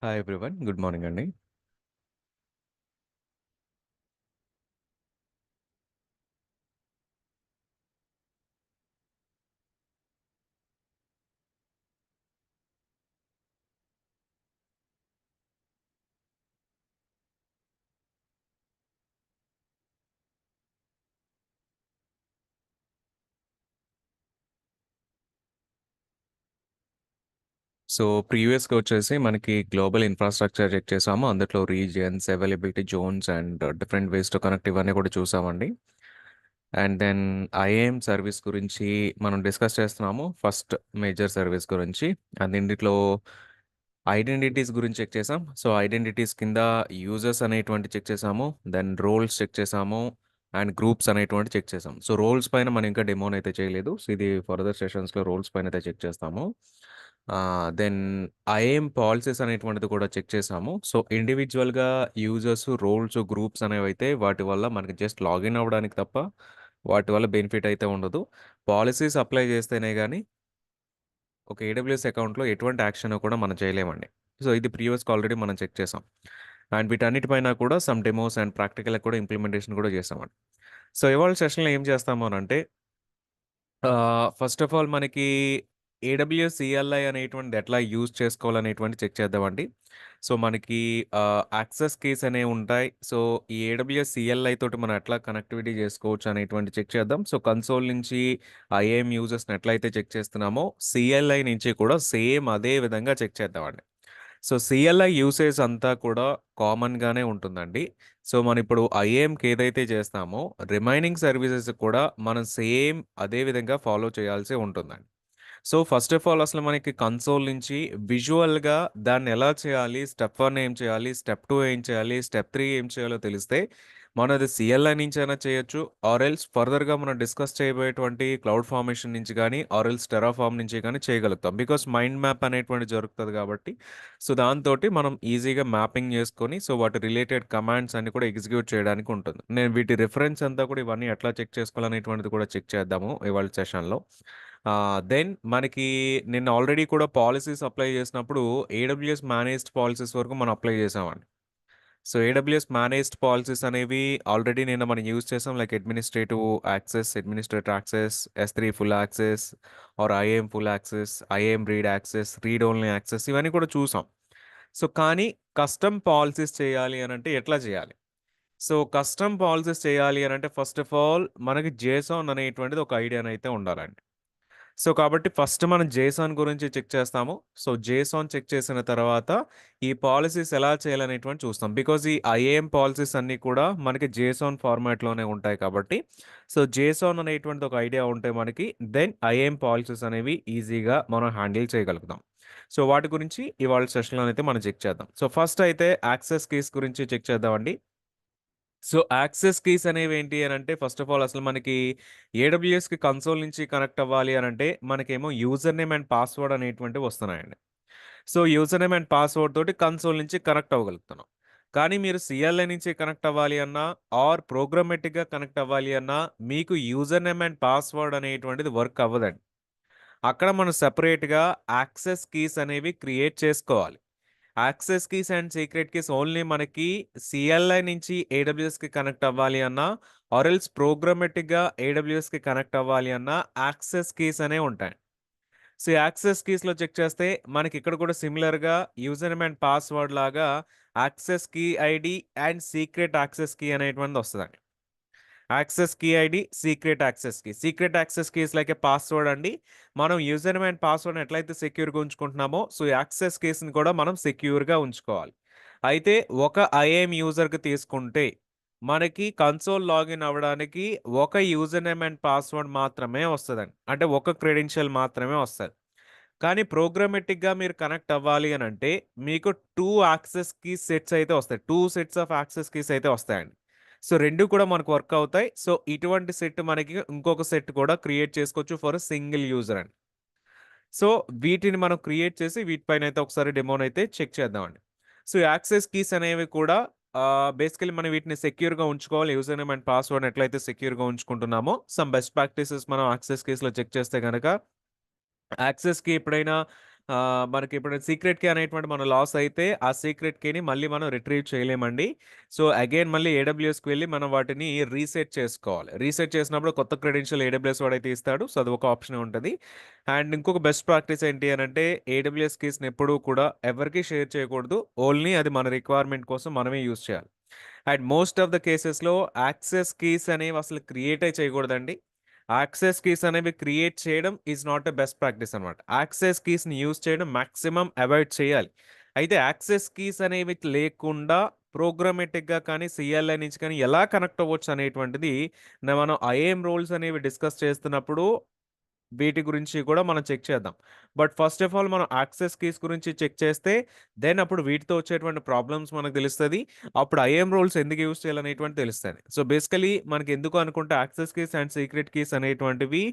Hi everyone. Good morning అండి. So ప్రీవియస్‌గా వచ్చేసి మనకి గ్లోబల్ ఇన్‌ఫ్రాస్ట్రక్చర్ చెక్ చేసాము. అందులో regions, availability Jones and different ways to connect ఇవన్నీ కూడా చూసామండి. అండ్ దెన్ ఐఏఎం సర్వీస్ గురించి మనం డిస్కస్ చేస్తున్నాము. ఫస్ట్ మేజర్ సర్వీస్ గురించి. దీంట్లో ఐడెంటిటీస్ గురించి చెక్ చేసాం. సో ఐడెంటిటీస్ కింద యూజర్స్ అనేటువంటి చెక్ చేసాము. దెన్ రోల్స్ చెక్ చేసాము. అండ్ గ్రూప్స్ అనేటువంటి చెక్ చేసాం. సో రోల్స్ పైన మనం ఇంకా డెమోని అయితే చేయలేదు. సో ఇది ఫర్దర్ సెషన్స్‌లో రోల్స్ పైన అయితే చెక్ చేస్తాము. దెన్ ఐఏఎం పాలిసీస్ అనేటువంటిది కూడా చెక్ చేసాము. సో ఇండివిడ్యువల్‌గా యూజర్స్, రోల్స్, గ్రూప్స్ అనేవైతే వాటి వల్ల మనకి జస్ట్ లాగిన్ అవ్వడానికి తప్ప వాటి వల్ల బెనిఫిట్ అయితే ఉండదు. పాలిసీస్ అప్లై చేస్తేనే గాని ఒక ఏడబ్ల్యూఎస్ అకౌంట్‌లో ఎటువంటి యాక్షన్ కూడా మనం చేయలేమండి. సో ఇది ప్రీవియస్‌గా ఆల్రెడీ మనం చెక్ చేసాం. అండ్ వీటన్నిటిపైన కూడా సమ్ డెమోస్ అండ్ ప్రాక్టికల్‌గా కూడా ఇంప్లిమెంటేషన్ కూడా చేసామండి. సో ఇవాళ సెషన్‌లో ఏం చేస్తాము అనంటే ఫస్ట్ ఆఫ్ ఆల్ మనకి ఏడబ్ల్యూఎస్ ఈఎల్ఐ అనేటువంటిది ఎట్లా యూజ్ చేసుకోవాలనేటువంటిది చెక్ చేద్దామండి. సో మనకి యాక్సెస్ కీస్ అనేవి ఉంటాయి. సో ఈ ఏడబ్ల్యూఎస్ ఈఎల్ఐ తోటి మనం ఎట్లా కనెక్టివిటీ చేసుకోవచ్చు అనేటువంటి చెక్ చేద్దాం. సో కన్సోల్ నుంచి ఐఏఎం యూజర్స్‌ని ఎట్లయితే చెక్ చేస్తున్నామో సీఎల్ఐ నుంచి కూడా సేమ్ అదే విధంగా చెక్ చేద్దామండి. సో సీఎల్ఐ యూసేజ్ అంతా కూడా కామన్‌గానే ఉంటుందండి. సో మనం ఇప్పుడు ఐఏఎంకి ఏదైతే చేస్తామో రిమైనింగ్ సర్వీసెస్ కూడా మనం సేమ్ అదే విధంగా ఫాలో చేయాల్సి ఉంటుందండి. సో ఫస్ట్ ఆఫ్ ఆల్ అసలు మనకి కన్సోల్ నుంచి విజువల్‌గా దాన్నెలా చేయాలి? స్టెప్ 1 ఏం చేయాలి? స్టెప్ 2 ఏం చేయాలి? స్టెప్ 3 ఏం చేయాలో తెలిస్తే మనం అది సీఎల్ఐ నుంచైనా చేయొచ్చు. ఆర్ ఎల్స్ ఫర్దర్‌గా మనం డిస్కస్ చేయబోయేటువంటి క్లౌడ్ ఫార్మేషన్ నుంచి గానీ, ఆర్ ఎల్స్ టెర్రాఫార్మ్ నుంచి గానీ చేయగలుగుతాం. బికాజ్ మైండ్ మ్యాప్ అనేటువంటిది జరుగుతది కాబట్టి, సో దాంతోటి మనం ఈజీగా మ్యాపింగ్ చేసుకొని, సో వాటి రిలేటెడ్ కమాండ్స్ అన్ని కూడా ఎగ్జిక్యూట్ చేయడానికి ఉంటుంది. నేను వీటి రిఫరెన్స్ అంతా కూడా ఇవన్నీ ఎట్లా చెక్ చేసుకోవాలనేటువంటిది కూడా చెక్ చేద్దాము ఇవాళ సెషన్‌లో. దెన్ మనకి నిన్న ఆల్రెడీ కూడా పాలిసీస్ అప్లై చేసినప్పుడు ఏడబ్ల్యూఎస్ మేనేజ్డ్ పాలిసీస్ వరకు మనం అప్లై చేసామండి. సో ఏడబ్ల్యూఎస్ మేనేజ్డ్ పాలిసీస్ అనేవి ఆల్రెడీ నిన్న మనం యూజ్ చేసాం. Like administrative access, administrator access, S3 full access or IAM full access, IAM read access, read only access ఇవన్నీ కూడా చూసాం. సో కానీ కస్టమ్ పాలిసీస్ చేయాలి అనంటే ఎట్లా చేయాలి? సో కస్టమ్ పాలిసీస్ చేయాలి అనంటే ఫస్ట్ ఆఫ్ ఆల్ మనకి జేసన్ అనేటువంటిది ఒక ఐడియానైతే ఉండాలండి. సో, కాబట్టి ఫస్ట్ మనం జేసాన్ గురించి చెక్ చేస్తాము. సో, జేసాన్ చెక్ చేసిన తర్వాత ఈ పాలిసీస్ ఎలా చేయాలనేటువంటిది చూస్తాం. బికాజ్ ఈ ఐఏఎం పాలిసీస్ అన్నీ కూడా మనకి జేసాన్ ఫార్మాట్‌లోనే ఉంటాయి కాబట్టి, సో, జేసాన్ అనేటువంటిది ఒక ఐడియా ఉంటే మనకి దెన్ ఐఏఎం పాలిసీస్ అనేవి ఈజీగా మనం హ్యాండిల్ చేయగలుగుతాం. సో, వాటి గురించి ఇవాళ సెషన్‌లోనైతే మనం చెక్ చేద్దాం. సో, ఫస్ట్ అయితే యాక్సెస్ కీస్ గురించి చెక్ చేద్దామండి. సో, యాక్సెస్ కీస్ అనేవేంటి అనంటే, ఫస్ట్ ఆఫ్ ఆల్ అసలు మనకి ఏడబ్ల్యూఎస్‌కి కన్సోల్ నుంచి కనెక్ట్ అవ్వాలి అనంటే, మనకేమో యూజర్ నేమ్ అండ్ పాస్వర్డ్ అనేటువంటివి వస్తున్నాయండి. So, user name and password తోటి కన్సోల్ నుంచి కనెక్ట్ అవ్వగలుగుతున్నాం. కానీ మీరు సీఎల్ఐ నుంచి కనెక్ట్ అవ్వాలి అన్నా, ఆర్ ప్రోగ్రామాటిక్‌గా కనెక్ట్ అవ్వాలి అన్నా, మీకు యూజర్ నేమ్ అండ్ పాస్వర్డ్ అనేటువంటిది వర్క్ అవ్వదండి. అక్కడ మనం సెపరేట్‌గా యాక్సెస్ కీస్ అనేవి క్రియేట్ చేసుకోవాలి. Access keys and secret keys only మనకి సీఎల్ఐ నుంచి ఏడబ్ల్యూఎస్‌కి కనెక్ట్ అవ్వాలి అన్నా, ఆర్ ఎల్స్ ప్రోగ్రామాటిక్‌గా ఏడబ్ల్యూఎస్‌కి కనెక్ట్ అవ్వాలి అన్నా, యాక్సెస్ కీస్ అనేవి ఉంటాయి. సో, యాక్సెస్ కీస్‌లో చెక్ చేస్తే మనకి ఇక్కడ కూడా సిమిలర్‌గా యూజర్ నేమ్ అండ్ పాస్వర్డ్ లాగా access key ID and secret access key అనేటువంటిది వస్తదండి. Access key ID, secret access key. Secret access key is like a password అండి. మనం యూజర్ నేమ్ అండ్ పాస్వర్డ్‌ని ఎట్లయితే సెక్యూర్‌గా ఉంచుకుంటున్నామో, సో, యాక్సెస్ కీస్‌ని కూడా మనం సెక్యూర్‌గా ఉంచుకోవాలి. అయితే ఒక ఐఏఎం యూజర్‌కి తీసుకుంటే, మనకి కన్సోల్ లాగిన్ అవ్వడానికి ఒక యూజర్ నేమ్ అండ్ పాస్వర్డ్ మాత్రమే వస్తదండి. అంటే ఒక క్రెడెన్షియల్ మాత్రమే వస్తది. కానీ ప్రోగ్రామాటిక్‌గా మీరు కనెక్ట్ అవ్వాలి అనంటే, మీకు 2 యాక్సెస్ కీస్ సెట్స్ అయితే వస్తాయి. 2 సెట్స్ ఆఫ్ యాక్సెస్ కీస్ అయితే వస్తాయండి. సో, 2 కూడా మనకు వర్క్ అవుతాయి. సో, ఇటువంటి సెట్ మనకి ఇంకొక సెట్ కూడా క్రియేట్ చేసుకోవచ్చు ఫర్ సింగిల్ యూజర్ అండి. సో, వీటిని మనం క్రియేట్ చేసి వీటిపైనైతే ఒకసారి డెమోనైతే చెక్ చేద్దామండి. సో, యాక్సెస్ కీస్ అనేవి కూడా బేసికల్లీ మనం వీటిని సెక్యూర్‌గా ఉంచుకోవాలి. యూజర్ నేమ్ అండ్ పాస్వర్డ్‌ని ఎట్లయితే సెక్యూర్‌గా ఉంచుకుంటున్నామో, సమ్ బెస్ట్ ప్రాక్టీసెస్ మనం యాక్సెస్ కీస్‌లో చెక్ చేస్తే గనక యాక్సెస్‌కి ఎప్పుడైనా మనకి ఇప్పుడు సీక్రెట్ కీ అనేటువంటి మనం లాస్ అయితే ఆ సీక్రెట్ కీని మళ్ళీ మనం రిట్రీవ్ చేయలేమండి. సో, అగైన్ మళ్ళీ ఏడబ్ల్యూఎస్‌కి వెళ్లి మనం వాటిని రీసెట్ చేసుకోవాలి. రీసెట్ చేసినప్పుడు కొత్త క్రెడెన్షియల్ ఏడబ్ల్యూఎస్ వాడైతే ఇస్తాడు. సో, అదొక ఆప్షన్ ఉంటది. అండ్ ఇంకొక బెస్ట్ ప్రాక్టీస్ ఏంటి అనంటే ఏడబ్ల్యూఎస్ కీస్‌ని ఎప్పుడూ కూడా ఎవరికీ షేర్ చేయకూడదు. ఓన్లీ అది మన రిక్వైర్మెంట్ కోసం మనమే యూజ్ చేయాలి. అండ్ మోస్ట్ ఆఫ్ ద కేసెస్‌లో యాక్సెస్ కీస్ అనేవి అసలు క్రియేటే చేయకూడదండి. యాక్సెస్ కీస్ అనేవి క్రియేట్ చేయడం is not a best practice అనమాట. యాక్సెస్ కీస్‌ని యూజ్ చేయడం మాక్సిమం అవాయిడ్ చేయాలి. అయితే యాక్సెస్ కీస్ అనేవి లేకుండా ప్రోగ్రామేటిక్‌గా కానీ, సీఎల్ఐ నుంచి కానీ ఎలా కనెక్ట్ అవ్వచ్చు అనేటువంటిది మనం ఐఏఎం రూల్స్ అనేవి డిస్కస్ చేస్తున్నప్పుడు వీటి గురించి కూడా మనం చెక్ చేద్దాం. బట్ ఫస్ట్ ఆఫ్ ఆల్ మనం యాక్సెస్ కీస్ గురించి చెక్ చేస్తే, దెన్ అప్పుడు వీటితో వచ్చేటువంటి ప్రాబ్లమ్స్ మనకు తెలుస్తది. అప్పుడు ఐఎం రూల్స్ ఎందుకు యూజ్ చేయాలనేటువంటిది తెలుస్తది. సో, బేసికల్లీ మనకి ఎందుకు అనుకుంటే access keys and secret keys అనేటువంటివి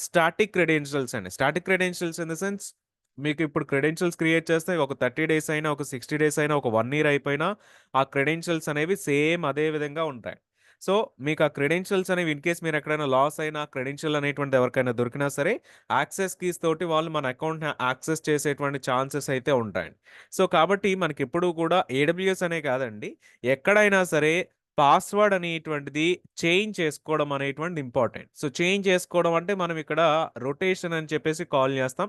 స్టాటిక్ క్రెడెన్షియల్స్ అండి. Static credentials in the sense మీకు ఇప్పుడు క్రెడెన్షియల్స్ క్రియేట్ చేస్తే ఒక 30 డేస్ అయినా, ఒక 60 డేస్ అయినా, ఒక 1 ఇయర్ అయిపోయినా ఆ క్రెడెన్షియల్స్ అనేవి సేమ్ అదే విధంగా ఉంటాయి. సో, మీకు ఆ క్రెడెన్షియల్స్ అనేవి ఇన్‌కేస్ మీరెక్కడైనా లాస్ అయినా, క్రెడెన్షియల్ అనేటువంటిది ఎవరికైనా దొరికినా సరే, యాక్సెస్ కీస్ తోటి వాళ్ళు మన అకౌంట్‌ని యాక్సెస్ చేసేటువంటి ఛాన్సెస్ అయితే ఉంటాయండి. సో, కాబట్టి మనకెప్పుడూ కూడా ఏడబ్ల్యూఎస్ అనే కాదండి, ఎక్కడైనా సరే పాస్వర్డ్ అనేటువంటిది చేంజ్ చేసుకోవడం అనేటువంటిది ఇంపార్టెంట్. సో, చేంజ్ చేసుకోవడం అంటే మనం ఇక్కడ రొటేషన్ అని చెప్పేసి కాల్ చేస్తాం.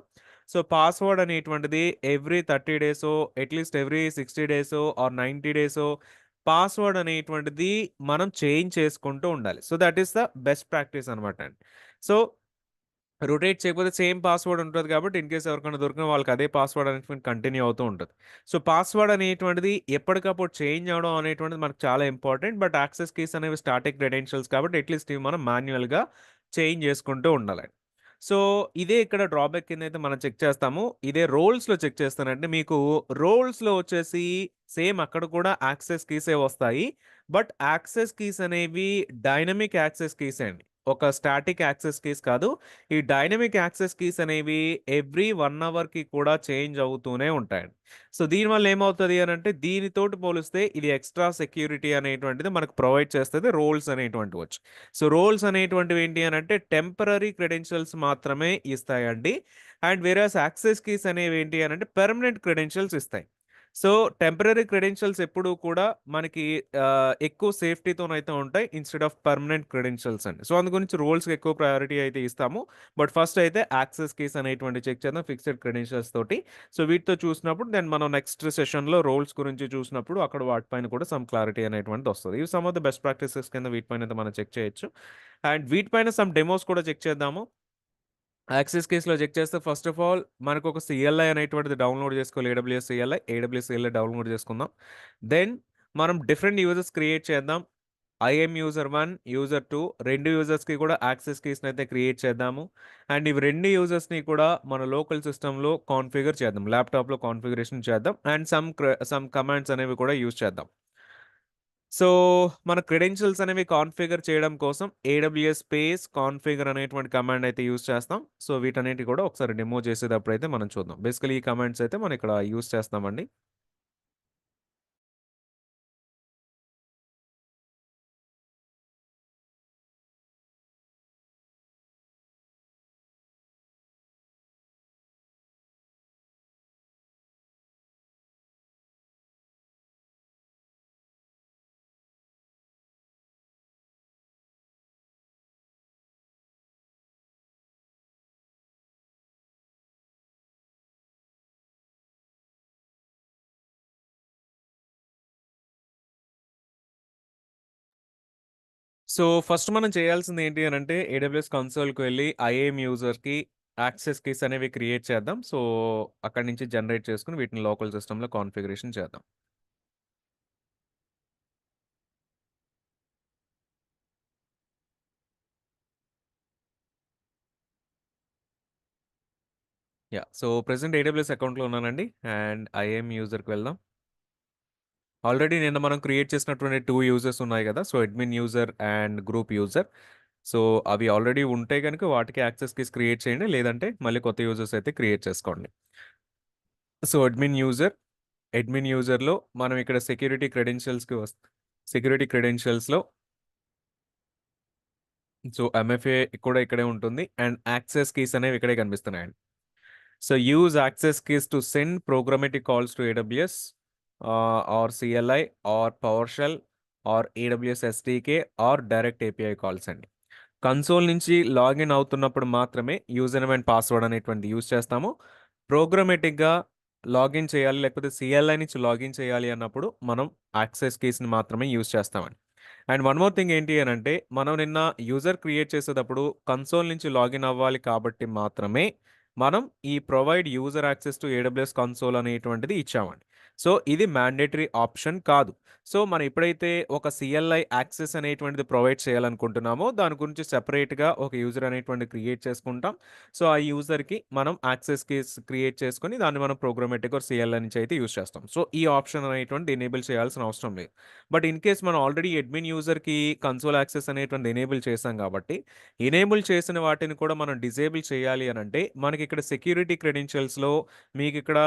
సో, పాస్వర్డ్ అనేటువంటిది ఎవ్రీ 30 డేసో, అట్‌లీస్ట్ ఎవ్రీ 60 డేసో ఆర్ 90 డేసో పాస్వర్డ్ అనేటువంటిది మనం చేంజ్ చేసుకుంటూ ఉండాలి. So, that is the best practice అనమాట అండి. సో, రొటేట్ చేయకపోతే సేమ్ పాస్వర్డ్ ఉంటది కాబట్టి ఇన్‌కేస్ ఎవరికైనా దొరికిన వాళ్ళకి అదే పాస్వర్డ్ అనేటువంటిది కంటిన్యూ అవుతూ ఉంటది. సో, పాస్వర్డ్ అనేటువంటిది ఎప్పటికప్పుడు చేంజ్ అవ్వడం అనేటువంటిది మనకు చాలా ఇంపార్టెంట్. బట్ యాక్సెస్ కీస్ అనేవి స్టాటిక్ క్రెడెన్షియల్స్ కాబట్టి అట్‌లీస్ట్ ఇవి మనం మాన్యుయల్‌గా చేంజ్ చేసుకుంటూ ఉండాలి. సో, ఇదే ఇక్కడ డ్రాబ్యాక్ కిందైతే మనం చెక్ చేస్తాము. ఇదే రోల్స్‌లో చెక్ చేస్తానంటే మీకు రోల్స్‌లో వచ్చేసి సేమ్ అక్కడ కూడా యాక్సెస్ కీసే వస్తాయి. బట్ యాక్సెస్ కీస్ అనేవి డైనమిక్ యాక్సెస్ కీసే అండి. ఒక స్టాటిక్ యాక్సెస్ కీస్ కాదు. ఈ డైనమిక్ యాక్సెస్ కీస్ అనేవి ఎవ్రీ 1 అవర్‌కి కూడా చేంజ్ అవుతూనే ఉంటాయండి. సో, దీనివల్ల ఏమవుతది అనంటే దీనితోటి పోలిస్తే ఇది ఎక్స్‌ట్రా సెక్యూరిటీ అనేటువంటిది మనకు ప్రొవైడ్ చేస్తది రోల్స్ అనేటువంటివొచ్చి. సో, రోల్స్ అనేటువంటివి ఏంటి అనంటే టెంపరరీ క్రెడెన్షియల్స్ మాత్రమే ఇస్తాయండి. అండ్ వేరాస్ యాక్సెస్ కీస్ అనేవి ఏంటి అనంటే పెర్మనెంట్ క్రెడెన్షియల్స్ ఇస్తాయి. సో, టెంపరరీ క్రెడెన్షియల్స్ ఎప్పుడూ కూడా మనకి ఎక్కువ సేఫ్టీతోనైతే ఉంటాయి. ఇన్‌స్టెడ్ ఆఫ్ పర్మనెంట్ క్రెడెన్షియల్స్ అండి. సో, అందు గురించి రోల్స్‌కి ఎక్కువ ప్రయారిటీ అయితే ఇస్తాము. బట్ ఫస్ట్ అయితే యాక్సెస్ కీస్ అనేటువంటివి చెక్ చేద్దాం ఫిక్స్డ్ క్రెడెన్షియల్స్ తోటి. సో, వీటితో చూసినప్పుడు దెన్ మనం నెక్స్ట్ సెషన్‌లో రోల్స్ గురించి చూసినప్పుడు అక్కడ వాటిపైన కూడా సమ్ క్లారిటీ అనేటువంటిదొస్తది. ఇవి some of the best practices కింద వీటిపైనైతే మనం చెక్ చేయొచ్చు. అండ్ వీటిపైన సమ్ డెమోస్ కూడా చెక్ చేద్దాము. యాక్సెస్ కేస్‌లో చెక్ చేస్తే ఫస్ట్ ఆఫ్ ఆల్ మనకొక సీఎల్ఐ అనేటువంటిది డౌన్‌లోడ్ చేసుకోవాలి. AWS CLI. AWS CLI download చేసుకుందాం. దెన్ మనం డిఫరెంట్ యూజర్స్ క్రియేట్ చేద్దాం. ఐఎం యూజర్ 1, యూజర్ 2 2 యూజర్స్‌కి కూడా యాక్సెస్ కీస్‌నైతే క్రియేట్ చేద్దాము. అండ్ ఇవి 2 యూజర్స్‌ని కూడా మన లోకల్ సిస్టమ్‌లో కాన్ఫిగర్ చేద్దాం. ల్యాప్‌టాప్‌లో కాన్ఫిగరేషన్ చేద్దాం. అండ్ సమ్ కమాండ్స్ అనేవి కూడా యూజ్ చేద్దాం. సో, మన క్రెడెన్షియల్స్ అనేవి కాన్ఫిగర్ చేయడం కోసం ఏడబ్ల్యూఎస్ స్పేస్ కాన్ఫిగర్ అనేటువంటి కమాండ్ అయితే యూజ్ చేస్తాం. సో, వీటన్నిటిని కూడా ఒకసారి డెమో చేసేటప్పుడైతే మనం చూద్దాం. బేసికల్లీ ఈ కమాండ్స్ అయితే మనం ఇక్కడ యూజ్ చేస్తామండి. సో, ఫస్ట్ మనం చేయాల్సింది ఏంటి అనంటే ఏడబ్ల్యూఎస్ కన్సోల్‌కి వెళ్లి ఐఏఎం యూజర్‌కి యాక్సెస్ కీస్ అనేవి క్రియేట్ చేద్దాం. సో, అక్కడి నుంచి జనరేట్ చేసుకొని వీటిని లోకల్ సిస్టమ్‌లో కాన్ఫిగరేషన్ చేద్దాం. యాహ్! సో, ప్రెజెంట్ ఏడబ్ల్యూఎస్ అకౌంట్‌లో ఉన్నానండి. అండ్ ఐఏఎం యూజర్‌కి వెళ్దాం. ఆల్రెడీ నిన్న మనం క్రియేట్ చేసినటువంటి 2 యూజర్స్ ఉన్నాయి గదా! So, admin user and group user. So, అవి ఆల్రెడీ ఉంటే గనుక వాటికి యాక్సెస్ కీస్ క్రియేట్ చేయండి. లేదంటే మళ్ళీ కొత్త యూజర్స్ అయితే క్రియేట్ చేసుకోండి. సో, అడ్మిన్ యూజర్‌లో మనం ఇక్కడ సెక్యూరిటీ క్రెడెన్షియల్స్‌లో సో, ఎంఎఫ్ఏ కూడా ఇక్కడే ఉంటుంది. అండ్ యాక్సెస్ కీస్ అనేవి ఇక్కడే కనిపిస్తున్నాయండి. So use access keys to send programmatic calls to AWS or CLI or PowerShell or AWS SDK or direct API calls అండి. కన్సోల్ నుంచి లాగిన్ అవుతున్నప్పుడు మాత్రమే యూజర్ నేమ్ అండ్ పాస్వర్డ్ అనేటువంటిది యూజ్ చేస్తాము. ప్రోగ్రామేటిక్‌గా login చేయాలి లేకపోతే CLI నుంచి లాగిన్ చేయాలి అన్నప్పుడు మనం యాక్సెస్ కీస్‌ని మాత్రమే యూజ్ చేస్తామండి. అండ్ వన్ మోర్ థింగ్ ఏంటి అనంటే మనం నిన్న యూజర్ క్రియేట్ చేసేటప్పుడు కన్సోల్ నుంచి లాగిన్ అవ్వాలి కాబట్టి మాత్రమే మనం ఈ provide user access to AWS console అనేటువంటిది ఇచ్చామండి. సో ఇది మ్యాండేటరీ ఆప్షన్ కాదు. సో మనం ఎప్పుడైతే ఒక CLI యాక్సెస్ అనేటువంటిది ప్రొవైడ్ చేయాలనుకుంటున్నామో దాని గురించి సెపరేట్‌గా ఒక యూజర్ అనేటువంటిది క్రియేట్ చేసుకుంటాం. సో ఆ యూజర్‌కి మనం యాక్సెస్ కీస్ క్రియేట్ చేసుకొని దాన్ని మనం ప్రోగ్రామాటిక్ ఆర్ CLI నుంచి అయితే యూజ్ చేస్తాం. సో ఈ ఆప్షన్ అనేటువంటిది ఎనేబుల్ చేయాల్సిన అవసరం లేదు. బట్ ఇన్ కేస్ మనం ఆల్రెడీ అడ్మిన్ యూజర్‌కి కన్సోల్ యాక్సెస్ అనేటువంటిది ఎనేబుల్ చేశాం కాబట్టి, ఎనేబుల్ చేసిన వాటిని కూడా మనం డిజేబుల్ చేయాలి అనంటే, మనకిక్కడ సెక్యూరిటీ క్రెడెన్షియల్స్‌లో మీకిక్కడ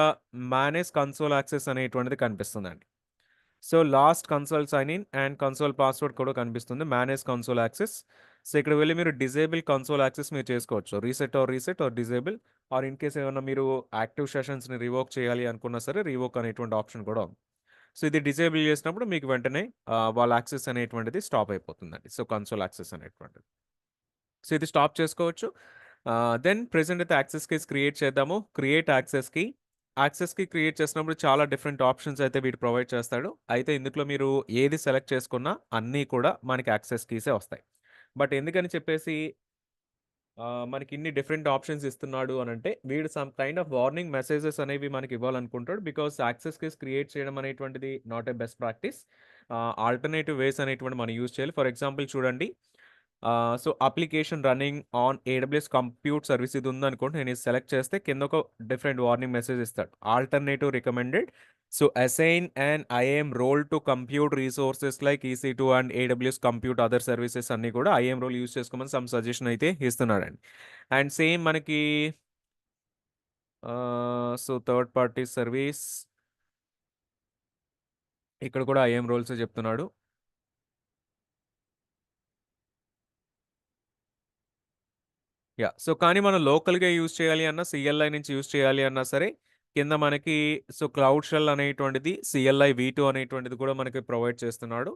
మేనేజ్ కన్సోల్ యాక్సెస్ అనేటువంటిది కనిపిస్తుందండి. So, last console sign in and console password కూడా కనిపిస్తుంది. Manage console access. సో, ఇక్కడికి వెళ్లి మీరు డిజేబుల్ కన్సోల్ యాక్సెస్ మీరు చేసుకోవచ్చు. Reset or disable or in case ఏమన్నా మీరు యాక్టివ్ సెషన్స్‌ని రివోక్ చేయాలి అనుకున్నా సరే, రివోక్ అనేటువంటి ఆప్షన్ కూడా ఉంది. సో, ఇది డిజేబుల్ చేసినప్పుడు మీకు వెంటనే వాళ్ళ యాక్సెస్ అనేటువంటిది స్టాప్ అయిపోతుందండి. సో, కన్సోల్ యాక్సెస్ అనేటువంటిది. సో, ఇది స్టాప్ చేసుకోవచ్చు. దెన్ ప్రెజెంట్ అయితే యాక్సెస్ కీస్ క్రియేట్ చేద్దాము. Create access key. Access key create చేసినప్పుడు చాలా డిఫరెంట్ ఆప్షన్స్ అయితే వీడు ప్రొవైడ్ చేస్తాడు. అయితే ఇందులో మీరు ఏది సెలెక్ట్ చేసుకున్నా అన్నీ కూడా మనకి యాక్సెస్ కీసే వస్తాయి. బట్ ఎందుకని చెప్పేసి మనకి ఇన్ని డిఫరెంట్ ఆప్షన్స్ ఇస్తున్నాడు అనంటే, వీడు some kind of warning messages అనేవి మనకి ఇవ్వాలనుకుంటాడు. బికాజ్ యాక్సెస్ కీస్ క్రియేట్ చేయడం అనేటువంటిది not a best practice. Alternative ways అనేటువంటివి మనం యూజ్ చేయాలి. ఫర్ ఎగ్జాంపుల్ చూడండి. So, application running on AWS compute service ఇది ఉందనుకోండి. నేను ఇది సెలెక్ట్ చేస్తే కింద ఒక డిఫరెంట్ వార్నింగ్ మెసేజ్ ఇస్తాడు. Alternative recommended. So, assign and IAM role to compute resources like EC2 and AWS compute other services అన్నీ కూడా ఐఏఎం రోల్ యూజ్ చేసుకోమని సమ్ సజెషన్ అయితే ఇస్తున్నాడండి. అండ్ సేమ్ మనకి సో, థర్డ్ పార్టీ సర్వీస్ ఇక్కడ కూడా IIM రోల్సే చెప్తున్నాడు. Yeah! So, కానీ మనం లోకల్‌గా యూజ్ చేయాలి అన్నా, CLI నుంచి యూజ్ చేయాలి అన్నా సరే, కింద మనకి సో, క్లౌడ్ షెల్ అనేటువంటిది CLI V2 అనేటువంటిది కూడా మనకి ప్రొవైడ్ చేస్తున్నాడు.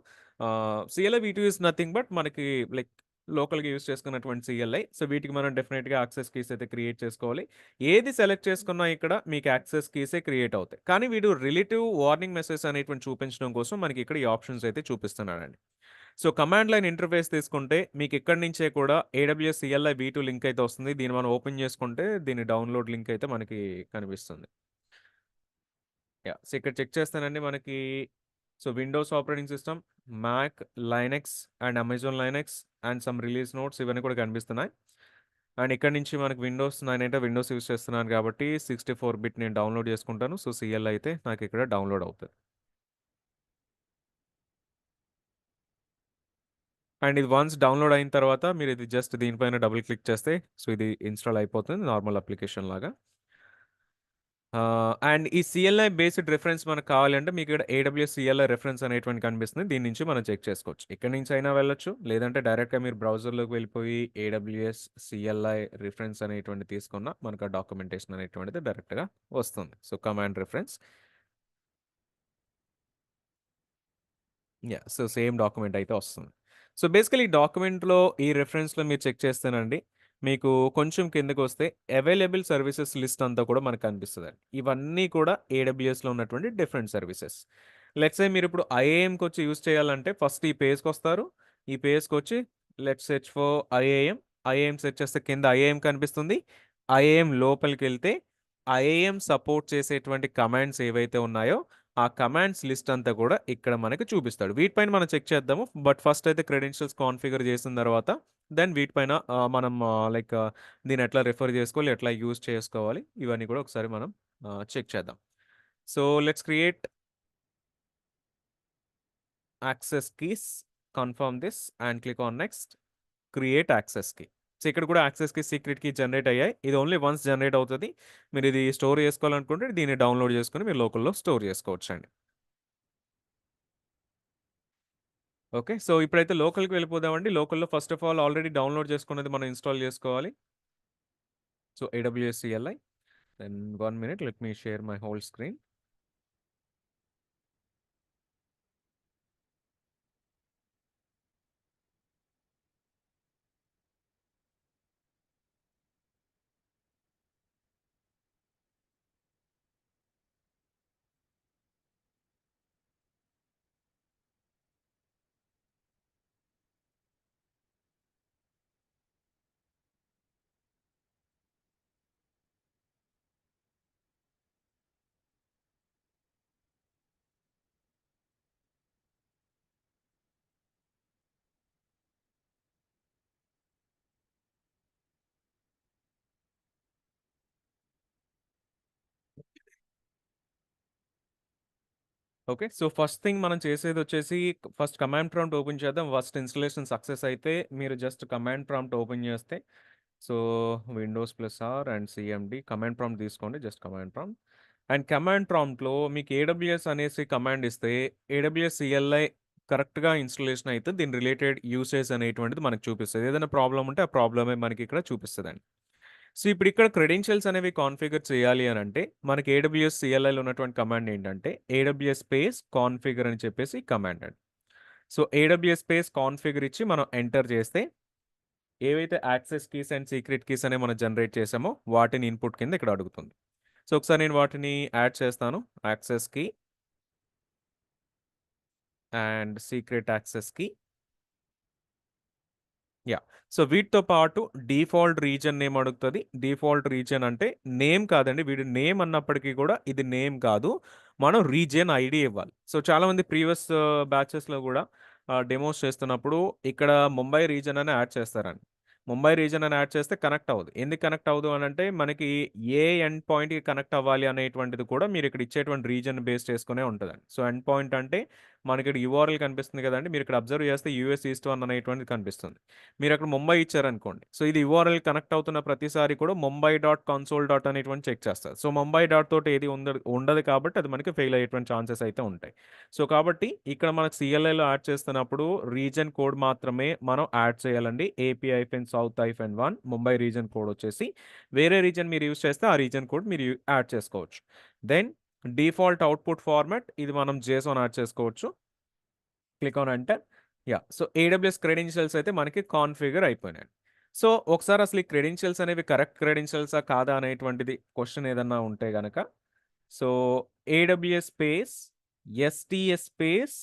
CLI V2 is nothing but మనకి లైక్ లోకల్‌గా యూజ్ చేసుకున్నటువంటి CLI. సో, వీటికి మనం డెఫినిట్‌గా యాక్సెస్ కీస్ అయితే క్రియేట్ చేసుకోవాలి. ఏది సెలెక్ట్ చేసుకున్నా ఇక్కడ మీకు యాక్సెస్ కీసే క్రియేట్ అవుతాయి. కానీ వీడు రిలేటివ్ వార్నింగ్ మెసేజ్ అనేటువంటి చూపించడం కోసం మనకి ఇక్కడ ఈ ఆప్షన్స్ అయితే చూపిస్తున్నాడండి. సో, కమాండ్ లైన్ ఇంటర్ఫేస్ తీసుకుంటే మీకిక్కడి నుంచే కూడా ఏడబ్ల్యూఎస్ CLI V2 లింక్ అయితే వస్తుంది. దీన్ని మనం ఓపెన్ చేసుకుంటే దీని డౌన్‌లోడ్ లింక్ అయితే మనకి కనిపిస్తుంది. యాహ్! సో, ఇక్కడ చెక్ చేస్తేనండి మనకి so, Windows operating system, Mac, Linux and Amazon Linux and some release notes ఇవన్నీ కూడా కనిపిస్తున్నాయి. అండ్ ఇక్కడి నుంచి మనకి విండోస్ 9 అయితే విండోస్ యూజ్ చేస్తున్నాను కాబట్టి 64 బిట్ నేను డౌన్‌లోడ్ చేసుకుంటాను. సో, CLI అయితే నాకిక్కడ డౌన్‌లోడ్ అవుతది. అండ్ ఇది వన్స్ డౌన్‌లోడ్ అయిన తర్వాత మీరిది జస్ట్ దీనిపైన డబుల్ క్లిక్ చేస్తే సో, ఇది ఇన్‌స్టాల్ అయిపోతుంది నార్మల్ అప్లికేషన్ లాగా. అండ్ ఈ CLI బేస్డ్ రిఫరెన్స్ మనకు కావాలంటే మీకిక్కడ ఏడబ్ల్యూఎస్ CLI రిఫరెన్స్ అనేటువంటి కనిపిస్తుంది. దీని నుంచి మనం చెక్ చేసుకోవచ్చు. ఇక్కడి నుంచి అయినా వెళ్ళొచ్చు. లేదంటే డైరెక్ట్‌గా మీరు బ్రౌజర్‌లోకి వెళ్ళిపోయి ఏడబ్ల్యూఎస్ CLI రిఫరెన్స్ అనేటువంటిది తీసుకున్న మనకు ఆ డాక్యుమెంటేషన్ అనేటువంటిది డైరెక్ట్‌గా వస్తుంది. So, command reference. Yeah! So, same document అయితే వస్తుంది. సో, బేసికల్లీ ఈ డాక్యుమెంట్‌లో ఈ రిఫరెన్స్‌లో మీరు చెక్ చేస్తేనండి, మీకు కొంచెం కిందకొస్తే అవైలబుల్ సర్వీసెస్ లిస్ట్ అంతా కూడా మనకు కనిపిస్తదండి. ఇవన్నీ కూడా ఏడబ్ల్యూఎస్‌లో ఉన్నటువంటి డిఫరెంట్ సర్వీసెస్. లెట్స్ సే మీరిప్పుడు ఐఏఎంకొచ్చి యూజ్ చేయాలంటే ఫస్ట్ ఈ పేజ్‌కొస్తారు. ఈ పేజ్‌కొచ్చి let's search for IAM. IAM search చేస్తే కింద ఐఏఎం కనిపిస్తుంది. ఐఏఎం లోపలికెళ్తే ఐఏఎం సపోర్ట్ చేసేటువంటి కమాండ్స్ ఏవైతే ఉన్నాయో ఆ కమాండ్స్ లిస్ట్ అంతా కూడా ఇక్కడ మనకి చూపిస్తాడు. వీటిపైన మనం చెక్ చేద్దాము. బట్ ఫస్ట్ అయితే క్రెడెన్షియల్స్ కాన్ఫిగర్ చేసిన తర్వాత దెన్ వీటిపైన మనం లైక్ దీన్ని ఎట్లా రిఫర్ చేసుకోవాలి, ఎట్లా యూజ్ చేసుకోవాలి ఇవన్నీ కూడా ఒకసారి మనం చెక్ చేద్దాం. So, let's create access keys, confirm this and click on next. Create access key. So, ఇక్కడ కూడా access key, secret key generate అయ్యాయి. ఇది ఓన్లీ వన్స్ జనరేట్ అవుతది. మీరిది స్టోర్ చేసుకోవాలనుకుంటే దీన్ని డౌన్‌లోడ్ చేసుకొని మీరు లోకల్‌లో స్టోర్ చేసుకోవచ్చండి. ఓకే. సో, ఇప్పుడైతే లోకల్‌కి వెళ్ళిపోదామండి. లోకల్‌లో first of all already download చేసుకున్నది మనం ఇన్‌స్టాల్ చేసుకోవాలి. So, AWS CLI. Then 1 minute, let me share my whole screen. Okay. So, first thing మనం చేసేదొచ్చేసి ఫస్ట్ కమాండ్ ప్రాంప్ట్ ఓపెన్ చేద్దాం. ఫస్ట్ ఇన్‌స్టాలేషన్ సక్సెస్ అయితే మీరు జస్ట్ కమాండ్ ప్రాంప్ట్ ఓపెన్ చేస్తే so, Windows plus R and CMD command prompt తీసుకోండి. Just command prompt. And command ప్రాంప్ట్‌లో మీకు AWS అనేసి కమాండ్ ఇస్తే ఏడబ్ల్యూఎస్ సీఎల్ఐ కరెక్ట్‌గా ఇన్‌స్టాలేషన్ అయితే దీని రిలేటెడ్ యూసేజ్ అనేటువంటిది మనకు చూపిస్తది. ఏదైనా ప్రాబ్లమ్ ఉంటే ఆ ప్రాబ్లమే మనకి ఇక్కడ చూపిస్తదండి. సో, ఇప్పుడు ఇక్కడ క్రెడెన్షియల్స్ అనేవి కాన్ఫిగర్ చేయాలి అనంటే, మనకి ఏడబ్ల్యూఎస్ సీఎల్ఐలో ఉన్నటువంటి కమాండ్ ఏంటంటే, ఏడబ్ల్యూఎస్ స్పేస్ కాన్ఫిగర్ అని చెప్పేసి కమాండ్ అండి. సో, ఏడబ్ల్యూఎస్ స్పేస్ కాన్ఫిగర్ ఇచ్చి మనం ఎంటర్ చేస్తే, ఏవైతే access keys and secret keys అనేవి మనం జనరేట్ చేసామో, వాటిని ఇన్‌పుట్ కింద ఇక్కడ అడుగుతుంది. సో, ఒకసారి నేను వాటిని యాడ్ చేస్తాను. Access key and secret access key. Yeah! So, వీటితో పాటు డిఫాల్ట్ రీజియన్ నేమ్ అడుగుతది. డిఫాల్ట్ రీజియన్ అంటే నేమ్ కాదండి. వీడు నేమ్ అన్నప్పటికి కూడా ఇది నేమ్ కాదు. మనం రీజియన్ ఐడీ ఇవ్వాలి. సో, చాలామంది ప్రీవియస్ బ్యాచెస్‌లో గూడా డెమోస్ చేస్తున్నప్పుడు ఇక్కడ ముంబై రీజియన్ అని యాడ్ చేస్తారండి. ముంబై రీజియన్ అని యాడ్ చేస్తే కనెక్ట్ అవ్వదు. ఎందుకు కనెక్ట్ అవ్వదు అనంటే మనకి ఏ ఎండ్ పాయింట్‌కి కనెక్ట్ అవ్వాలి అనేటువంటిది కూడా మీరు ఇక్కడ ఇచ్చేటువంటి రీజియన్ బేస్ చేసుకునే ఉంటదండి. సో, ఎండ్ పాయింట్ అంటే మనకిక్కడ యూఆర్ఎల్ కనిపిస్తుంది కదండీ! మీరు ఇక్కడ అబ్జర్వ్ చేస్తే యూఎస్ ఈస్ట్ 1 అనేటువంటిది కనిపిస్తుంది. మీరక్కడ ముంబై ఇచ్చారనుకోండి. సో, ఇది యూఆర్ఎల్ కనెక్ట్ అవుతున్న ప్రతిసారి కూడా ముంబై డాట్ కన్సోల్ డాట్ అనేటువంటి చెక్ చేస్తది. సో, ముంబై డాట్ తోటి ఏది ఉండదు కాబట్టి అది మనకి ఫెయిల్ అయ్యేటువంటి ఛాన్సెస్ అయితే ఉంటాయి. సో, కాబట్టి ఇక్కడ మనకు సీఎల్ఐలో యాడ్ చేస్తున్నప్పుడు రీజియన్ కోడ్ మాత్రమే మనం యాడ్ చేయాలండి. AP-South-1 ముంబై రీజియన్ కోడ్ వచ్చేసి. వేరే రీజియన్ మీరు యూజ్ చేస్తే ఆ రీజియన్ కోడ్ మీరు యాడ్ చేసుకోవచ్చు. దెన్ డిఫాల్ట్ అవుట్‌పుట్ ఫార్మాట్ ఇది మనం జేసన్ యాడ్ చేసుకోవచ్చు. Click on enter. Yeah! So, AWS credentials అయితే మనకి కాన్ఫిగర్ అయిపోయినాయి. సో, ఒకసారి అసలు ఈ క్రెడెన్షియల్స్ అనేవి కరెక్ట్ క్రెడెన్షియల్సా కాదా అనేటువంటిది క్వెషన్ ఏదన్నా ఉంటే గనక so, AWS space STS space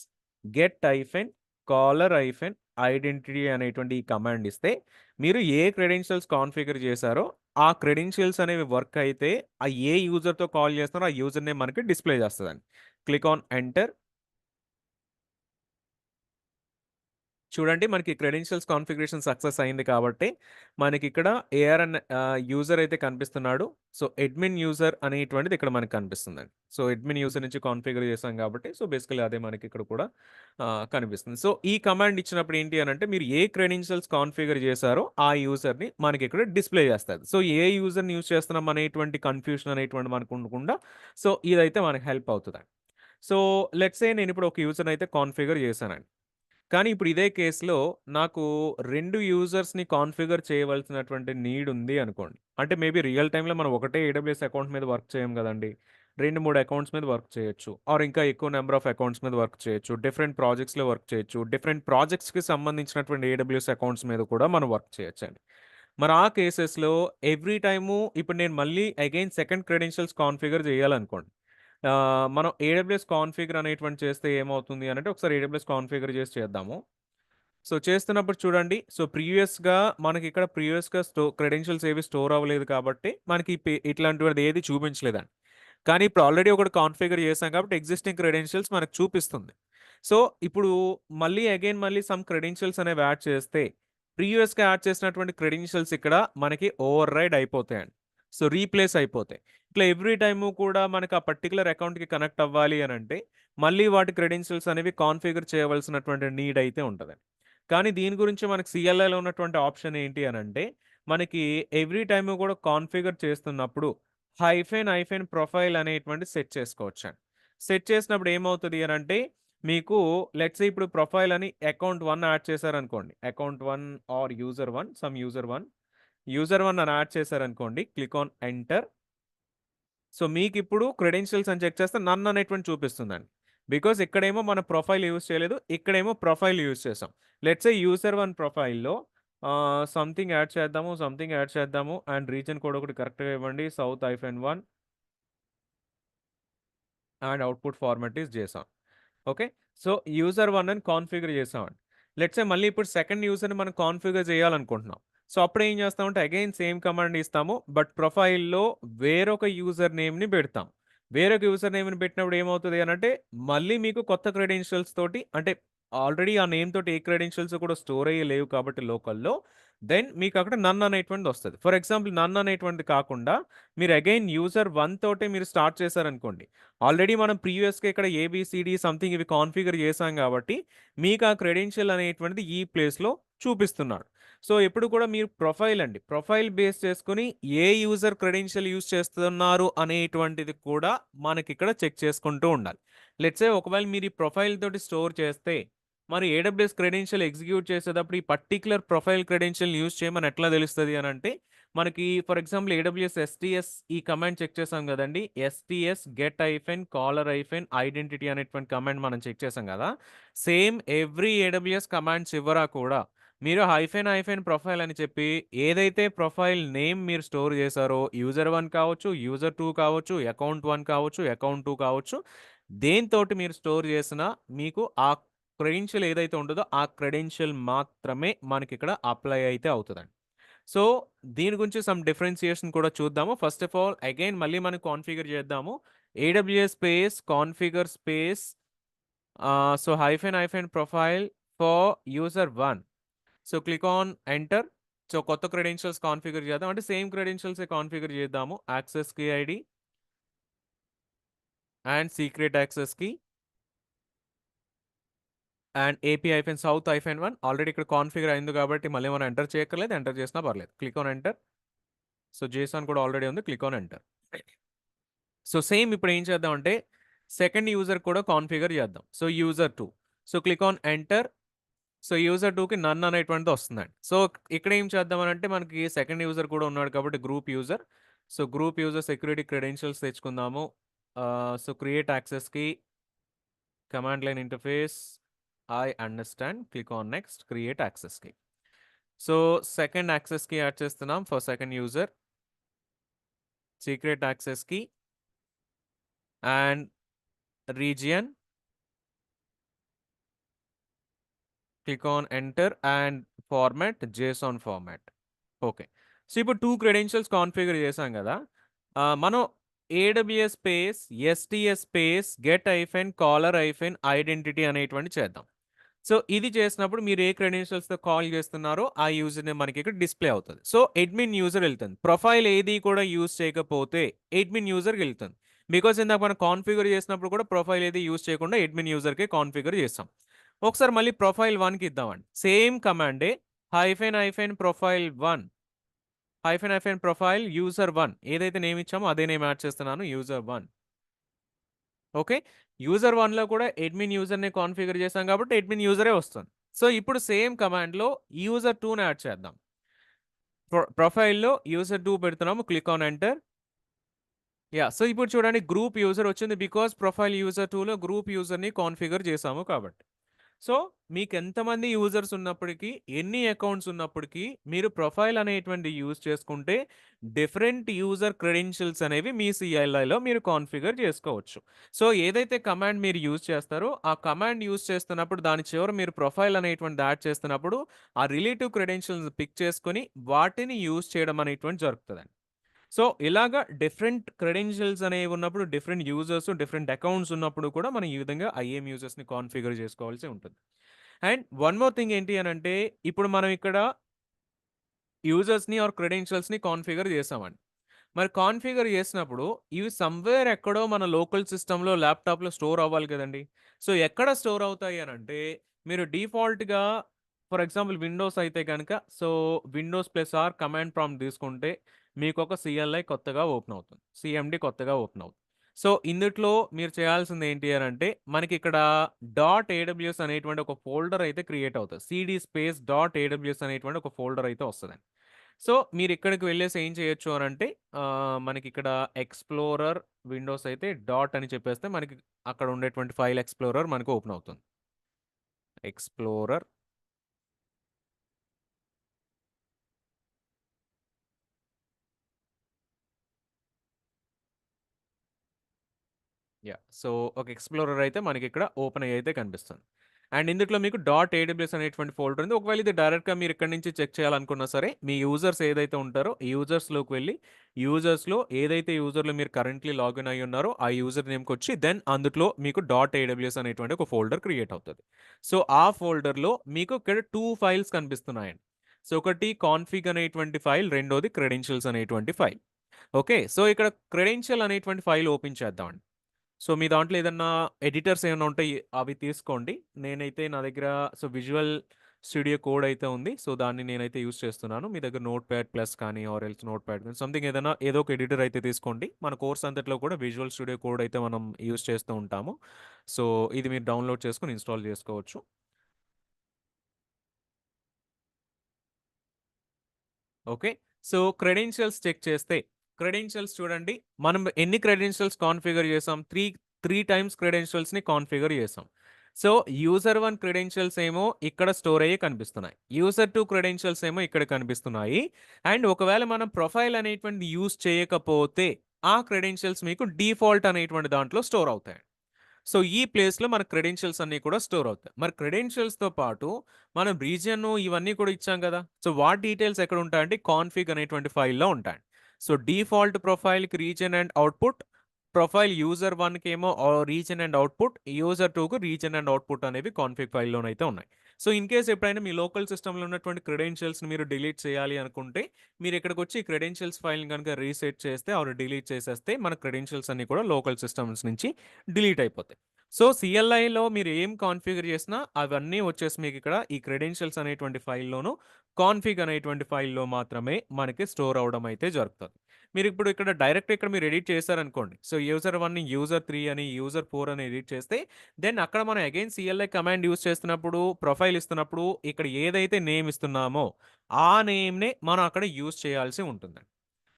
get hyphen caller hyphen identity అనేటువంటి ఈ కమాండ్ ఇస్తే మీరు ఏ క్రెడెన్షియల్స్ కాన్ఫిగర్ చేశారో ఆ క్రెడెన్షియల్స్ అనేవి వర్క్ అయితే ఆ ఏ యూజర్‌తో కాల్ చేస్తున్నారో ఆ యూజర్ నేమ్ మనకి డిస్‌ప్లే చేస్తదండి. Click on enter. చూడండి మనకి క్రెడెన్షియల్స్ కాన్ఫిగరేషన్ సక్సెస్ అయింది కాబట్టి, మనకిక్కడ ఏఆర్ఎన్ యూజర్ అయితే కనిపిస్తున్నాడు. సో, అడ్మిన్ యూజర్ అనేటువంటిది ఇక్కడ మనకు కనిపిస్తుందండి. సో, అడ్మిన్ యూజర్ నుంచి కాన్ఫిగర్ చేసాం కాబట్టి, సో, బేసికల్లీ అదే మనకిక్కడ కూడా కనిపిస్తుంది. సో, ఈ కమాండ్ ఇచ్చినప్పుడు ఏంటి అనంటే, మీరు ఏ క్రెడెన్షియల్స్ కాన్ఫిగర్ చేశారో ఆ యూజర్‌ని మనకిక్కడ డిస్‌ప్లే చేస్తది. సో, ఏ యూజర్‌ని యూజ్ చేస్తున్నాం అనేటువంటి కన్‌ఫ్యూషన్ అనేటువంటిది మనకు ఉండకుండా, సో, ఇదైతే మనకు హెల్ప్ అవుతదండి. సో, లెట్స్ సే నేనిప్పుడు ఒక యూజర్‌ని అయితే కాన్ఫిగర్ చేశానండి. కానీ ఇప్పుడు ఇదే కేస్‌లో నాకు 2 యూజర్స్‌ని కాన్ఫిగర్ చేయవలసినటువంటి నీడ్ ఉంది అనుకోండి. అంటే మేబీ రియల్ టైమ్‌లో మనం ఒకటే ఏడబ్ల్యూఎస్ అకౌంట్ మీద వర్క్ చేయం గదండీ. 2, 3 అకౌంట్స్ మీద వర్క్ చేయొచ్చు. ఆర్ ఇంకా ఎక్కువ నంబర్ ఆఫ్ అకౌంట్స్ మీద వర్క్ చేయొచ్చు. డిఫరెంట్ ప్రాజెక్ట్స్‌లో వర్క్ చేయొచ్చు. డిఫరెంట్ ప్రాజెక్ట్స్‌కి సంబంధించినటువంటి ఏడబ్ల్యూఎస్ అకౌంట్స్ మీద కూడా మనం వర్క్ చేయొచ్చండి. మరి ఆ కేసెస్‌లో ఎవ్రీ టైము ఇప్పుడు నేను మళ్ళీ అగైన్ సెకండ్ క్రెడెన్షియల్స్ కాన్ఫిగర్ చేయాలనుకోండి. మనం ఏడబ్ల్యూఎస్ కాన్ఫిగర్ అనేటువంటిది చేస్తే ఏమవుతుంది అనంటే ఒకసారి ఏడబ్ల్యూఎస్ కాన్ఫిగర్ చేసి చేద్దాము. సో, చేస్తున్నప్పుడు చూడండి. సో, మనకిక్కడ ప్రీవియస్‌గా క్రెడెన్షియల్స్ ఏవి స్టోర్ అవ్వలేదు కాబట్టి మనకి ఇట్లాంటిది ఏది చూపించలేదండి. కానీ ఇప్పుడు ఆల్రెడీ ఒకటి కాన్ఫిగర్ చేసాం కాబట్టి ఎగ్జిస్టింగ్ క్రెడెన్షియల్స్ మనకు చూపిస్తుంది. సో, ఇప్పుడు మళ్ళీ సమ్ క్రెడెన్షియల్స్ అనేవి యాడ్ చేస్తే, ప్రీవియస్‌గా యాడ్ చేసినటువంటి క్రెడెన్షియల్స్ ఇక్కడ మనకి ఓవర్ రైడ్ అయిపోతాయండి. సో, రీప్లేస్ అయిపోతాయి. ఇట్లా ఎవ్రీ టైము కూడా మనకు ఆ పర్టిక్యులర్ అకౌంట్‌కి కనెక్ట్ అవ్వాలి అనంటే, మళ్ళీ వాటి క్రెడెన్షియల్స్ అనేవి కాన్ఫిగర్ చేయవలసినటువంటి నీడ్ అయితే ఉంటదండి. కానీ దీని గురించి మనకు సీఎల్ఐలో ఉన్నటువంటి ఆప్షన్ ఏంటి అనంటే, మనకి ఎవ్రీ టైము కూడా కాన్ఫిగర్ చేస్తున్నప్పుడు హైఫెన్ ప్రొఫైల్ అనేటువంటిది సెట్ చేసుకోవచ్చండి. సెట్ చేసినప్పుడు ఏమవుతది అనంటే, మీకు లెట్స్ సే ఇప్పుడు ప్రొఫైల్ అని అకౌంట్ 1 యాడ్ చేశారనుకోండి. అకౌంట్ 1 ఆర్ యూజర్ 1 యూజర్ 1 అని యాడ్ చేశారనుకోండి. Click on enter. సో మీకిప్పుడు క్రెడెన్షియల్స్ అని చెక్ చేస్తే నన్ అనేటువంటి చూపిస్తుందండి. బికాజ్ ఇక్కడేమో మన ప్రొఫైల్ యూజ్ చేయలేదు. ఇక్కడేమో ప్రొఫైల్ యూజ్ చేసాం. లెట్స్ సే యూజర్ 1 ప్రొఫైల్‌లో సంథింగ్ యాడ్ చేద్దాము అండ్ రీజియన్ కోడ్ ఒకటి కరెక్ట్‌గా ఇవ్వండి. South one and output format is JSON. Okay. So, user 1 అని కాన్ఫిగర్ చేసామండి. లెట్స్ సే మళ్ళీ ఇప్పుడు సెకండ్ యూజర్‌ని మనం కాన్ఫిగర్ చేయాలనుకుంటున్నాం. సో, అప్పుడేం చేస్తామంటే అగైన్ సేమ్ కమాండ్ ఇస్తాము. బట్ ప్రొఫైల్‌లో వేరొక యూజర్ నేమ్‌ని పెడతాం. వేరొక యూజర్ నేమ్‌ని పెట్టినప్పుడు ఏమవుతది అనంటే, మళ్ళీ మీకు కొత్త క్రెడెన్షియల్స్ తోటి అంటే ఆల్రెడీ ఆ నేమ్ తోటి ఏ క్రెడెన్షియల్స్ కూడా స్టోర్ అయ్యి లేవు కాబట్టి లోకల్‌లో, దెన్ మీకక్కడ నన్ అనేటువంటిదొస్తది. ఫర్ ఎగ్జాంపుల్ నన్ అనేటువంటిది కాకుండా మీరు అగైన్ యూజర్ 1 తోటే మీరు స్టార్ట్ చేశారనుకోండి. ఆల్రెడీ మనం ప్రీవియస్‌గా ఇక్కడ ఏబీసీడీ సంథింగ్ ఇవి కాన్ఫిగర్ చేశాం కాబట్టి, మీకు ఆ క్రెడెన్షియల్ అనేటువంటిది ఈ ప్లేస్‌లో చూపిస్తున్నాడు. సో, ఎప్పుడు కూడా మీరు ప్రొఫైల్ అండి. ప్రొఫైల్ బేస్ చేసుకొని ఏ యూజర్ క్రెడెన్షియల్ యూజ్ చేస్తున్నారు అనేటువంటిది కూడా మనకిక్కడ చెక్ చేసుకుంటూ ఉండాలి. లెట్స్ సే ఒకవేళ మీరు ఈ ప్రొఫైల్ తోటి స్టోర్ చేస్తే, మరి ఏడబ్ల్యూఎస్ క్రెడెన్షియల్ ఎగ్జిక్యూట్ చేసేటప్పుడు ఈ పర్టిక్యులర్ ప్రొఫైల్ క్రెడెన్షియల్‌ని యూజ్ చేయమని ఎట్లా తెలుస్తది అనంటే, మనకి ఫర్ ఎగ్జాంపుల్ ఏడబ్ల్యూఎస్ ఎస్టీఎస్ ఈ కమాండ్ చెక్ చేసాం గదండీ! STS get hyphen caller hyphen identity అనేటువంటి కమాండ్ మనం చెక్ చేసాం గదా! సేమ్ ఎవ్రీ ఏడబ్ల్యూఎస్ కమాండ్ చివర కూడా మీరు హైఫెన్ ప్రొఫైల్ అని చెప్పి ఏదైతే ప్రొఫైల్ నేమ్ మీరు స్టోర్ చేసారో యూజర్ 1 కావచ్చు, యూజర్ 2 కావచ్చు, అకౌంట్ 1 కావచ్చు, అకౌంట్ 2 కావచ్చు. దేనితోటి మీరు స్టోర్ చేసినా మీకు ఆ క్రెడెన్షియల్ ఏదైతే ఉంటదో ఆ క్రెడెన్షియల్ మాత్రమే మనకిక్కడ అప్లై అయితే అవుతదండి. సో, దీని గురించి సమ్ డిఫరెన్షియేషన్ కూడా చూద్దాము. ఫస్ట్ ఆఫ్ ఆల్ అగైన్ మళ్ళీ మనం కాన్ఫిగర్ చేద్దాము. AWS space configure space so, hyphen profile for user 1. So, click on enter. So, కొత్త క్రెడెన్షియల్స్ కాన్ఫిగర్ చేద్దాం. అంటే సేమ్ క్రెడెన్షియల్సే కాన్ఫిగర్ చేద్దాము. Access key ID and secret access key and AP-South-1 already ఇక్కడ configure అయింది కాబట్టి మళ్ళీ మనం ఎంటర్ చేయక్కర్లేదు. ఎంటర్ చేసినా పర్లేదు. Click on enter. So, JSON కూడా ఆల్రెడీ ఉంది. Click on enter. So, same ఇప్పుడు ఏం చేద్దామంటే సెకండ్ యూజర్ కూడా కాన్ఫిగర్ చేద్దాం. So, user 2. So, click on enter. So, user 2కి నన్ అనేటువంటిది వస్తుందండి. సో, ఇక్కడ ఏం చేద్దామనంటే మనకి సెకండ్ యూజర్ కూడా ఉన్నాడు కాబట్టి group user. So, group user security credentials తెచ్చుకుందాము. So, create access key command line interface I understand. Click on next. Create access key. So, second access key add చేస్తున్నాం for second user. Secret access key and region. Click on enter and format JSON format. Okay. So, ఇప్పుడు 2 credentials configure చేసాం గదా! మనం AWS space STS space get hyphen caller hyphen identity అనేటువంటిది చేద్దాం. So, ఇది చేసినప్పుడు మీరు ఏ క్రెడెన్షియల్స్‌తో కాల్ చేస్తున్నారో ఆ యూజర్ నేమ్ మనకి ఇక్కడ డిస్‌ప్లే అవుతది. సో, అడ్మిన్ యూజర్ ఎళ్తుంది. ప్రొఫైల్ ఏది కూడా యూజ్ చేయకపోతే అడ్మిన్ యూజర్‌కెళ్తుంది. బికాజ్ ఇందాక మనం కాన్ఫిగర్ చేసినప్పుడు కూడా ప్రొఫైల్ ఏది యూజ్ చేయకుండా అడ్మిన్ యూజర్‌కే కాన్ఫిగర్ చేసాం. ఒకసారి మళ్ళీ ప్రొఫైల్ 1కి ఇద్దామండి. సేమ్ కమాండే ప్రొఫైల్ 1 ప్రొఫైల్ యూజర్ 1 ఏదైతే నేమ్ ఇచ్చామో అదే నేమ్ యాడ్ చేస్తున్నాను యూజర్ 1. ఓకే. యూజర్ 1లో కూడా అడ్మిన్ యూజర్‌ని కాన్ఫిగర్ చేసాం కాబట్టి అడ్మిన్ యూజరే వస్తుంది. సో, ఇప్పుడు సేమ్ కమాండ్‌లో యూజర్ 2ని యాడ్ చేద్దాం. ప్రొఫైల్‌లో యూజర్ 2 పెడుతున్నాము. Click on enter. Yeah! So, ఇప్పుడు చూడండి గ్రూప్ యూజర్ వచ్చింది. బికాజ్ ప్రొఫైల్ యూజర్ 2లో గ్రూప్ యూజర్‌ని కాన్ఫిగర్ చేసాము కాబట్టి. సో, మీకెంతమంది యూజర్స్ ఉన్నప్పటికీ, ఎన్ని అకౌంట్స్ ఉన్నప్పటికీ, మీరు ప్రొఫైల్ అనేటువంటిది యూజ్ చేసుకుంటే, డిఫరెంట్ యూజర్ క్రెడెన్షియల్స్ అనేవి మీ CLIలో మీరు కాన్ఫిగర్ చేసుకోవచ్చు. సో, ఏదైతే కమాండ్ మీరు యూజ్ చేస్తారో, ఆ కమాండ్ యూజ్ చేస్తున్నప్పుడు దాని చివర మీరు ప్రొఫైల్ అనేటువంటిది యాడ్ చేస్తున్నప్పుడు, ఆ రిలేటివ్ క్రెడెన్షియల్స్ పిక్ చేసుకొని, వాటిని యూజ్ చేయడం అనేటువంటిది జరుగుతదండి. సో, ఇలాగా డిఫరెంట్ క్రెడెన్షియల్స్ అనేవి ఉన్నప్పుడు, డిఫరెంట్ యూజర్స్, డిఫరెంట్ అకౌంట్స్ ఉన్నప్పుడు కూడా మనం ఈ విధంగా ఐఎం యూజర్స్‌ని కాన్ఫిగర్ చేసుకోవాల్సి ఉంటుంది. అండ్ వన్ మోర్ థింగ్ ఏంటి అనంటే, ఇప్పుడు మనం ఇక్కడ యూజర్స్‌ని ఆర్ క్రెడెన్షియల్స్‌ని కాన్ఫిగర్ చేసామండి. మరి కాన్ఫిగర్ చేసినప్పుడు ఇవి సమ్‌వేర్ ఎక్కడో మన లోకల్ సిస్టమ్‌లో, ల్యాప్‌టాప్‌లో స్టోర్ అవ్వాలి కదండీ! సో, ఎక్కడ స్టోర్ అవుతాయి అనంటే, మీరు డిఫాల్ట్‌గా ఫర్ ఎగ్జాంపుల్ విండోస్ అయితే గనక, సో, విండోస్+R కమాండ్ ప్రాంప్ట్ తీసుకుంటే మీకొక CLI కొత్తగా ఓపెన్ అవుతుంది. CMD కొత్తగా ఓపెన్ అవుతుంది. సో, ఇందుట్లో మీరు చేయాల్సింది ఏంటి అనంటే, మనకిక్కడ డాట్ ఏడబ్ల్యూఎస్ అనేటువంటి ఒక ఫోల్డర్ అయితే క్రియేట్ అవుతది. సీడీ స్పేస్ డాట్ ఏడబ్ల్యూఎస్ అనేటువంటి ఒక ఫోల్డర్ అయితే వస్తదండి. సో, మీరిక్కడికి వెళ్ళేసి ఏం చేయొచ్చు అనంటే మనకిక్కడ ఎక్స్‌ప్లోరర్ విండోస్ అయితే డాట్ అని చెప్పేస్తే మనకి అక్కడ ఉండేటువంటి ఫైల్ ఎక్స్‌ప్లోరర్ మనకు ఓపెన్ అవుతుంది. Explorer yeah! సో, ఒక ఎక్స్‌ప్లోరర్ అయితే మనకిక్కడ ఓపెన్ అయ్యి అయితే కనిపిస్తుంది. అండ్ ఇందుట్లో మీకు డాట్ ఏడబ్ల్యూఎస్ అనేటువంటి ఫోల్డర్ ఉంది. ఒకవేళ ఇది డైరెక్ట్‌గా మీరు ఇక్కడి నుంచి చెక్ చేయాలనుకున్నా సరే, మీ యూజర్స్ ఏదైతే ఉంటారో, ఈ యూజర్స్‌లోకి వెళ్లి, యూజర్స్‌లో ఏదైతే యూజర్‌లో మీరు కరెంట్‌లీ లాగిన్ అయ్యి ఉన్నారో, ఆ యూజర్ నేమ్‌కొచ్చి దెన్ అందుట్లో మీకు డాట్ ఏడబ్ల్యూఎస్ అనేటువంటి ఒక ఫోల్డర్ క్రియేట్ అవుతది. సో, ఆ ఫోల్డర్‌లో మీకు ఇక్కడ 2 ఫైల్స్ కనిపిస్తున్నాయండి. సో, ఒకటి కాన్ఫిగ్ అనేటువంటి ఫైల్, రెండోది క్రెడెన్షియల్స్ అనేటువంటి ఫైల్. ఓకే. సో, ఇక్కడ క్రెడెన్షియల్ అనేటువంటి ఫైల్ ఓపెన్ చేద్దామండి. సో, మీ దాంట్లో ఏదన్నా ఎడిటర్స్ ఏమన్నా ఉంటే అవి తీసుకోండి. నేనైతే నా దగ్గర విజువల్ స్టూడియో కోడ్ అయితే ఉంది. సో, దాన్ని నేనైతే యూజ్ చేస్తున్నాను. మీ దగ్గర నోట్‌ప్యాడ్ ప్లస్ కానీ ఆర్ ఎల్స్ నోట్‌ప్యాడ్ గాని సంథింగ్ ఏదైనా ఏదో ఒక ఎడిటర్ అయితే తీసుకోండి. మన కోర్స్ అంతట్లో కూడా విజువల్ స్టూడియో కోడ్ అయితే మనం యూజ్ చేస్తూ ఉంటాము. సో, ఇది మీరు డౌన్‌లోడ్ చేసుకొని ఇన్‌స్టాల్ చేసుకోవచ్చు. ఓకే. సో, క్రెడెన్షియల్స్ చెక్ చేస్తే, క్రెడెన్షియల్స్ చూడండి. మనం ఎన్ని క్రెడెన్షియల్స్ కాన్ఫిగర్ చేసాం? 3 టైమ్స్ క్రెడెన్షియల్స్‌ని కాన్ఫిగర్ చేసాం. సో, యూజర్ 1 క్రెడెన్షియల్స్ ఏమో ఇక్కడ స్టోర్ అయ్యి కనిపిస్తున్నాయి. యూజర్ 2 క్రెడెన్షియల్స్ ఏమో ఇక్కడ కనిపిస్తున్నాయి. అండ్ ఒకవేళ మనం ప్రొఫైల్ అనేటువంటిది యూజ్ చేయకపోతే, ఆ క్రెడెన్షియల్స్ మీకు డిఫాల్ట్ అనేటువంటి దాంట్లో స్టోర్ అవుతాయి. సో, ఈ ప్లేస్‌లో మన క్రెడెన్షియల్స్ అన్నీ కూడా స్టోర్ అవుతాయి. మరి క్రెడెన్షియల్స్‌తో పాటు మనం రీజియన్ ఇవన్నీ కూడా ఇచ్చాం గదా! సో, వాటి డీటెయిల్స్ ఎక్కడుంటాయంటే కాన్ఫిగ్ అనేటువంటి ఫైల్‌లో ఉంటాయి. సో, డిఫాల్ట్ ప్రొఫైల్‌కి region and output, profile user 1కేమో రీజియన్ అండ్ అవుట్‌పుట్, యూజర్ 2కు రీజియన్ అండ్ అవుట్‌పుట్ అనేవి కాన్ఫిగ్ ఫైల్‌లోనైతే ఉన్నాయి. సో, ఇన్ కేస్ ఎప్పుడైనా మీ లోకల్ సిస్టమ్‌లో ఉన్నటువంటి క్రెడెన్షియల్స్‌ని మీరు డిలీట్ చేయాలి అనుకుంటే, మీరు ఇక్కడికొచ్చి క్రెడెన్షియల్స్ ఫైల్‌ని గనుక రీసెట్ చేస్తే ఆర్ డిలీట్ చేసేస్తే మన క్రెడెన్షియల్స్ అన్నీ కూడా లోకల్ సిస్టమ్స్ నుంచి డిలీట్ అయిపోతాయి. సో, సీఎల్ఐలో మీరు ఏం కాన్ఫిగర్ చేసినా అవన్నీ వచ్చేసి మీకిక్కడ ఈ క్రెడెన్షియల్స్ అనేటువంటి ఫైల్‌లోను, కాన్ఫిగ్ అనేటువంటి ఫైల్‌లో మాత్రమే మనకి స్టోర్ అవ్వడం అయితే జరుగుతది. మీరిప్పుడు ఇక్కడ డైరెక్ట్ ఇక్కడ మీరు ఎడిట్ చేశారనుకోండి. సో, యూజర్ 1ని యూజర్ 3 అని, యూజర్ 4 అని ఎడిట్ చేస్తే దెన్ అక్కడ మనం అగైన్ సీఎల్ఐ కమాండ్ యూజ్ చేస్తున్నప్పుడు, ప్రొఫైల్ ఇస్తున్నప్పుడు ఇక్కడ ఏదైతే నేమ్ ఇస్తున్నామో ఆ నేమ్‌నే మనం అక్కడ యూజ్ చేయాల్సి ఉంటుందండి.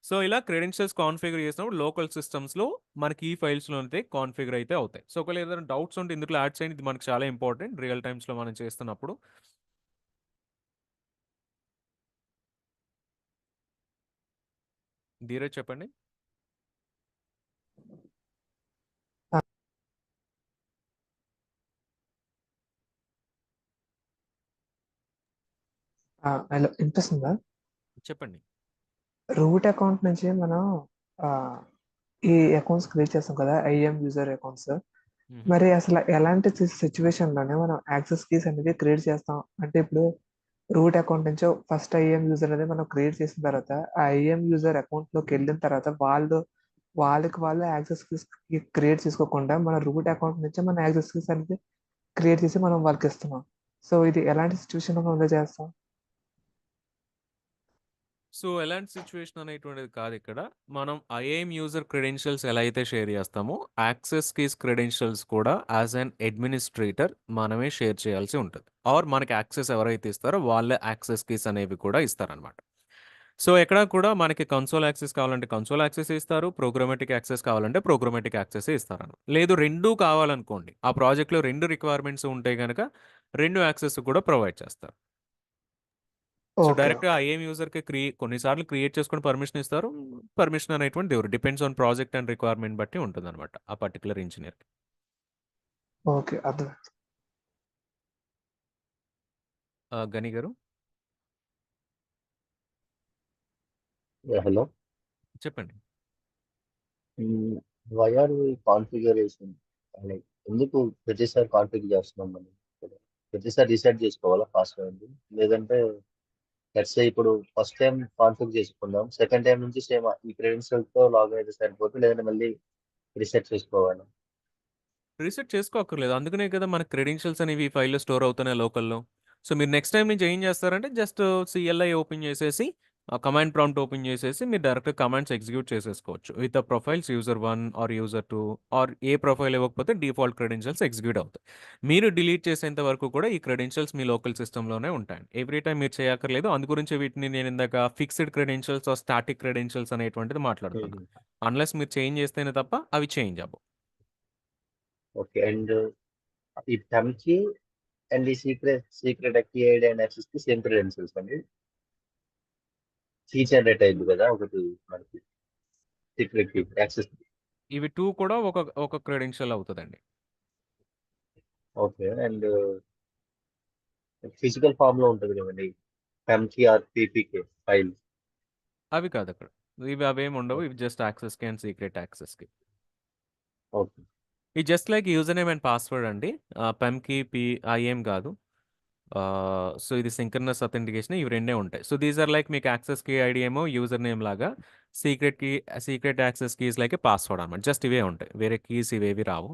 సో, ఇలా క్రెడెన్షియల్స్ కాన్ఫిగర్ చేసినప్పుడు లోకల్ సిస్టమ్స్‌లో మనకి ఈ ఫైల్స్‌లో అయితే కాన్ఫిగర్ అయితే అవుతాయి. సో, ఒకవేళ ఏదైనా డౌట్స్ ఉంటే ఇందులో యాడ్ చేయండి. ఇది మనకు చాలా ఇంపార్టెంట్ రియల్ టైమ్స్‌లో మనం చేస్తున్నప్పుడు. ధీరజ్ చెప్పండి. ఆ! హలో ఇనిపిస్తుందా? చెప్పండి. రూట్ అకౌంట్ నుంచి మనం ఆహ్, ఈ అకౌంట్స్ క్రియేట్ చేస్తాం కదా! IAM user accounts. హుహు. మరి అసల ఎలాంటి సిట్యుయేషన్‌లోనే మనం యాక్సెస్ కీస్ అనేది క్రియేట్ చేస్తాం? అంటే ఇప్పుడు రూట్ అకౌంట్ నుంచో ఫస్ట్ ఐఎం యూజర్ అనేది మనం క్రియేట్ చేసిన తర్వాత, ఆ ఐఎం యూజర్ అకౌంట్‌లోకెళ్ళిన తర్వాత వాళ్ళకి వాళ్ళు యాక్సెస్ కీస్ క్రియేట్ చేసుకోకుండా మన రూట్ అకౌంట్ నుంచే మన యాక్సెస్ కీస్ అనేది క్రియేట్ చేసి మనం వాళ్ళకిస్తున్నాం. సో, ఇది ఎలాంటి సిట్యుయేషన్‌లో మనం ఇలా చేస్తాం? సో, ఎలాంటి సిట్యుయేషన్ అనేటువంటిది కాదిక్కడ. మనం ఐఏఎం యూజర్ క్రెడెన్షియల్స్ ఎలా అయితే షేర్ చేస్తామో, యాక్సెస్ కీస్ క్రెడెన్షియల్స్ కూడా యాస్ ఎన్ అడ్మినిస్ట్రేటర్ మనమే షేర్ చేయాల్సి ఉంటది. ఆర్ మనకి యాక్సెస్ ఎవరైతే ఇస్తారో వాళ్ళే యాక్సెస్ కీస్ అనేవి కూడా ఇస్తారనమాట. సో, ఎక్కడ కూడా మనకి కన్సోల్ యాక్సెస్ కావాలంటే కన్సోల్ యాక్సెసే ఇస్తారు. ప్రోగ్రామాటిక్ యాక్సెస్ కావాలంటే ప్రోగ్రామాటిక్ యాక్సెసే ఇస్తారనమాట. లేదు 2 కావాలనుకోండి. ఆ ప్రాజెక్ట్‌లో 2 రిక్వైర్మెంట్స్ ఉంటే గనక 2 యాక్సెస్ కూడా ప్రొవైడ్ చేస్తారు. So, okay. డైరెక్ట్‌గా ఐఏఎం యూజర్‌కి కొన్ని సార్లు క్రియేట్ చేసుకొని పర్మిషన్ ఇస్తారు. పర్మిషన్ అనేటువంటిది ఇవ్వరు. Depends on project and requirement బట్టి ఉంటుందనమాట. ఆ పర్టిక్యులర్ ఇంజినీర్‌కి. ఓకే. అర్థమైంది. గని గారు Yeah, hello. చెప్పండి. Why are we configuration? Like, ఎందుకు ప్రతిసారి కాన్ఫిగర్ చేస్తున్నాం మనం? ప్రతిసారి రీసెట్ చేసుకోవాలా పాస్వర్డ్? లేదంటే లెట్స్ సే ఇప్పుడు ఫస్ట్ టైం కాన్ఫిగర్ చేసుకుందాం, సెకండ్ టైం నుంచి సేమ్ ఈ క్రెడెన్షియల్ తో లాగిన్ అయితే సరిపోతుంది, లేదంటే మళ్ళీ రీసెట్ చేసుకోవాలా? రీసెట్ చేసుకోక్కర్లేదు. అందుకనే కదా మన క్రెడెన్షియల్స్ అనేవి ఈ ఫైల్‌లో స్టోర్ అవుతున్నాయి లోకల్‌లో. సో, మీరు నెక్స్ట్ టైమ్ నుంచి ఏం చేస్తారంటే జస్ట్ సీఎల్ఐ ఓపెన్ చేసేసి కమాండ్ ప్రాంప్ట్ ఓపెన్ చేసేసి మీరు డైరెక్ట్‌గా కమాండ్స్ ఎగ్జిక్యూట్ చేసేసుకోవచ్చు. With the profiles user 1 or user 2 or ఏ ప్రొఫైల్ ఇవ్వకపోతే డిఫాల్ట్ క్రెడెన్షియల్స్ ఎగ్జిక్యూట్ అవుతాయి. మీరు డిలీట్ చేసేంత వరకు కూడా ఈ క్రెడెన్షియల్స్ మీ లోకల్ సిస్టమ్‌లోనే ఉంటాయండి. ఎవ్రీ టైమ్ మీరు చేయక్కర్లేదు. అందుగురించే వీటిని నేను ఇందాక fixed credentials or static credentials అనేటువంటిది మాట్లాడుతున్నా. అన్‌లెస్ మీరు చేంజ్ చేస్తేనే తప్ప అవి చేంజ్ అవ్వవు. ఓకే. అండ్ ఈ టర్మ్‌కి అండ్ ఈ secret key ID and access key same credentials అండి. కీ జనరేట్ అయింది కదా! ఒకటి మనకి సీక్రెట్ కీ యాక్సెస్. ఇవి 2 కూడా ఒక క్రెడెన్షియల్ అవుతదండి. ఓకే. అండ్ ఫిజికల్ ఫార్మ్‌లో ఉంటది కదండీ! టర్మ్‌కి ఆర్ పీపీకే ఫైల్. అవి కాదక్కడ. అవేమి ఉండవు. ఇవి జస్ట్ యాక్సెస్‌కి అండ్ సీక్రెట్ యాక్సెస్‌కి. ఓకే. ఇది just like user name and password అండి. పెమ్‌కి, ఐఎం గాదు. సో, ఇది సింక్రనస్ అథెంటికేషన్ ఇవి రెండే ఉంటాయి. సో, దీస్ ఆర్ లైక్ మీకు యాక్సెస్ కీ ఐడీ ఏమో యూజర్ నేమ్ లాగా, secret access keys like password అనమాట. జస్ట్ ఇవే ఉంటాయి. వేరే కీస్ ఇవేవి రావు.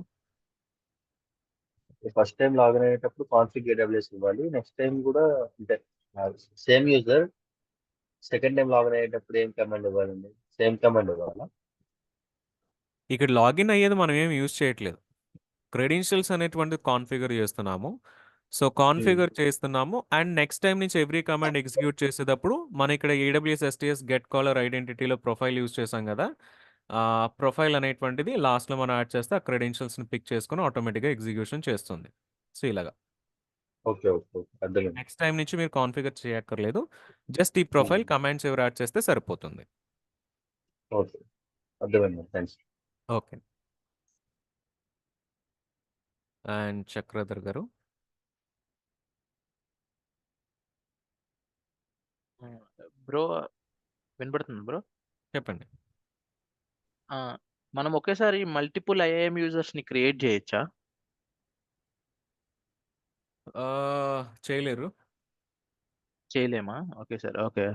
ఫస్ట్ టైం లాగిన్ అయ్యేటప్పుడు కాన్ఫిగ్ ఏడబ్ల్యూఎస్ ఇవ్వాలి. నెక్స్ట్ టైం కూడా అంటే same user second time login అయ్యేటప్పుడు ఏం కమాండ్ ఇవ్వాలండి? సేమ్ కమాండ్ ఇవ్వాలా? ఇక్కడ లాగిన్ అయ్యేది మనం ఏమి యూజ్ చేయట్లేదు. క్రెడెన్షియల్స్ అనేటువంటిది కాన్ఫిగర్ చేస్తున్నాము. సో, కాన్ఫిగర్ చేస్తున్నాము అండ్ నెక్స్ట్ టైమ్ నుంచి ఎవ్రీ కమాండ్ ఎగ్జిక్యూట్ చేసేటప్పుడు మనం ఇక్కడ ఏడబ్ల్యూఎస్ ఎస్టీఎస్ గెట్ కాలర్ ఐడెంటిటీలో ప్రొఫైల్ యూజ్ చేసాం కదా! ప్రొఫైల్ అనేటువంటిది లాస్ట్‌లో మనం యాడ్ చేస్తే ఆ క్రెడెన్షియల్స్‌ని పిక్ చేసుకొని ఆటోమేటిక్‌గా ఎగ్జిక్యూషన్ చేస్తుంది. సో, ఇలాగా. ఓకే. ఓకే. ఓకే. అర్థమైంది. నెక్స్ట్ టైమ్ నుంచి మీరు కాన్ఫిగర్ చేయక్కర్లేదు. జస్ట్ ఈ ప్రొఫైల్ కమాండ్స్ ఎవరు యాడ్ చేస్తే సరిపోతుంది. ఓకే. అర్థమైంది. థాంక్స్. ఓకే. అండ్ చక్రధర్ గారు బ్రో వినపడుతుందా బ్రో? చెప్పండి. ఆ! మనం ఒకేసారి మల్టిపుల్ ఐఏఎం యూజర్స్‌ని క్రియేట్ చేయొచ్చా? చేయలేరు. చేయలేమా? ఒకేసారి. ఓకే.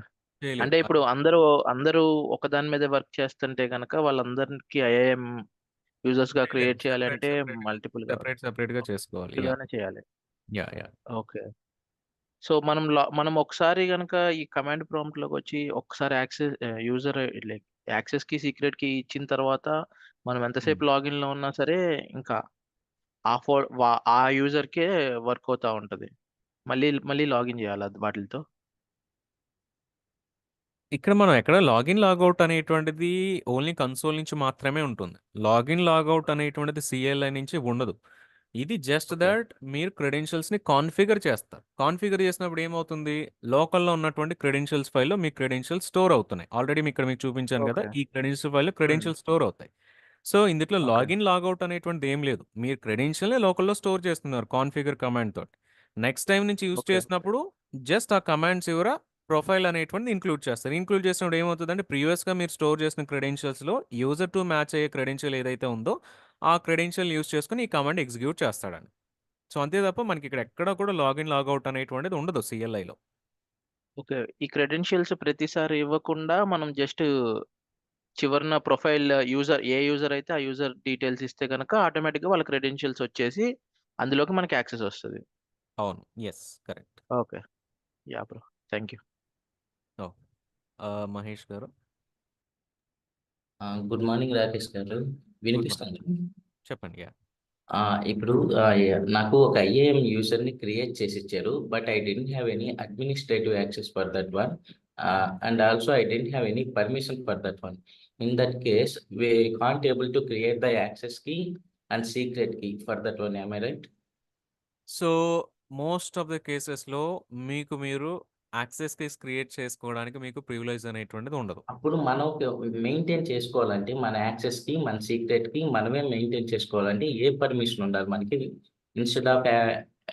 చేయలేరు. అంటే ఇప్పుడు అందరూ ఒకదాని మీదే వర్క్ చేస్తుంటే గనక వాళ్ళందరికి ఐఏఎం యూజర్స్‌గా చేయలేరు. క్రియేట్ చేయాలంటే మల్టిపుల్‌గా సెపరేట్‌గా చేసుకోవాలి. గానే చేయాలి. యాహ్! ఓకే. సో, మనం ఒకసారి గనక ఈ కమాండ్ ప్రాంప్ట్‌లోకొచ్చి ఒక్కసారి యూజర్ లైక్ యాక్సెస్‌కి, సీక్రెట్‌కి ఇచ్చిన తర్వాత మనం ఎంతసేపు లాగిన్‌లో ఉన్నా సరే ఇంకా ఆ ఫో వా ఆ యూజర్‌కే వర్క్ అవుతా ఉంటది. మళ్ళీ లాగిన్ చేయాలా వాటిలతో? ఇక్కడ మనం ఎక్కడ లాగిన్, లాగౌట్ అనేటువంటిది ఓన్లీ కన్సోల్ నుంచి మాత్రమే ఉంటుంది. లాగిన్, లాగౌట్ అనేటువంటిది సీఎల్ఐ నుంచి ఉండదు. ఇది జస్ట్ ఓకే. థట్ మీరు క్రెడెన్షియల్స్‌ని కాన్ఫిగర్ చేస్తారు. కాన్ఫిగర్ చేసినప్పుడు ఏమవుతుంది? లోకల్‌లో ఉన్నటువంటి క్రెడెన్షియల్స్ ఫైల్‌లో మీ క్రెడెన్షియల్స్ స్టోర్ అవుతున్నాయి. ఆల్రెడీ మీకు చూపించాను కదా! ఓకే. ఈ క్రెడెన్షియల్ ఫైల్‌లో హ్మ్. క్రెడెన్షియల్స్ స్టోర్ అవుతాయి. సో, ఇందుట్లో ఓకే. లాగిన్, లాగౌట్ అనేటువంటిది ఏం లేదు. మీరు క్రెడెన్షియల్‌ని లోకల్‌లో స్టోర్ చేస్తున్నారు కాన్ఫిగర్ కమాండ్ తోటి. నెక్స్ట్ టైమ్ నుంచి యూజ్ ఓకే. చేసినప్పుడు జస్ట్ ఆ కమాండ్ చివర ప్రొఫైల్ అనేటువంటిది ఇంక్లూడ్ చేస్తారు. ఇంక్లూడ్ చేసినప్పుడు ఏమవుతదంటే ప్రీవియస్‌గా మీరు స్టోర్ చేసిన క్రెడెన్షియల్స్‌లో యూజర్ టు మ్యాచ్ అయ్యే క్రెడెన్షియల్ ఏదైతే ఉందో, ఆ క్రెడెన్షియల్ యూజ్ చేసుకొని ఈ కమాండ్ ఎగ్జిక్యూట్ చేస్తాడండి. సో, అంతే తప్ప మనకిక్కడ ఎక్కడ కూడా లాగిన్, లాగౌట్ అనేటువంటిది ఉండదు సీఎల్ఐలో. ఓకే. ఈ క్రెడెన్షియల్స్ ప్రతిసారి ఇవ్వకుండా మనం జస్ట్ చివరన ప్రొఫైల్ ఏ యూజర్ అయితే ఆ యూజర్ డీటెయిల్స్ ఇస్తే గనక ఆటోమేటిక్‌గా వాళ్ళ క్రెడెన్షియల్స్ వచ్చేసి అందులోకి మనకి యాక్సెస్ వస్తది. అవును. Yes. Correct. Okay. Yeah! Bro. Thank you. Oh! Mahesh garu good morning Rakesh garu. Good morning. వినిపిస్తుందా? చెప్పండి. యాహ్! ఇప్పుడు నాకు ఒక ఐఏఎం యూజర్‌ని క్రియేట్ చేసిచ్చారు. But I didn't have any administrative access for that one. And also I didn't have any permission for that one. In that case we can't able to create the access key and secret key for that one. Am I right? So, most of the కేసెస్‌లో మీకు మీరు access keys create చేసుకోవడానికి మీకు privilege అనేటువంటిది ఉండదు. అప్పుడు మనం maintain చేసుకోవాలంటే మన యాక్సెస్‌కి, మన సీక్రెట్‌కి మనమే మెయింటైన్ చేసుకోవాలంటే ఏ పర్మిషన్ ఉండాలి మనకి? Instead of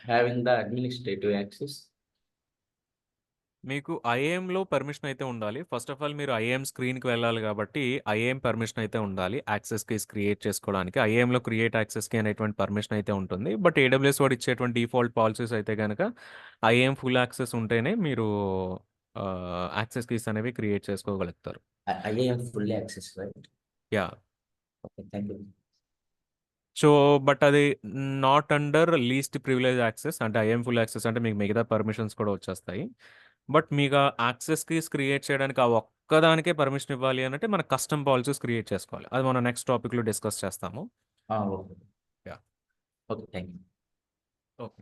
having the administrative access. మీకు ఐఏఎంలో పర్మిషన్ అయితే ఉండాలి. ఫస్ట్ ఆఫ్ ఆల్ మీరు ఐఏఎం స్క్రీన్‌కి వెళ్ళాలి కాబట్టి, ఐఏఎం పర్మిషన్ అయితే ఉండాలి. యాక్సెస్ కీస్ క్రియేట్ చేసుకోవడానికి. ఐఏఎంలో క్రియేట్ యాక్సెస్ కీ అనేటువంటి పర్మిషన్ అయితే ఉంటుంది. బట్ ఏడబ్ల్యూఎస్ వాడు ఇచ్చేటువంటి డిఫాల్ట్ పాలిసీస్ అయితే గనక ఐఏఎం ఫుల్ యాక్సెస్ ఉంటేనే మీరు యాక్సెస్ కీస్ అనేవి క్రియేట్ చేసుకోగలుగుతారు. IAM full access right? Yeah! Okay. Thank you. So, but అది not under least privilege access అంటే ఐఏఎం ఫుల్ యాక్సెస్ అంటే మీకు మిగతా పర్మిషన్స్ కూడా వచ్చేస్తాయి. బట్ మీకు యాక్సెస్ కీస్ క్రియేట్ చేయడానికి ఆ ఒక్కదానికే పర్మిషన్ ఇవ్వాలి అనంటే మన కస్టమ్ పాలసీస్ క్రియేట్ చేసుకోవాలి. అది మనం నెక్స్ట్ టాపిక్‌లో డిస్కస్ చేస్తాము. Okay. Yeah! Okay. Thank you. Okay.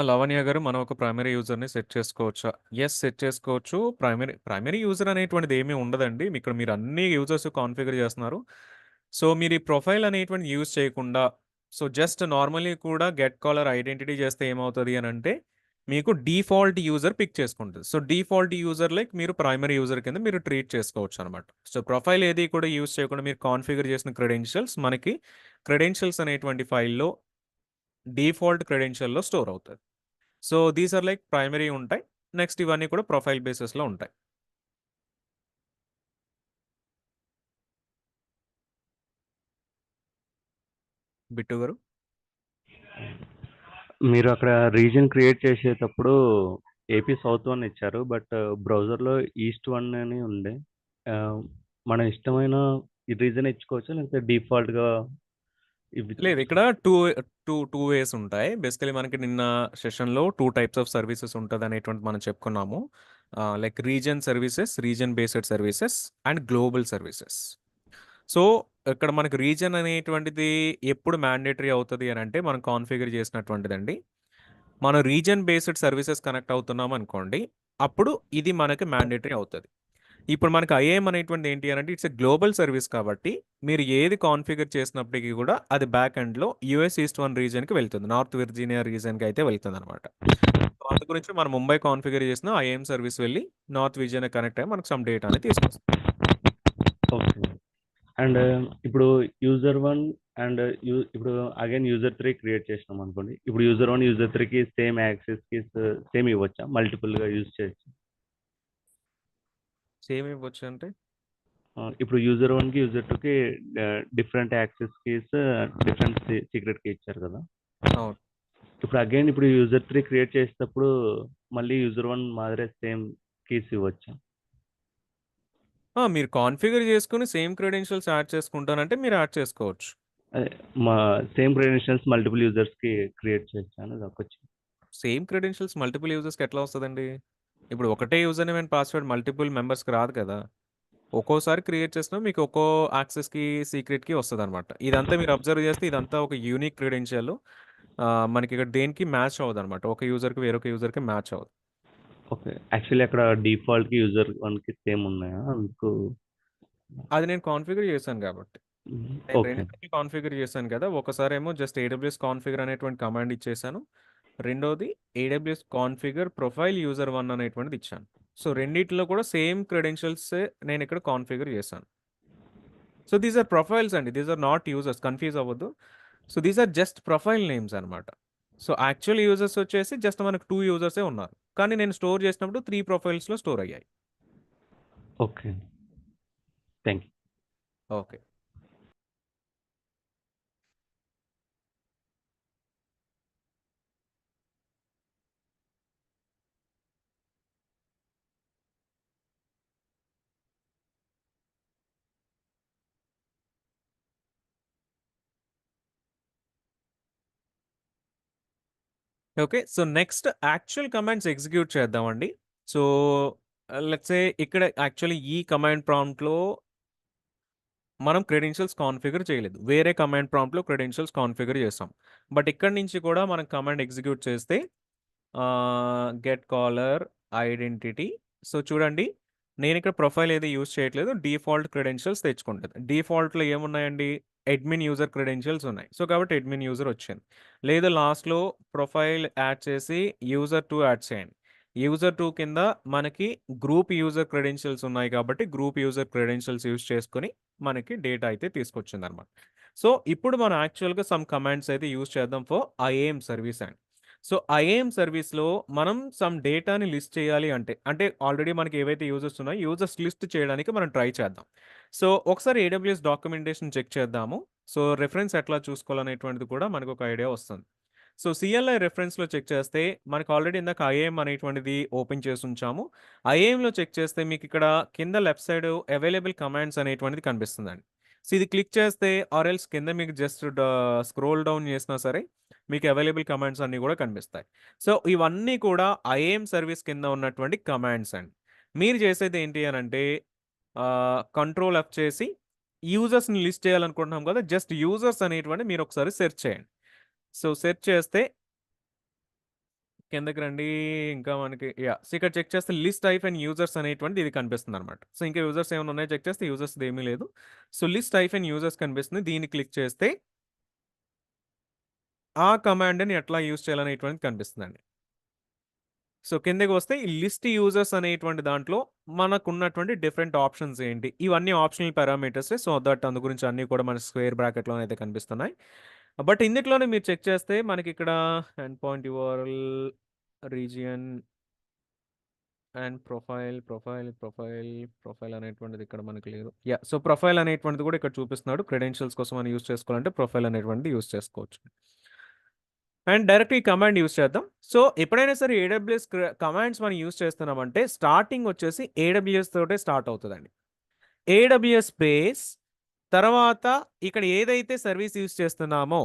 Lavanya గారు మనం ఒక ప్రైమరీ యూజర్‌ని సెట్ చేసుకోవచ్చా? యెస్, సెట్ చేసుకోవచ్చు. ప్రైమరీ యూజర్ అనేటువంటిది ఏమీ ఉండదండి. ఇక్కడ మీరు అన్ని యూజర్స్ కాన్ఫిగర్ చేస్తున్నారు. సో, మీరు ఈ ప్రొఫైల్ అనేటువంటిది యూజ్ చేయకుండా సో, జస్ట్ నార్మల్లీ కూడా గెట్ కాలర్ ఐడెంటిటీ చేస్తే ఏమవుతది అనంటే మీకు డిఫాల్ట్ యూజర్ పిక్ చేసుకుంటది. సో, డిఫాల్ట్ యూజర్ లైక్ మీరు ప్రైమరీ యూజర్ కింద మీరు ట్రీట్ చేసుకోవచ్చనమాట. సో, ప్రొఫైల్ ఏది కూడా యూజ్ చేయకుండా మీరు కాన్ఫిగర్ చేసిన క్రెడెన్షియల్స్ మనకి క్రెడెన్షియల్స్ అనేటువంటి ఫైల్‌లో డిఫాల్ట్ క్రెడెన్షియల్‌లో స్టోర్ అవుతది. So, these are like primary ఉంటాయి. నెక్స్ట్ ఇవన్నీ కూడా ప్రొఫైల్ బేసిస్‌లో ఉంటాయి. బిట్టు గారు? మీరు అక్కడ రీజియన్ క్రియేట్ చేసేటప్పుడు ఏపీ సౌత్ 1 ఇచ్చారు. బట్ బ్రౌజర్‌లో ఈస్ట్ 1 అని ఉంది. మన ఇష్టమైన ఈ రీజియన్ ఇచ్చుకోవచ్చా? లేకపోతే డిఫాల్ట్‌గా ఇవి లేదు, ఇక్కడ 2 వేస్ ఉంటాయి. బేసికల్లీ మనకి నిన్న సెషన్‌లో 2 టైప్స్ ఆఫ్ సర్వీసెస్ ఉంటదనేటువంటిది మనం చెప్పుకున్నాము. Like region services, region based services and global services. So, ఇక్కడ మనకు రీజియన్ అనేటువంటిది ఎప్పుడు మ్యాండేటరీ అవుతది అనంటే మనం కాన్ఫిగర్ చేసినటువంటిదండి. మనం రీజియన్ బేస్డ్ సర్వీసెస్ కనెక్ట్ అవుతున్నాం అనుకోండి. అప్పుడు ఇది మనకి మ్యాండేటరీ అవుతది. ఇప్పుడు మనకి ఐఏఎం అనేటువంటిది ఏంటి అనంటే ఇట్స్ ఎ గ్లోబల్ సర్వీస్ కాబట్టి మీరు ఏది కాన్ఫిగర్ చేసినప్పటికీ కూడా అది బ్యాక్ ఎండ్‌లో యూఎస్ ఈస్ట్ 1 రీజియన్‌కి వెళ్తుంది. నార్త్ విర్జీనియా రీజియన్‌కి అయితే వెళ్తుందనమాట. సో, అందు గురించి మనం ముంబై కాన్ఫిగర్ చేసిన ఐఏఎం సర్వీస్ వెళ్ళి నార్త్ విర్జీనియా కనెక్ట్ అయ్యి మనకు సమ్ డేటా అనేది తీసుకొస్తుంది. ఓకే. అండ్ ఇప్పుడు యూజర్ 1 అండ్ ఇప్పుడు అగైన్ యూజర్ 3 క్రియేట్ చేసినాం అనుకోండి. ఇప్పుడు యూజర్ 1, యూజర్ 3కి సేమ్ యాక్సెస్ కీస్ సేమ్ ఇవ్వచ్చా? మల్టిపుల్‌గా యూజ్ చేయొచ్చా? సేమ్ ఇవ్వచ్చు అంటే? ఇప్పుడు యూజర్ 1కి, యూజర్ 2కి different access keys, different secret key ఇచ్చారు కదా! అవును. ఇప్పుడు అగైన్ ఇప్పుడు యూజర్ 3 క్రియేట్ చేసేటప్పుడు మళ్ళీ యూజర్ 1 మాదిరే సేమ్ కీస్ ఇవ్వచ్చా? మీరు కాన్ఫిగర్ చేసుకొని సేమ్ క్రెడెన్షియల్స్ యాడ్ చేసుకుంటానంటే మీరు యాడ్ చేసుకోవచ్చు. అదే మా సేమ్ క్రెడెన్షియల్స్ మల్టిపుల్ యూజర్స్‌కి క్రియేట్ చేయొచ్చా అనేది ఒక క్వెషన్. సేమ్ క్రెడెన్షియల్స్ మల్టిపుల్ యూజర్స్‌కి ఎట్లా వస్తదండి? ఇప్పుడు ఒకటే user name and password multiple మెంబర్స్‌కి రాదు కదా! ఒక్కోసారి క్రియేట్ చేసినా మీకు ఒక్కో యాక్సెస్‌కి, సీక్రెట్‌కి వస్తదనమాట. ఇదంతా మీరు అబ్జర్వ్ చేస్తే ఇదంతా ఒక యూనిక్ క్రెడెన్షియల్. మనకిక్కడ దేనికి మ్యాచ్ అవ్వదనమాట. ఒక యూజర్‌కి వేరొక యూజర్‌కి మ్యాచ్ అవ్వదు. ఓకే. యాక్చువల్లీ అక్కడ డిఫాల్ట్‌కి యూజర్ 1కి సేమ్ ఉన్నాయా? అందుకు అది నేను కాన్ఫిగర్ చేశాను కాబట్టి. నేను ఓకే. రెండిటికి కాన్ఫిగర్ చేశాను కదా! ఒకసారేమో జస్ట్ ఏడబ్ల్యూఎస్ కాన్ఫిగర్ అనేటువంటి కమాండ్ ఇచ్చేసాను. రెండోది ఏడబ్ల్యూఎస్ కాన్ఫిగర్ ప్రొఫైల్ యూజర్ 1 అనేటువంటిది ఇచ్చాను. సో, రెండిట్లో కూడా సేమ్ క్రెడెన్షియల్సే నేనిక్కడ కాన్ఫిగర్ చేశాను. సో, దీస్ ఆర్ ప్రొఫైల్స్ అండి. These are not users. Confuse అవ్వద్దు. So, these are just profile names అనమాట. సో, యాక్చువల్ యూజర్స్ వచ్చేసి జస్ట్ మనకు 2 యూజర్సే ఉన్నారు. కానీ నేను స్టోర్ చేసినప్పుడు 3 ప్రొఫైల్స్‌లో స్టోర్ అయ్యాయి. Okay. Thank you. Okay. Okay. So, next actual commands execute చేద్దామండి. సో, లెట్స్ సే ఇక్కడ యాక్చువల్లీ ఈ కమాండ్ ప్రాంప్ట్‌లో మనం క్రెడెన్షియల్స్ కాన్ఫిగర్ చేయలేదు. వేరే కమాండ్ ప్రాంప్ట్‌లో క్రెడెన్షియల్స్ కాన్ఫిగర్ చేసాం. బట్ ఇక్కడి నుంచి కూడా మనం కమాండ్ ఎగ్జిక్యూట్ చేస్తే గెట్ కాలర్ ఐడెంటిటీ. సో, చూడండి నేనిక్కడ ప్రొఫైల్ ఏది యూజ్ చేయట్లేదు. Default credentials తెచ్చుకుంటది. డిఫాల్ట్‌లో ఏమున్నాయండి? అడ్మిన్ యూజర్ క్రెడెన్షియల్స్ ఉన్నాయి. సో, కాబట్టి అడ్మిన్ యూజర్ వచ్చింది. లేదు లాస్ట్‌లో ప్రొఫైల్ యాడ్ చేసి యూజర్ 2 యాడ్ చేయండి. యూజర్ 2 కింద మనకి గ్రూప్ యూజర్ క్రెడెన్షియల్స్ ఉన్నాయి కాబట్టి గ్రూప్ యూజర్ క్రెడెన్షియల్స్ యూజ్ చేసుకొని మనకి డేటా అయితే తీసుకొచ్చిందనమాట. సో, ఇప్పుడు మనం యాక్చువల్‌గా సమ్ కమాండ్స్ అయితే యూజ్ చేద్దాం ఫర్ ఐఏఎం సర్వీస్ అండి. సో, ఐఏఎం సర్వీస్‌లో మనం సమ్ డేటాని లిస్ట్ చేయాలి అంటే ఆల్రెడీ మనకి ఏవైతే యూజర్స్ ఉన్నాయో యూజర్స్ లిస్ట్ చేయడానికి మనం ట్రై చేద్దాం. సో, ఒకసారి ఏడబ్ల్యూఎస్ డాక్యుమెంటేషన్ చెక్ చేద్దాము. సో, రిఫరెన్స్ ఎట్లా చూసుకోవాలనేటువంటిది కూడా మనకొక ఐడియా వస్తుంది. సో, సీఎల్ఐ రిఫరెన్స్‌లో చెక్ చేస్తే మనకు ఆల్రెడీ ఇందాక ఐఏఎం అనేటువంటిది ఓపెన్ చేసుంచాము. ఐఏఎంలో చెక్ చేస్తే మీకిక్కడ కింద లెఫ్ట్ సైడ్ అవైలబుల్ కమాండ్స్ అనేటువంటిది కనిపిస్తుందండి. సో ఇది క్లిక్ చేస్తే ఆర్ ఎల్స్ కింద మీకు జస్ట్ స్క్రోల్ డౌన్ చేసినా సరే మీకు అవైలబుల్ కమాండ్స్ అన్నీ కూడా కనిపిస్తాయి. సో ఇవన్నీ కూడా ఐఏఎం సర్వీస్ కింద ఉన్నటువంటి కమాండ్స్ అండి. మీరు చేసేది ఏంటి అని అంటే కంట్రోల్ ఎఫ్ చేసి యూజర్స్ని లిస్ట్ చేయాలనుకుంటున్నాం కదా, జస్ట్ యూజర్స్ అనేటువంటి మీరు ఒకసారి సెర్చ్ చేయండి. సో సెర్చ్ చేస్తే కిందకి రండి. ఇంకా మనకి సో ఇక్కడ చెక్ చేస్తే లిస్ట్ హైఫెన్ యూజర్స్ అనేటువంటి ఇది కనిపిస్తుంది అనమాట. సో ఇంకా యూజర్స్ ఏమైనా ఉన్నాయో చెక్ చేస్తే యూజర్స్ ఏమీ లేదు. సో లిస్ట్ హైఫెన్ యూజర్స్ కనిపిస్తుంది. దీన్ని క్లిక్ చేస్తే ఆ కమాండ్ని ఎట్లా యూజ్ చేయాలనేటువంటిది కనిపిస్తుందండి. సో కిందకి వస్తే ఈ లిస్ట్ యూజర్స్ అనేటువంటి దాంట్లో మనకున్నటువంటి డిఫరెంట్ ఆప్షన్స్ ఏంటి, ఇవన్నీ ఆప్షనల్ పారామీటర్స్. సో దట్ అందు గురించి అన్నీ కూడా మన స్క్వేర్ బ్రాకెట్లో అయితే కనిపిస్తున్నాయి. బట్ ఇందులోనే మీరు చెక్ చేస్తే మనకి ఇక్కడ end point URL region and profile అనేటువంటిది ఇక్కడ మనకి లేదు. సో ప్రొఫైల్ అనేటువంటిది కూడా ఇక్కడ చూపిస్తున్నాడు. క్రెడెన్షియల్స్ కోసం మనం యూజ్ చేసుకోవాలంటే ప్రొఫైల్ అనేటువంటిది యూజ్ చేసుకోవచ్చు. అండ్ డైరెక్ట్ ఈ కమాండ్ యూజ్ చేద్దాం. సో ఎప్పుడైనా సరే ఏడబ్ల్యూఎస్ కమాండ్స్ మనం యూజ్ చేస్తున్నామంటే స్టార్టింగ్ వచ్చేసి ఏడబ్ల్యూఎస్ తోటే స్టార్ట్ అవుతుందండి. ఏడబ్ల్యూఎస్ స్పేస్ తర్వాత ఇక్కడ ఏదైతే సర్వీస్ యూజ్ చేస్తున్నామో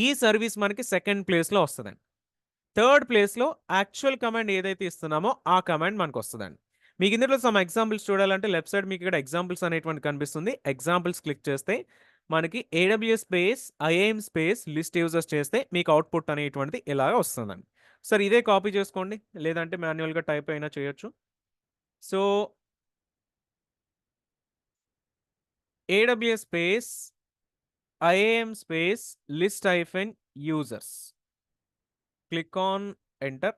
ఈ సర్వీస్ మనకి సెకండ్ ప్లేస్లో వస్తుందండి. థర్డ్ ప్లేస్లో యాక్చువల్ కమాండ్ ఏదైతే ఇస్తున్నామో ఆ కమాండ్ మనకు వస్తుందండి. మీకు ఇందులో సమ్ ఎగ్జాంపుల్స్ చూడాలంటే లెఫ్ట్ సైడ్ మీకు ఇక్కడ ఎగ్జాంపుల్స్ అనేటువంటి కనిపిస్తుంది. ఎగ్జాంపుల్స్ క్లిక్ చేస్తే మనకి AWS space IAM space list users చేస్తే మీకు అవుట్పుట్ అనేటువంటిది ఇలాగ వస్తుందండి. సరే ఇదే కాపీ చేసుకోండి, లేదంటే మాన్యువల్గా టైప్ అయినా చేయొచ్చు. So AWS space IAM space list hyphen users, click on enter.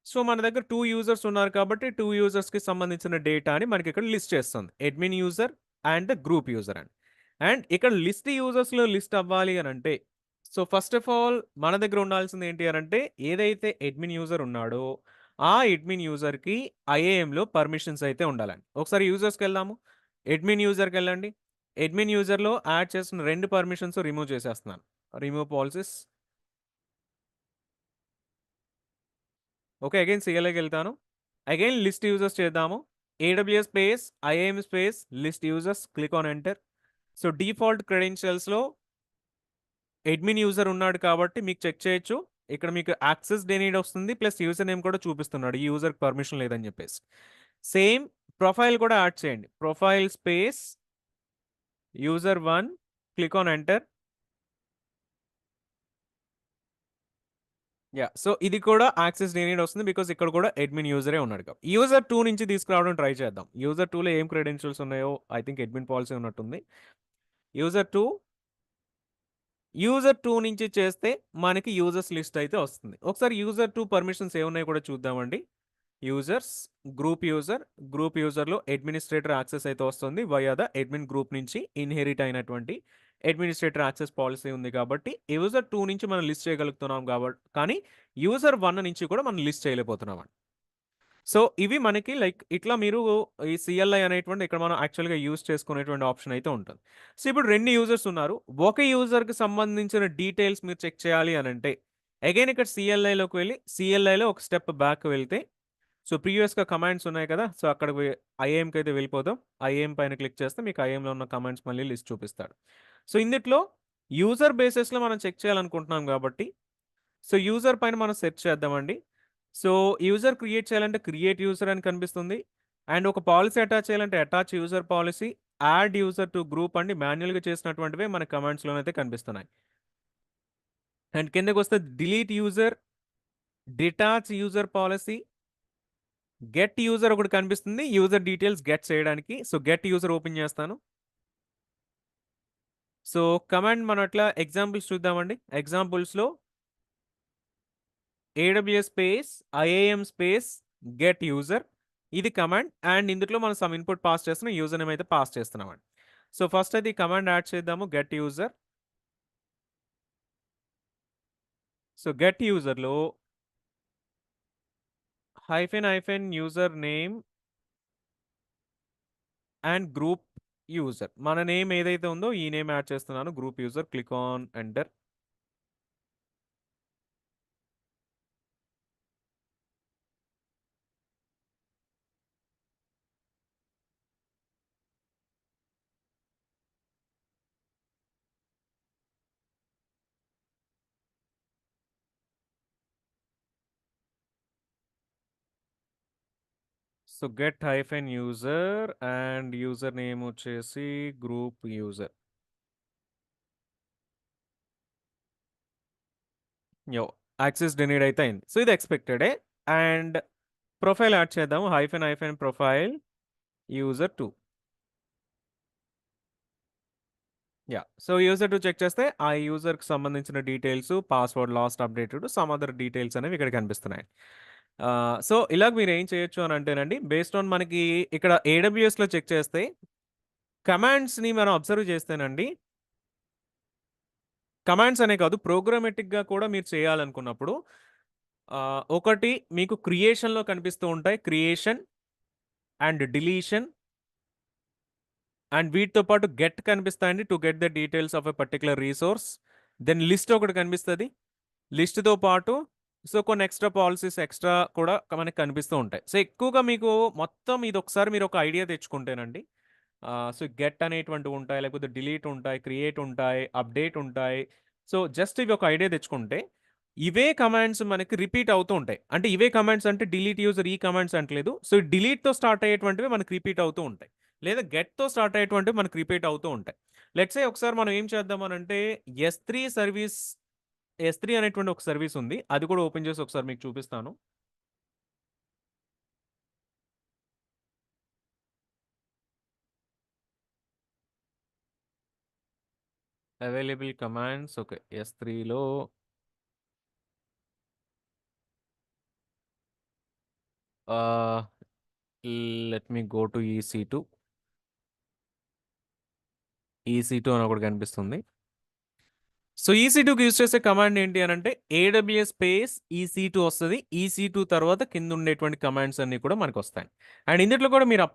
So మన దగ్గర 2 యూజర్స్ ఉన్నారు కాబట్టి 2 యూజర్స్కి సంబంధించిన డేటాని మనకి ఇక్కడ లిస్ట్ చేస్తుంది. Admin user and group user అని. అండ్ ఇక్కడ లిస్ట్ యూజర్స్లో లిస్ట్ అవ్వాలి అని అంటే సో ఫస్ట్ ఆఫ్ ఆల్ మన దగ్గర ఉండాల్సింది ఏంటి అని అంటే ఏదైతే అడ్మిన్ యూజర్ ఉన్నాడో ఆ అడ్మిన్ యూజర్కి ఐఏఎంలో పర్మిషన్స్ అయితే ఉండాలండి. ఒకసారి యూజర్స్కి వెళ్దాము. అడ్మిన్ యూజర్కి వెళ్ళండి. అడ్మిన్ యూజర్లో యాడ్ చేసిన 2 పర్మిషన్స్ రిమూవ్ చేసేస్తున్నాను. Remove policies. ఓకే, అగైన్ సిఎల్ఐకి వెళ్తాను. అగైన్ లిస్ట్ యూజర్స్ చేద్దాము. AWS space IAM space list users, click on enter. So default క్రెడెన్షియల్స్లో అడ్మిన్ యూజర్ ఉన్నాడు కాబట్టి మీకు చెక్ చేయొచ్చు. ఇక్కడ మీకు యాక్సెస్ డెనీడ్ వస్తుంది, ప్లస్ యూజర్ నేమ్ కూడా చూపిస్తున్నాడు ఈ యూజర్కి పర్మిషన్ లేదని చెప్పేసి. సేమ్ ప్రొఫైల్ కూడా యాడ్ చేయండి. Profile space user 1, click on enter. So ఇది కూడా యాక్సెస్ డెనీడ్ వస్తుంది బికాస్ ఇక్కడ కూడా అడ్మిన్ యూజరే ఉన్నాడు కాబట్టి. యూజర్ 2 నుంచి తీసుకురావడం ట్రై చేద్దాం. యూజర్ 2లో ఏం క్రెడెన్షియల్స్ ఉన్నాయో ఐ థింక్ అడ్మిన్ పాలసీ ఉన్నట్టుంది. యూజర్ 2 నుంచి చేస్తే మనకి యూజర్స్ లిస్ట్ అయితే వస్తుంది. ఒకసారి యూజర్ 2 పర్మిషన్స్ ఏమున్నాయో కూడా చూద్దామండి. యూజర్స్, గ్రూప్ యూజర్లో అడ్మినిస్ట్రేటర్ యాక్సెస్ అయితే వస్తుంది వయా ద అడ్మిన్ గ్రూప్ నుంచి ఇన్హెరిట్ అయినటువంటి అడ్మినిస్ట్రేటర్ యాక్సెస్ పాలసీ ఉంది కాబట్టి యూజర్ 2 నుంచి మనం లిస్ట్ చేయగలుగుతున్నాం కాబట్టి, కానీ యూజర్ 1 నుంచి కూడా మనం లిస్ట్ చేయలేకపోతున్నాం. సో ఇవి మనకి లైక్ ఇట్లా మీరు ఈ సిఎల్ఐ అనేటువంటి ఇక్కడ మనం యాక్చువల్గా యూజ్ చేసుకునేటువంటి ఆప్షన్ అయితే ఉంటుంది. సో ఇప్పుడు 2 యూజర్స్ ఉన్నారు. ఒక యూజర్కి సంబంధించిన డీటెయిల్స్ మీరు చెక్ చేయాలి అని అంటే అగైన్ ఇక్కడ సిఎల్ఐలోకి వెళ్ళి సిఎల్ఐలో ఒక స్టెప్ బ్యాక్ వెళ్తే సో ప్రీవియస్గా కమాండ్స్ ఉన్నాయి కదా, సో అక్కడ ఐఏఎంకి అయితే వెళ్ళిపోదాం. ఐఏఎం పైన క్లిక్ చేస్తే మీకు ఐఏఎంలో ఉన్న కమాండ్స్ మళ్ళీ లిస్ట్ చూపిస్తాడు. సో ఇందులో యూజర్ బేసిస్లో మనం చెక్ చేయాలనుకుంటున్నాం కాబట్టి సో యూజర్ పైన మనం సెర్చ్ చేద్దామండి. సో యూజర్ క్రియేట్ చేయాలంటే క్రియేట్ యూజర్ అని కనిపిస్తుంది. అండ్ ఒక పాలసీ అటాచ్ చేయాలంటే attach user policy, add user to group అండి మాన్యువల్గా చేసినటువంటివే మన కమాండ్స్లోనైతే కనిపిస్తున్నాయి. అండ్ కిందకి వస్తే delete user, detach user policy, get user ఒకటి కనిపిస్తుంది యూజర్ డీటెయిల్స్ గెట్ చేయడానికి. సో గెట్ యూజర్ ఓపెన్ చేస్తాను. సో కమాండ్ మనం అట్లా ఎగ్జాంపుల్స్ చూద్దామండి. ఎగ్జాంపుల్స్లో AWS space IAM space get user ఇది కమాండ్. అండ్ ఇందులో మనం సమ్ ఇన్పుట్ పాస్ చేస్తున్నాం, యూజర్ నేమ్ అయితే పాస్ చేస్తున్నామండి. సో ఫస్ట్ అయితే ఈ కమాండ్ యాడ్ చేద్దాము, గెట్ యూజర్. సో గెట్ యూజర్లో hyphen user name and group user, మన నేమ్ ఏదైతే ఉందో ఈ నేమ్ యాడ్ చేస్తున్నాను, group user, click on enter. So get hyphen user and user name వచ్చేసి గ్రూప్ యూజర్. యో యాక్సెస్ డినీడ్ అయితే అయింది. సో ఇది ఎక్స్పెక్టెడే. అండ్ ప్రొఫైల్ యాడ్ చేద్దాము. Hyphen profile user 2. Yeah so user 2 check చేస్తే ఆ యూజర్కి సంబంధించిన details, password last updated, some other details అనేవి ఇక్కడ కనిపిస్తున్నాయి. సో ఇలాగ మీరు ఏం చేయొచ్చు అని అంటేనండి, బేస్డ్ ఆన్ మనకి ఇక్కడ ఏడబ్ల్యూఎస్లో చెక్ చేస్తే కమాండ్స్ని మనం అబ్జర్వ్ చేస్తేనండి, కమాండ్స్ అనే కాదు ప్రోగ్రామెటిక్గా కూడా మీరు చేయాలనుకున్నప్పుడు ఒకటి మీకు క్రియేషన్లో కనిపిస్తూ ఉంటాయి, క్రియేషన్ అండ్ డిలీషన్. అండ్ వీటితో పాటు గెట్ కనిపిస్తాయండి, to get the details of a particular resource. Then list ఒకటి కనిపిస్తుంది, లిస్ట్తో పాటు సో కొన్ని ఎక్స్ట్రా పాలసీస్ ఎక్స్ట్రా కూడా మనకి కనిపిస్తూ ఉంటాయి. సో ఎక్కువగా మీకు మొత్తం ఇది ఒకసారి మీరు ఒక ఐడియా తెచ్చుకుంటేనండి, సో గెట్ అనేటువంటివి ఉంటాయి, లేకపోతే డిలీట్ ఉంటాయి, క్రియేట్ ఉంటాయి, అప్డేట్ ఉంటాయి. సో జస్ట్ ఇవి ఒక ఐడియా తెచ్చుకుంటే ఇవే కమాండ్స్ మనకి రిపీట్ అవుతూ ఉంటాయి. అంటే ఇవే కమాండ్స్ అంటే డిలీట్ యూజర్ ఈ కమాండ్స్ అంటలేదు. సో డిలీట్తో స్టార్ట్ అయ్యేటువంటివి మనకి రిపీట్ అవుతూ ఉంటాయి, లేదా గెట్తో స్టార్ట్ అయ్యేటువంటివి మనకి రిపీట్ అవుతూ ఉంటాయి. లెట్స్ సే ఒకసారి మనం ఏం చేద్దామనంటే S3 సర్వీస్, S3 అనేటువంటి ఒక సర్వీస్ ఉంది, అది కూడా ఓపెన్ చేసి ఒకసారి మీకు చూపిస్తాను. Available commands. ఓకే, S3లో let me go to EC2. EC2 అని ఒకటి కనిపిస్తుంది. సో EC2కి యూజ్ చేసే కమాండ్ ఏంటి అని అంటే AWS స్పేస్ EC2 వస్తుంది. EC2 తర్వాత కింద ఉండేటువంటి కమాండ్స్ అన్ని కూడా మనకు వస్తాయి. అండ్ ఇందులో కూడా మీరు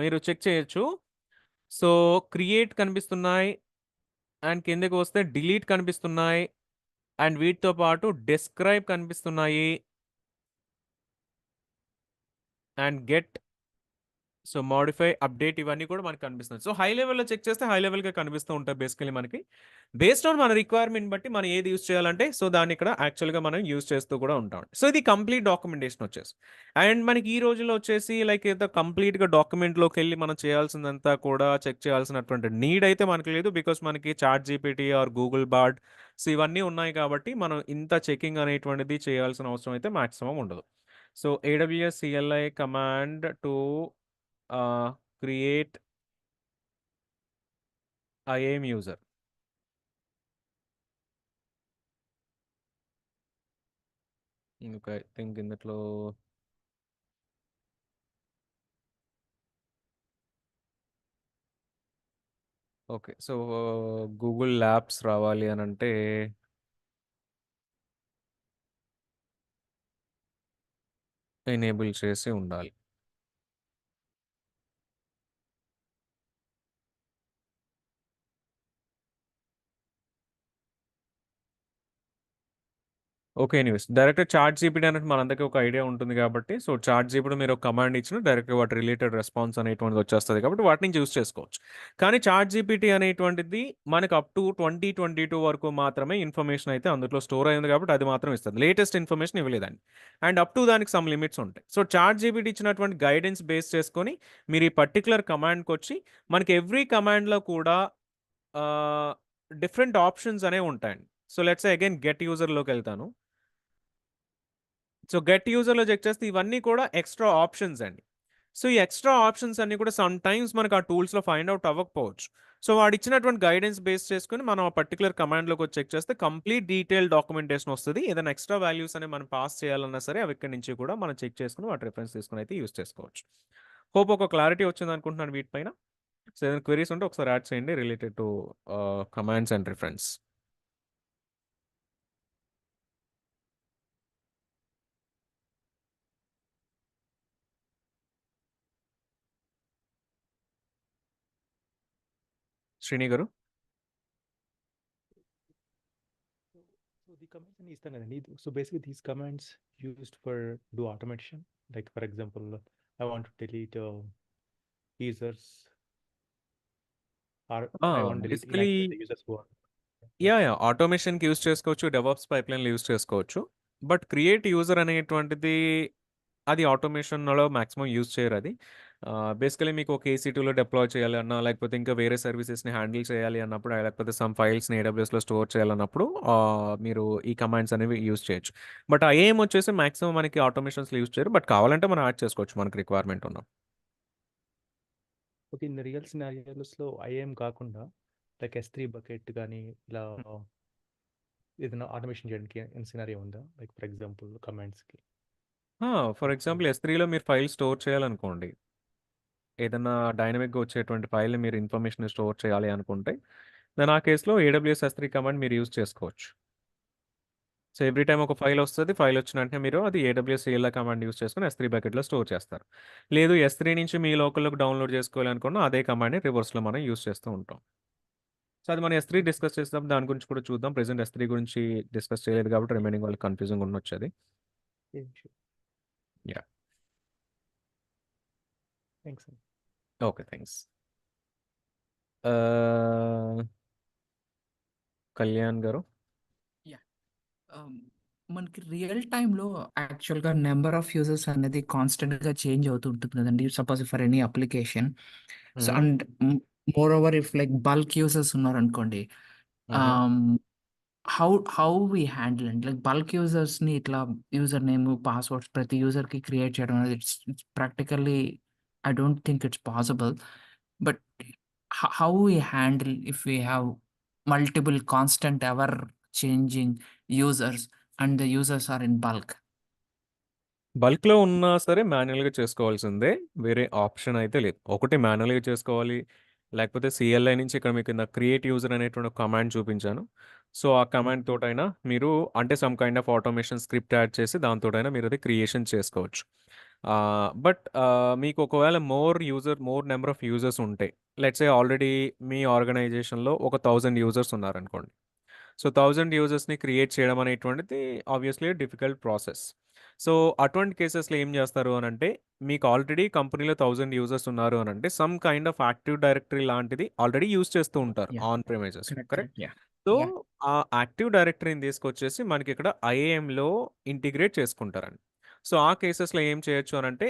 మీరు చెక్ చేయొచ్చు. సో క్రియేట్ కనిపిస్తున్నాయి, అండ్ కిందకి వస్తే డిలీట్ కనిపిస్తున్నాయి, అండ్ వీటితో పాటు డిస్క్రైబ్ కనిపిస్తున్నాయి, and get, so modify, update, ఇవన్నీ కూడా మనకు కనిపిస్తుంది. సో హై లెవెల్లో చెక్ చేస్తే హై లెవెల్గా కనిపిస్తూ ఉంటాయి బేసికలీ మనకి. బేస్డ్ ఆన్ మన రిక్వైర్మెంట్ బట్టి మనం ఏది యూస్ చేయాలంటే సో దాన్ని ఇక్కడ యాక్చువల్గా మనం యూస్ చేస్తూ కూడా ఉంటాం. సో ఇది కంప్లీట్ డాక్యుమెంటేషన్ వచ్చేసి. అండ్ మనకి ఈ రోజుల్లో వచ్చేసి లైక్ ఏదో కంప్లీట్గా డాక్యుమెంట్లోకి వెళ్ళి మనం చేయాల్సిందంతా కూడా చెక్ చేయాల్సినటువంటి నీడ్ అయితే మనకి లేదు, బికాస్ మనకి ChatGPT are Google board so ఇవన్నీ ఉన్నాయి కాబట్టి మనం ఇంత చెకింగ్ అనేటువంటిది చేయాల్సిన అవసరం అయితే మాక్సిమం ఉండదు. So AWS CLI command to create IAM user. Okay, I think ఇందులో ఓకే. సో గూగుల్ ల్యాబ్స్ రావాలి అని అంటే ఎనేబుల్ చేసి ఉండాలి. ఓకే. ఎనీవేస్ డైరెక్ట్‌గా ChatGPT అనేది మనందరికీ ఒక ఐడియా ఉంటుంది కాబట్టి, సో ChatGPT మీరు ఒక కమాండ్ ఇచ్చినా డైరెక్ట్‌గా వాటి రిలేటెడ్ రెస్పాన్స్ అనేటువంటిది వచ్చేస్తది కాబట్టి వాటి నుంచి యూజ్ చేసుకోవచ్చు. కానీ ChatGPT అనేటువంటిది మనకు అప్ టు 2022 వరకు మాత్రమే ఇన్ఫర్మేషన్ అయితే అందులో స్టోర్ అయింది కాబట్టి అది మాత్రం ఇస్తది. లేటెస్ట్ ఇన్ఫర్మేషన్ ఇవ్వలేదండి. అండ్ అప్ టు దానికి సమ్ లిమిట్స్ ఉంటాయి. సో ChatGPT ఇచ్చినటువంటి గైడెన్స్ బేస్ చేసుకొని మీరు ఈ పర్టిక్యులర్ కమాండ్‌కొచ్చి మనకి ఎవ్రీ కమాండ్‌లో కూడా డిఫరెంట్ ఆప్షన్స్ అనేవి ఉంటాయండి. So let's say again get యూజర్‌లోకి వెళ్తాను. సో గెట్ యూజర్‌లో చెక్ చేస్తే ఇవన్నీ కూడా ఎక్స్ట్రా ఆప్షన్స్ అండి. సో ఈ ఎక్స్ట్రా ఆప్షన్స్ అన్నీ కూడా సమ్ టైమ్స్ మనకు ఆ టూల్స్‌లో ఫైండ్ ఔట్ అవ్వకపోవచ్చు. సో వాడిచ్చినటువంటి గైడెన్స్ బేస్ చేసుకొని మనం ఆ పర్టిక్యులర్ కమాండ్‌లోకి వచ్చి చెక్ చేస్తే కంప్లీట్ డీటెయిల్ డాక్యుమెంటేషన్ వస్తది. ఏదైనా ఎక్స్ట్రా వాల్యూస్ అనేవి మనం పాస్ చేయాలన్నా సరే అవి ఇక్కడి నుంచి కూడా మనం చెక్ చేసుకొని వాటి రిఫరెన్స్ తీసుకొని అయితే యూజ్ చేసుకోవచ్చు. హోప్ ఒక క్లారిటీ వచ్చింది అనుకుంటున్నాను వీటిపైన. సో ఏదైనా క్వెరీస్ ఉంటే ఒకసారి యాడ్ చేయండి related to commands and reference. Srini గారు. So the commands అని ఇస్తాను కదండి. So basically these commands used for do automation. Like for example, I want to delete users or I want to delete basically inactivate the users who are. Yeah! ఆటోమేషన్‌కి use చేసుకోవచ్చు. DevOps పైప్‌లైన్‌లో use చేసుకోవచ్చు. But create user అనేటువంటిది అది ఆటోమేషన్‌లో maximum use చేయరది. Basically మీకు ఒక ఏసీ2లో డిప్లాయ్ చేయాలన్నా, లేకపోతే ఇంకా వేరే సర్వీసెస్‌ని హ్యాండిల్ చేయాలి అన్నప్పుడు, లేకపోతే సమ్ ఫైల్స్‌ని ఏడబ్ల్యూఎస్‌లో స్టోర్ చేయాలన్నప్పుడు మీరు ఈ కమాండ్స్ అనేవి యూజ్ చేయొచ్చు. బట్ ఐఏఎం వచ్చేసి మాక్సిమం మనకి ఆటోమేషన్స్‌లో యూజ్ చేయరు. బట్ కావాలంటే మనం యాడ్ చేసుకోవచ్చు మనకి రిక్వైర్మెంట్ ఉన్నప్పుడు. ఓకే. ఇన్ రియల్ సినారియోస్‌లో ఐఏఎం కాకుండా లైక్ S3 బకెట్ గానీ, ఇలా ఏదైనా ఆటోమేషన్ చేయడానికి సినారియో ఉందా? లైక్ ఫర్ ఎగ్జాంపుల్ కమాండ్స్‌కి. ఫర్ ఎగ్జాంపుల్ S3లో మీరు ఫైల్ స్టోర్ చేయాలనుకోండి. ఏదన్నా డైనమిక్‌గా వచ్చేటువంటి ఫైల్‌ని మీరు ఇన్ఫర్మేషన్‌ని స్టోర్ చేయాలి అనుకుంటే, దెన్ ఆ కేస్‌లో ఏడబ్ల్యూఎస్ S3 కమాండ్ మీరు యూజ్ చేసుకోవచ్చు. సో, ఎవ్రీ టైమ్ ఒక ఫైల్ వస్తది. ఫైల్ వచ్చిన వెంటనే మీరు అది ఏడబ్ల్యూఎస్ CLI కమాండ్ యూజ్ చేసుకొని S3 బకెట్‌లో స్టోర్ చేస్తారు. లేదు S3 నుంచి మీ లోకల్‌లోకి డౌన్లోడ్ చేసుకోవాలి అనుకున్న అదే కమాండ్‌ని రివర్స్‌లో మనం యూజ్ చేస్తూ ఉంటాం. సో, అది మనం S3 డిస్కస్ చేసేటప్పుడు దాని గురించి కూడా చూద్దాం. ప్రెజెంట్ S3 గురించి డిస్కస్ చేయలేదు కాబట్టి రిమైనింగ్ వాళ్ళకి కన్‌ఫ్యూజింగ్‌గా ఉండొచ్చు అది. షూర్. యాహ్! థాంక్స్ అండి. ఓకే. థాంక్స్. ఆహ్, కళ్యాణ్ గారు. యాహ్! మనకి రియల్ టైమ్‌లో యాక్చువల్‌గా నంబర్ ఆఫ్ యూజర్స్ అనేది కాన్స్టెంట్‌గా చేంజ్ అవుతూ ఉంటుంది కదండీ. Suppose for any application. So, uh huh. And moreover if like bulk users ఉన్నారనుకోండి. Uh huh. Ah, how how we handle అండి? లైక్ బల్క్ యూజర్స్‌ని ఇట్లా యూజర్ నేమ్, పాస్వర్డ్స్ ప్రతి యూజర్‌కి క్రియేట్ చేయడం అనేది it's practically I don't think it's possible. But how we handle if we have multiple constant ever changing users and the users are in bulk? బల్క్‌లో ఉన్నా సరే మాన్యుయల్‌గా చేసుకోవాల్సిందే. వేరే ఆప్షన్ అయితే లేదు. ఒకటి మాన్యుయల్‌గా చేసుకోవాలి. లేకపోతే CLI నుంచి ఇక్కడ మీకు ఇందాక క్రియేట్ యూజర్ అనేటువంటి ఒక కమాండ్ చూపించాను. సో, ఆ కమాండ్ తోటైనా మీరు అంటే some kind of automation script add చేసి దానితోటైనా మీరు అది క్రియేషన్ చేసుకోవచ్చు. బట్ మీకు ఒకవేళ మోర్ నంబర్ ఆఫ్ యూజర్స్ ఉంటే లెట్స్ సే ఆల్రెడీ మీ ఆర్గనైజేషన్‌లో ఒక 1000 యూజర్స్ ఉన్నారనుకోండి. సో, 1000 యూజర్స్‌ని క్రియేట్ చేయడం అనేటువంటిది ఆబ్వియస్‌లీ డిఫికల్ట్ ప్రాసెస్. సో, అటువంటి కేసెస్‌లో ఏం జేస్తారు అనంటే, మీకు ఆల్రెడీ కంపెనీలో 1000 యూజర్స్ ఉన్నారు అనంటే, some kind of active directory లాంటిది ఆల్రెడీ యూజ్ చేస్తూ ఉంటారు యాహ్! ఆన్ ప్రిమైజెస్‌లో. Correct. Correct? Correct. Yeah! So, yeah! ఆ యాక్టివ్ డైరెక్టరీని తీసుకొచ్చేసి మనకిక్కడ ఐఏఎంలో ఇంటిగ్రేట్ చేసుకుంటారండి. సో, ఆ కేసెస్‌లో ఏం చేయొచ్చు అనంటే,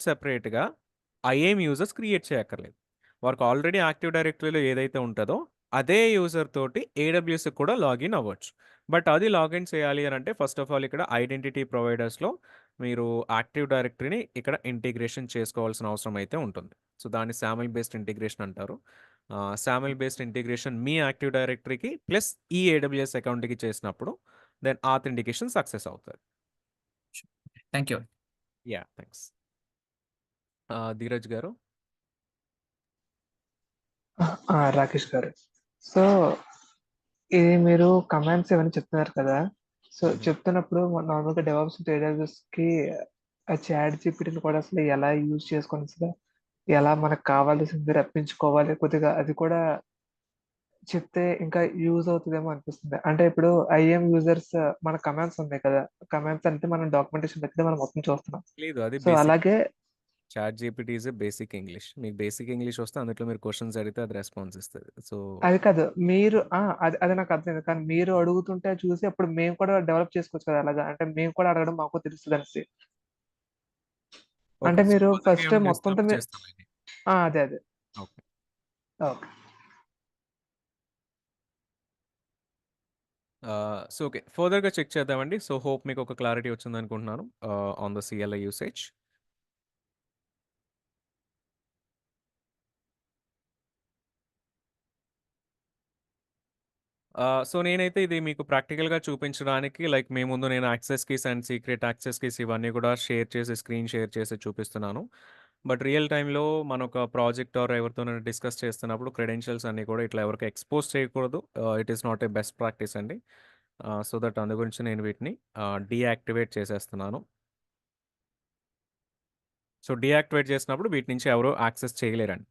సెపరేట్‌గా ఐఏఎం యూజర్స్ క్రియేట్ చేయక్కర్లేదు. వారికి ఆల్రెడీ యాక్టివ్ డైరెక్టరీలో ఏదైతే ఉంటదో, అదే యూజర్ తోటి ఏడబ్ల్యూఎస్‌కి కూడా లాగిన్ అవ్వచ్చు. బట్ అది లాగిన్ చేయాలి అనంటే ఫస్ట్ ఆఫ్ ఆల్ ఇక్కడ ఐడెంటిటీ ప్రొవైడర్స్‌లో మీరు యాక్టివ్ డైరెక్టరీని ఇక్కడ ఇంటిగ్రేషన్ చేసుకోవాల్సిన అవసరం అయితే ఉంటుంది. సో, దాన్ని సామెల్ బేస్డ్ ఇంటిగ్రేషన్ అంటారు. సామెల్ బేస్డ్ ఇంటిగ్రేషన్ మీ యాక్టివ్ డైరెక్టరీకి ప్లస్ ఈ ఏడబ్ల్యూఎస్ అకౌంట్‌కి చేసినప్పుడు దెన్ ఆథెంటికేషన్ సక్సెస్ అవుతది. Thank you. Yeah! Thanks. Dheeraj గారు. రాకేష్ గారు. సో, ఇది మీరు కమాండ్స్ ఇవన్నీ చెప్తున్నారు కదా! సో, హుహు. చెప్తున్నప్పుడు నార్మల్‌గా డెవాప్స్ డేటాబేస్‌కి ఆ చాట్ జీపీటీని కూడా అసలు ఎలా యూజ్ చేసుకొని అసలు ఎలా మనకు కావాల్సింది రప్పించుకోవాలి కొద్దిగా అది కూడా చెప్తే ఇంకా యూజ్ అవుతదేమో అనిపిస్తుంది. అంటే ఇప్పుడు ఐఎం యూజర్స్ మన కమాండ్స్ ఉన్నాయి కదా! కమాండ్స్ అంటే మనం డాక్యుమెంటేషన్ పెడితే మనం మొత్తం చూస్తున్నాం. లేదు. అది సో, బేసిక్. అలాగే ChatGPT is a basic English. మీకు బేసిక్ ఇంగ్లీష్ వస్తే అందులో మీరు క్వెషన్స్ అడిగితే అది రెస్పాన్స్ ఇస్తది. సో, అది కాదు. మీరు అది అది నాకు అర్థమైంది. కానీ మీరు అడుగుతుంటే చూసి అప్పుడు మేము కూడా డెవలప్ చేసుకోవచ్చు కదా! అలాగా. అంటే మేము కూడా అడగడం మాకు తెలుస్తదనేసి. ఓకే. అంటే సో, మీరు అలాగే ఫస్ట్ ఏమైనా మొత్తంతో చేస్తున్నప్పుడు చేస్తామండి. అదే. ఓకే. ఓకే. So, okay. ఫర్దర్‌గా చెక్ చేద్దామండి. సో, హోప్ మీకు ఒక క్లారిటీ వచ్చిందనుకుంటున్నాను on the CLI usage. So, నేనైతే ఇది మీకు ప్రాక్టికల్‌గా చూపించడానికి లైక్ మీ ముందు నేను access keys and secret access keys ఇవన్నీ కూడా స్క్రీన్ షేర్ చేసి చూపిస్తున్నాను. బట్ రియల్ టైమ్‌లో మనొక ప్రాజెక్ట్ ఆర్ ఎవరితోనైనా డిస్కస్ చేస్తున్నప్పుడు క్రెడెన్షియల్స్ అన్నీ కూడా ఇట్లా ఎవరికీ ఎక్స్‌పోజ్ చేయకూడదు. It is not a best practice అండి. సో దట్ అందు గురించి నేను వీటిని డీయాక్టివేట్ చేసేస్తున్నాను. సో, డీయాక్టివేట్ చేసినప్పుడు వీటి నుంచి ఎవరు యాక్సెస్ చేయలేరండి.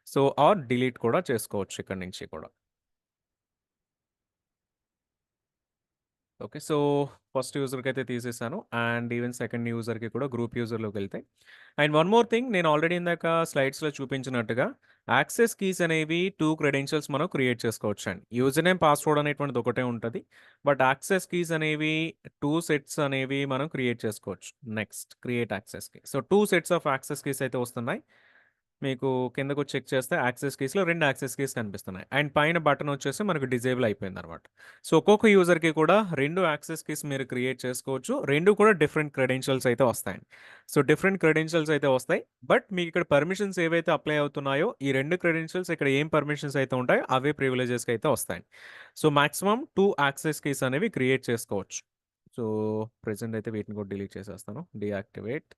సో, ఆర్ డిలీట్ కూడా చేసుకోవచ్చు ఇక్కడి నుంచి కూడా. ఓకే. సో, ఫస్ట్ యూజర్‌కైతే తీసేసాను. అండ్ ఈవెన్ సెకండ్ యూజర్‌కి కూడా గ్రూప్ యూజర్‌లోకెళ్తే అండ్ వన్ మోర్ థింగ్ నేను ఆల్రెడీ ఇందాక స్లైడ్స్‌లో చూపించినట్టుగా యాక్సెస్ కీస్ అనేవి 2 క్రెడెన్షియల్స్ మనం క్రియేట్ చేసుకోవచ్చండి. యూజర్ నేమ్, పాస్వర్డ్ అనేటువంటిది ఒకటే ఉంటది. బట్ యాక్సెస్ కీస్ అనేవి 2 సెట్స్ అనేవి మనం క్రియేట్ చేసుకోవచ్చు. Next create access key. So 2 sets of access keys అయితే వస్తున్నాయి. మీకు కిందకొచ్చి చెక్ చేస్తే యాక్సెస్ కీస్‌లో 2 యాక్సెస్ కీస్ కనిపిస్తున్నాయి. అండ్ పైన బటన్ వచ్చేసి మనకు డిజేబుల్ అయిపోయిందనమాట. సో ఒక్కొక్క యూజర్‌కి కూడా 2 యాక్సెస్ కీస్ మీరు క్రియేట్ చేసుకోవచ్చు. 2 కూడా డిఫరెంట్ క్రెడెన్షియల్స్ అయితే వస్తాయండి. సో డిఫరెంట్ క్రెడెన్షియల్స్ అయితే వస్తాయి. బట్ మీకు ఇక్కడ పర్మిషన్స్ ఏవైతే అప్లై అవుతున్నాయో ఈ 2 క్రెడెన్షియల్స్ ఇక్కడ ఏం పర్మిషన్స్ అయితే ఉంటాయో అవే ప్రివిలేజెస్‌కి అయితే వస్తాయండి. సో మాక్సిమం 2 యాక్సెస్ కీస్ అనేవి క్రియేట్ చేసుకోవచ్చు. సో ప్రెజెంట్ అయితే వీటిని కూడా డిలీట్ చేసేస్తాను. Deactivate.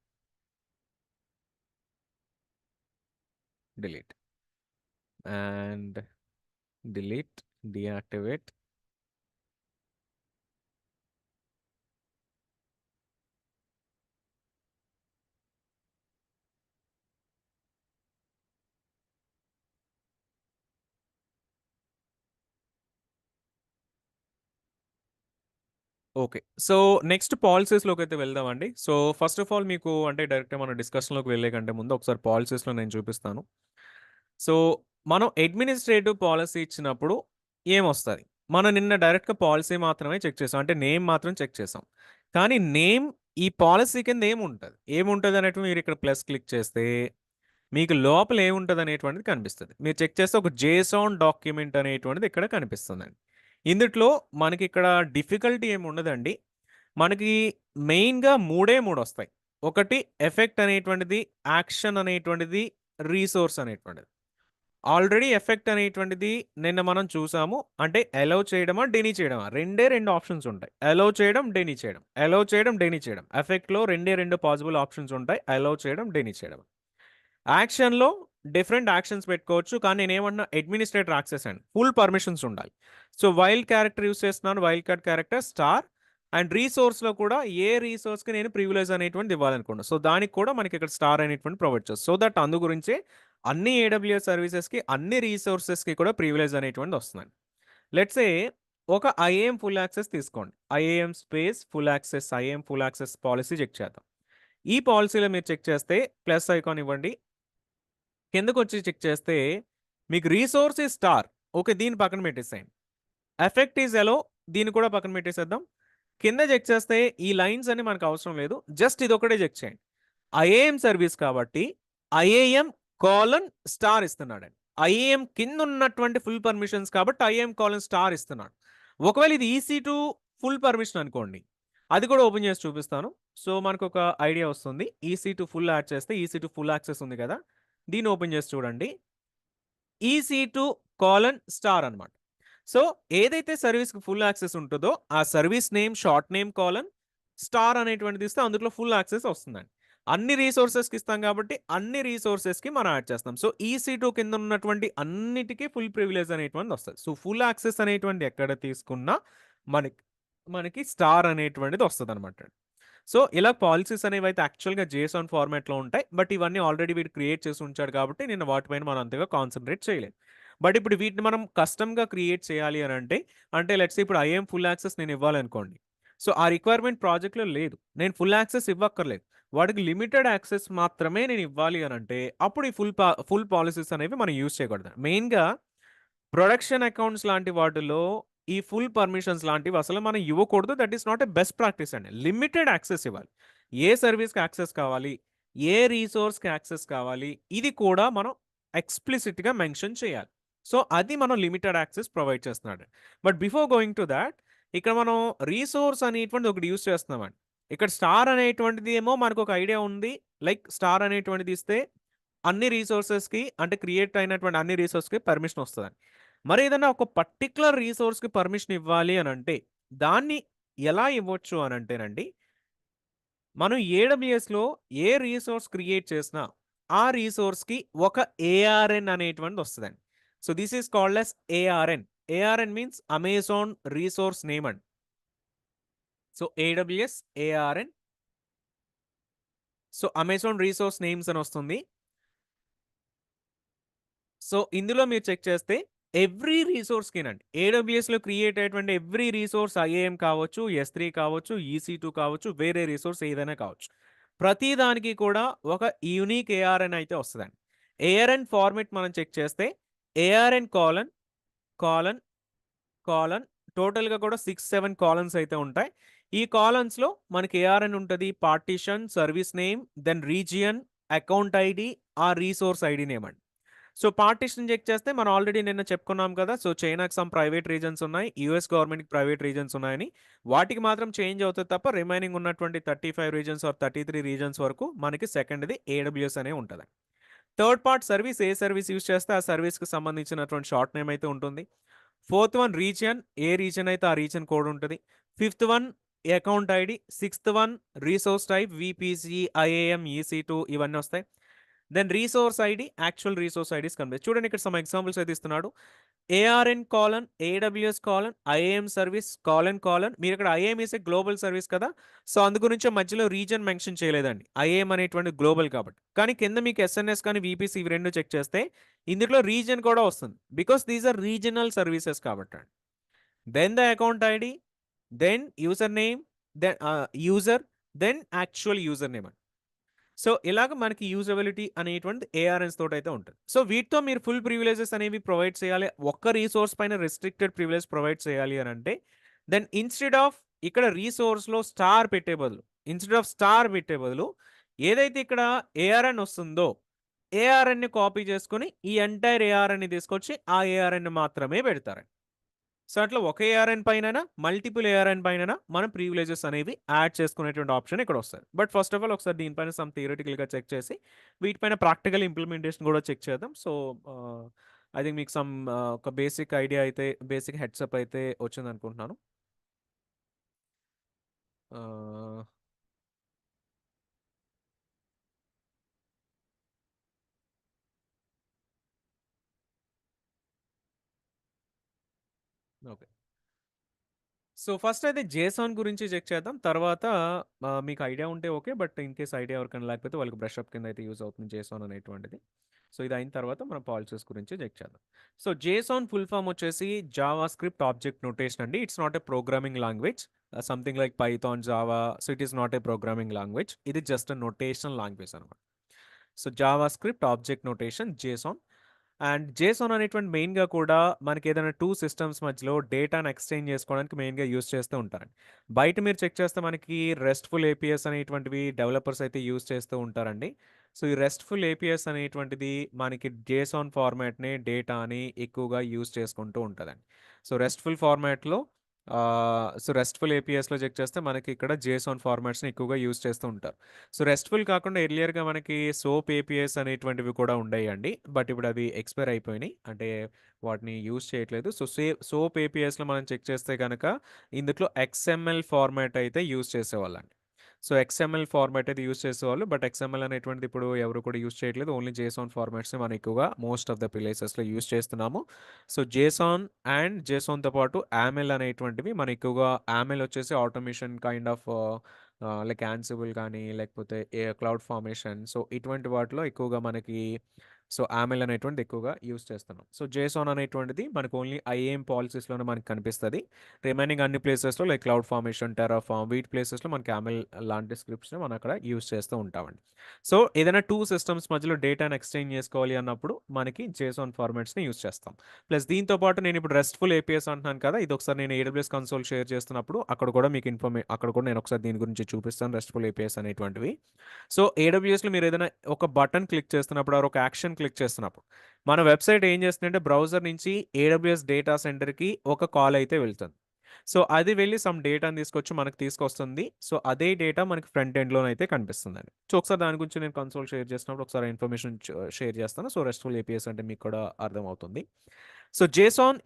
Delete. And delete, deactivate. Okay. So next పాలిసీస్‌లోకైతే వెళ్దామండి. సో ఫస్ట్ ఆఫ్ ఆల్ మీకు అంటే డైరెక్ట్‌గా మనం డిస్కషన్‌లోకి వెళ్ళే కంటే ముందు ఒకసారి పాలిసీస్‌లో నేను చూపిస్తాను. సో మనం అడ్మినిస్ట్రేటివ్ పాలిసీ ఇచ్చినప్పుడు ఏమొస్తది? మనం నిన్న డైరెక్ట్‌గా పాలిసీ మాత్రమే చెక్ చేసాం. అంటే నేమ్ మాత్రం చెక్ చేసాం. కానీ నేమ్ ఈ పాలిసీ కింద ఏముంటది? ఏముంటది అనేటివి మీరు ఇక్కడ ప్లస్ క్లిక్ చేస్తే మీకు లోపల ఏముంటది అనేటువంటిది కనిపిస్తది. మీరు చెక్ చేస్తే ఒక జేసాన్ డాక్యుమెంట్ అనేటువంటిది ఇక్కడ కనిపిస్తుందండి. ఇందుట్లో మనకిక్కడ డిఫికల్టీ ఏమి ఉండదండి. మనకి మెయిన్‌గా 3 వస్తాయి. ఒకటి ఎఫెక్ట్ అనేటువంటిది, యాక్షన్ అనేటువంటిది, రిసోర్స్ అనేటువంటిది. ఆల్రెడీ ఎఫెక్ట్ అనేటువంటిది నిన్న మనం చూసాము. అంటే అలౌ చేయడమా, డెనీ చేయడమా 2 ఆప్షన్స్ ఉంటాయి. అలౌ చేయడం, డెనీ చేయడం. అలౌ చేయడం, డెనీ చేయడం. ఎఫెక్ట్‌లో 2 పాసిబుల్ ఆప్షన్స్ ఉంటాయి. అలౌ చేయడం, డెనీ చేయడం. యాక్షన్‌లో డిఫరెంట్ యాక్షన్స్ పెట్టుకోవచ్చు. కానీ నేనేమంటున్నా అడ్మినిస్ట్రేటర్ యాక్సెస్ అండి. ఫుల్ పర్మిషన్స్ ఉండాలి. సో వైల్డ్ క్యారెక్టర్ యూజ్ చేస్తున్నాను. Wild card character star and రిసోర్స్‌లో కూడా ఏ రిసోర్స్‌కి నేను ప్రివిలేజ్ అనేటువంటిది ఇవ్వాలనుకున్నా. సో దానికి కూడా మనకి ఇక్కడ స్టార్ అనేటువంటి ప్రొవైడ్ చేస్తుంది. సో దట్ అందు గురించే అన్ని ఏడబ్ల్యూఎస్ సర్వీసెస్‌కి అన్ని రిసోర్సెస్‌కి కూడా ప్రివిలేజ్ అనేటువంటిది వస్తుందండి. లెట్స్ సే ఒక ఐఏఎం ఫుల్ యాక్సెస్ తీసుకోండి. IAM space full access, IAM full access policy check చేద్దాం. ఈ పాలిసీలో మీరు చెక్ చేస్తే ప్లస్ ఐకాన్ ఇవ్వండి. కిందకొచ్చి చెక్ చేస్తే మీకు రిసోర్స్ ఈజ్ స్టార్. ఓకే. దీన్ని పక్కన పెట్టేసేయండి. ఎఫెక్ట్ ఈజ్ ఎలో దీన్ని కూడా పక్కన పెట్టేసేద్దాం. కింద చెక్ చేస్తే ఈ లైన్స్ అన్ని మనకు అవసరం లేదు. జస్ట్ ఇదొక్కటే చెక్ చేయండి. ఐఏఎం సర్వీస్ కాబట్టి ఐఏఎం కోలన్ స్టార్ ఇస్తున్నాడండి. ఐఏఎం కింద ఉన్నటువంటి ఫుల్ పర్మిషన్స్ కాబట్టి ఐఏఎం కోలన్ స్టార్ ఇస్తున్నాడు. ఒకవేళ ఇది EC2 ఫుల్ పర్మిషన్ అనుకోండి. అది కూడా ఓపెన్ చేసి చూపిస్తాను. సో మనకు ఒక ఐడియా వస్తుంది. EC2 ఫుల్ యాడ్ చేస్తే EC2 ఫుల్ యాక్సెస్ ఉంది కదా! దీన్ని ఓపెన్ చేసి చూడండి. EC2 కోలన్ స్టార్ అన్నమాట. సో ఏదైతే సర్వీస్‌కి ఫుల్ యాక్సెస్ ఉంటదో ఆ service name, short name colon star అనేటువంటిది ఇస్తే అందులో ఫుల్ యాక్సెస్ వస్తుందండి. అన్ని రిసోర్సెస్‌కి ఇస్తాం కాబట్టి అన్ని రిసోర్సెస్‌కి మనం యాడ్ చేస్తాం. సో EC2 కింద ఉన్నటువంటి అన్నిటికి ఫుల్ ప్రివిలేజ్ అనేటువంటిది వస్తది. సో ఫుల్ యాక్సెస్ అనేటువంటిది ఎక్కడ తీసుకున్నా మనకి మనకి స్టార్ అనేటువంటిది వస్తదనమాట. సో ఇలా పాలిసీస్ అనేవైతే యాక్చువల్‌గా జేసాన్ ఫార్మాట్‌లో ఉంటాయి. బట్ ఇవన్నీ ఆల్రెడీ వీడు క్రియేట్ చేసి ఉంచాడు కాబట్టి నేను వాటిపైన మనం అంతగా కాన్సంట్రేట్ చేయలేదు. బట్ ఇప్పుడు వీటిని మనం కస్టమ్‌గా క్రియేట్ చేయాలి అనంటే, అంటే లెట్స్ సే ఇప్పుడు ఐఏఎం ఫుల్ యాక్సెస్ నేను ఇవ్వాలనుకోండి. సో ఆ రిక్వైర్మెంట్ ప్రాజెక్ట్‌లో లేదు. నేను ఫుల్ యాక్సెస్ ఇవ్వక్కర్లేదు. వాడికి లిమిటెడ్ యాక్సెస్ మాత్రమే నేను ఇవ్వాలి అనంటే, అప్పుడు ఈ ఫుల్ పాలిసీస్ అనేవి మనం యూజ్ చేయకూడదు. మెయిన్‌గా ప్రొడక్షన్ అకౌంట్స్ లాంటి వాటిల్లో ఈ ఫుల్ పర్మిషన్స్ లాంటివి అసలు మనం ఇవ్వకూడదు. That is not a best practice అండి. లిమిటెడ్ యాక్సెస్ ఇవ్వాలి. ఏ సర్వీస్‌కి యాక్సెస్ కావాలి, ఏ రిసోర్స్‌కి యాక్సెస్ కావాలి, ఇది కూడా మనం ఎక్స్‌ప్లిసిట్‌గా మెన్షన్ చేయాలి. సో అది మనం లిమిటెడ్ యాక్సెస్ ప్రొవైడ్ చేస్తున్నాడు. But before going to thought ఇక్కడ మనం రిసోర్స్ అనేటువంటిది ఒకటి యూజ్ చేస్తున్నామండి. ఇక్కడ స్టార్ అనేటువంటిది ఏమో మనకు ఒక ఐడియా ఉంది. లైక్ స్టార్ అనేటువంటిది ఇస్తే అన్ని రిసోర్సెస్‌కి అంటే క్రియేట్ అయినటువంటి అన్ని రిసోర్స్‌కి పర్మిషన్ వస్తదని. మరి ఏదైనా ఒక పర్టిక్యులర్ రిసోర్స్‌కి పర్మిషన్ ఇవ్వాలి అనంటే, దాన్ని ఎలా ఇవ్వచ్చు అనంటేనండి, మనం ఏడబ్ల్యూఎస్‌లో ఏ రిసోర్స్ క్రియేట్ చేసినా, ఆ రిసోర్స్‌కి ఒక ARN అనేటువంటిది వస్తదండి. So this is called as ARN. ARN means Amazon resource name అండి. So AWS ARN. So Amazon resource names అని వస్తుంది. సో ఇందులో మీరు చెక్ చేస్తే ఎవ్రీ రిసోర్స్‌కినండి. ఏడబ్ల్యూఎస్‌లో క్రియేట్ అయ్యేటువంటి ఎవ్రీ రిసోర్స్ ఐఏఎం కావచ్చు, S3 కావచ్చు, EC2 కావచ్చు, వేరే రిసోర్స్ ఏదైనా కావచ్చు. ప్రతి దానికి కూడా ఒక యూనిక్ ARN అయితే వస్తదండి. ఏఆర్ఎన్ ఫార్మెట్ మనం చెక్ చేస్తే ఏఆర్ఎన్ కాలన్ కాలన్ కాలన్ టోటల్గా కూడా 6-7 కాలన్స్ అయితే ఉంటాయి. ఈ కాలన్స్లో మనకి ఏఆర్ఎన్ ఉంటుంది, partition, service name, then region, account ID, ఆ రీసోర్స్ ఐడి నేమ్ అండి. సో పార్టీషన్ చెక్ చేస్తే మనం ఆల్రెడీ నిన్న చెప్పుకున్నాం కదా. సో చైనాకి సమ్ ప్రైవేట్ రీజన్స్ ఉన్నాయి, యూఎస్ గవర్నమెంట్కి ప్రైవేట్ రీజన్స్ ఉన్నాయని. వాటికి మాత్రం చేంజ్ అవుతుంది తప్ప రిమైనింగ్ ఉన్నటువంటి 35 రీజన్స్ ఆర్ 33 రీజన్స్ వరకు మనకి సెకండ్ది ఏడబ్ల్యూఎస్ అనే ఉంటుంది. థర్డ్ పార్ట్ సర్వీస్, ఏ సర్వీస్ యూస్ చేస్తే ఆ సర్వీస్కి సంబంధించినటువంటి షార్ట్ నేమ్ అయితే ఉంటుంది. ఫోర్త్ వన్ రీజియన్, ఏ రీజియన్ అయితే ఆ రీజియన్ కోడ్ ఉంటుంది. Fifth one account ID, sixth one resource type, VPC, IAM, EC2 ఇవన్నీ వస్తాయి. Then resource ID, actual resource IDs కనిపిస్తాయి. చూడండి ఇక్కడ సమ్ ఎగ్జాంపుల్స్ అయితే ఇస్తున్నాడు. ARN colon, AWS colon, IAM service colon colon. మీరు ఇక్కడ ఐఏఎం ఇస్ గ్లోబల్ సర్వీస్ కదా, సో అందు గురించి మధ్యలో రీజన్ మెన్షన్ చేయలేదండి. ఐఏఎం అనేటువంటి గ్లోబల్ కాబట్టి. కానీ కింద మీకు ఎస్ఎన్ఎస్ కానీ విపిసి ఇవి రెండు చెక్ చేస్తే ఇందులో రీజన్ కూడా వస్తుంది, because these are regional services కాబట్టి. Then the account ID, then user name, then user, then actual user name అండి. సో ఇలాగ మనకి యూజబిలిటీ అనేటువంటి ఏఆర్ఎన్స్ తోటి అయితే ఉంటుంది. సో వీటితో మీరు ఫుల్ ప్రివిలేజెస్ అనేవి ప్రొవైడ్ చేయాలి. ఒక్క రీసోర్స్ పైన రెస్ట్రిక్టెడ్ ప్రివిలేజ్ ప్రొవైడ్ చేయాలి అని అంటే దెన్ ఇన్స్టెడ్ ఆఫ్ ఇక్కడ రీసోర్స్లో స్టార్ పెట్టే బదులు ఏదైతే ఇక్కడ ఏఆర్ఎన్ వస్తుందో ఏఆర్ఎన్ని కాపీ చేసుకుని ఈ ఎంటైర్ ఏఆర్ఎన్ని తీసుకొచ్చి ఆ ఏఆర్ఎన్ మాత్రమే పెడతారండి. సో అట్లా ఒక ఏఆర్ఎన్ పైన మల్టిపుల్ ఏఆర్ఎన్ పైన మనం ప్రివిలేజెస్ అనేవి యాడ్ చేసుకునేటువంటి ఆప్షన్ ఇక్కడ వస్తుంది. బట్ ఫస్ట్ ఆఫ్ ఆల్ ఒకసారి దీనిపైన సమ్ థియరిటికల్గా చెక్ చేసి వీటిపైన ప్రాక్టికల్ ఇంప్లిమెంటేషన్ కూడా చెక్ చేద్దాం. సో ఐ థింక్ మీకు సమ్ ఒక బేసిక్ ఐడియా అయితే, బేసిక్ హెడ్సప్ అయితే వచ్చింది అనుకుంటున్నాను. ఓకే, సో ఫస్ట్ అయితే జేసాన్ గురించి చెక్ చేద్దాం. తర్వాత మీకు ఐడియా ఉంటే okay, but in case idea ఎవరికైనా లేకపోతే వాళ్ళకి బ్రష్ అప్ కింద అయితే యూజ్ అవుతుంది జేసాన్ అనేటువంటిది. సో ఇది అయిన తర్వాత మనం పాలసీస్ గురించి చెక్ చేద్దాం. సో జేసాన్ ఫుల్ ఫామ్ వచ్చేసి జావా స్క్రిప్ట్ ఆబ్జెక్ట్ నోటేషన్ అండి. It's not a programming language, something like Python, Java. So it is not a programming language, ఇది జస్ట్ అ నోటేషనల్ లాంగ్వేజ్ అనమాట. So Java script object notation జేసాన్. And జేసాన్ అనేటువంటి మెయిన్గా కూడా మనకి ఏదైనా 2 systems మధ్యలో డేటాను ఎక్స్చేంజ్ చేసుకోవడానికి మెయిన్గా యూస్ చేస్తూ ఉంటారండి. బయట మీరు చెక్ చేస్తే మనకి రెస్ట్ఫుల్ ఏపీఎస్ అనేటువంటివి డెవలపర్స్ అయితే యూస్ చేస్తూ ఉంటారండి. సో ఈ రెస్ట్ఫుల్ ఏపీఎస్ అనేటువంటిది మనకి జేసాన్ ఫార్మాట్ని, డేటాని ఎక్కువగా యూస్ చేసుకుంటూ ఉంటుందండి. సో రెస్ట్ఫుల్ ఫార్మాట్లో సో రెస్ట్ఫుల్ ఏపీఎస్లో చెక్ చేస్తే మనకి ఇక్కడ జేసాన్ ఫార్మాట్స్ని ఎక్కువగా యూస్ చేస్తూ ఉంటారు. సో రెస్ట్ఫుల్ కాకుండా ఎర్లియర్గా మనకి సోప్ ఏపీఎస్ అనేటువంటివి కూడా ఉండేయండి, బట్ ఇప్పుడు అవి ఎక్స్పైర్ అయిపోయినాయి, అంటే వాటిని యూస్ చేయట్లేదు. సో సోప్ ఏపీఎస్లో మనం చెక్ చేస్తే కనుక ఇందులో XML ఫార్మాట్ అయితే యూస్ చేసేవాళ్ళండి. సో XML ఫార్మాట్ అయితే యూస్ చేసేవాళ్ళు, బట్ XML అనేటువంటిది ఇప్పుడు ఎవరు కూడా యూస్ చేయట్లేదు. ఓన్లీ జేసాన్ ఫార్మాట్స్ని మనం ఎక్కువగా మోస్ట్ ఆఫ్ ద ప్లేసెస్లో యూస్ చేస్తున్నాము. సో జేసాన్ అండ్ జేసాన్తో పాటు AML అనేటువంటివి మనం ఎక్కువగా, AML వచ్చేసి automation kind of like Ansible కానీ లేకపోతే క్లౌడ్ ఫార్మేషన్, సో ఇటువంటి వాటిలో ఎక్కువగా మనకి సో AML అనేటువంటిది ఎక్కువగా యూస్ చేస్తున్నాం. సో జేసాన్ అనేటువంటిది మనకు ఓన్లీ ఐఏఎం పాలసీస్లోనే మనకి కనిపిస్తుంది. రిమైనింగ్ అన్ని ప్లేసెస్లో లైక్ క్లౌడ్ ఫార్మేషన్, టెరాఫార్మ్, వీటి ప్లేసెస్లో మనకి AML లాంటి స్క్రిప్ట్స్ని మనం అక్కడ యూస్ చేస్తూ ఉంటామండి. సో ఏదైనా 2 సిస్టమ్స్ మధ్యలో డేటాను ఎక్స్చేంజ్ చేసుకోవాలి అన్నప్పుడు మనకి జేసాన్ ఫార్మాట్స్ని యూస్ చేస్తాం. ప్లస్ దీంతో పాటు నేను ఇప్పుడు రెస్ట్ఫుల్ ఏపీఎస్ అంటున్నాను కదా, ఇది ఒకసారి నేను AWS కన్సోల్ షేర్ చేస్తున్నప్పుడు అక్కడ కూడా మీకు అక్కడ కూడా నేను ఒకసారి దీని గురించి చూపిస్తాను, రెస్ట్ఫుల్ ఏపీఎస్ అనేటువంటివి. సో AWSలో మీరు ఏదైనా ఒక బటన్ క్లిక్ చేస్తున్నప్పుడు ఒక యాక్షన్ క్లిక్ చేస్తున్నప్పుడు మన వెబ్సైట్ ఏం చేస్తుందంటే బ్రౌజర్ నుంచి AWS డేటా సెంటర్కి ఒక కాల్ అయితే వెళ్తుంది. సో అది వెళ్ళి సమ్ డేటాని తీసుకొచ్చి మనకు తీసుకొస్తుంది. సో అదే డేటా మనకి ఫ్రంట్ ఎండ్లోనే అయితే కనిపిస్తుందండి. సో ఒకసారి దాని గురించి నేను కన్సోల్ షేర్ చేసినప్పుడు ఒకసారి ఇన్ఫర్మేషన్ షేర్ చేస్తాను. సో రెస్ట్ఫుల్ ఏపీఎస్ అంటే మీకు కూడా అర్థమవుతుంది. సో జేసాన్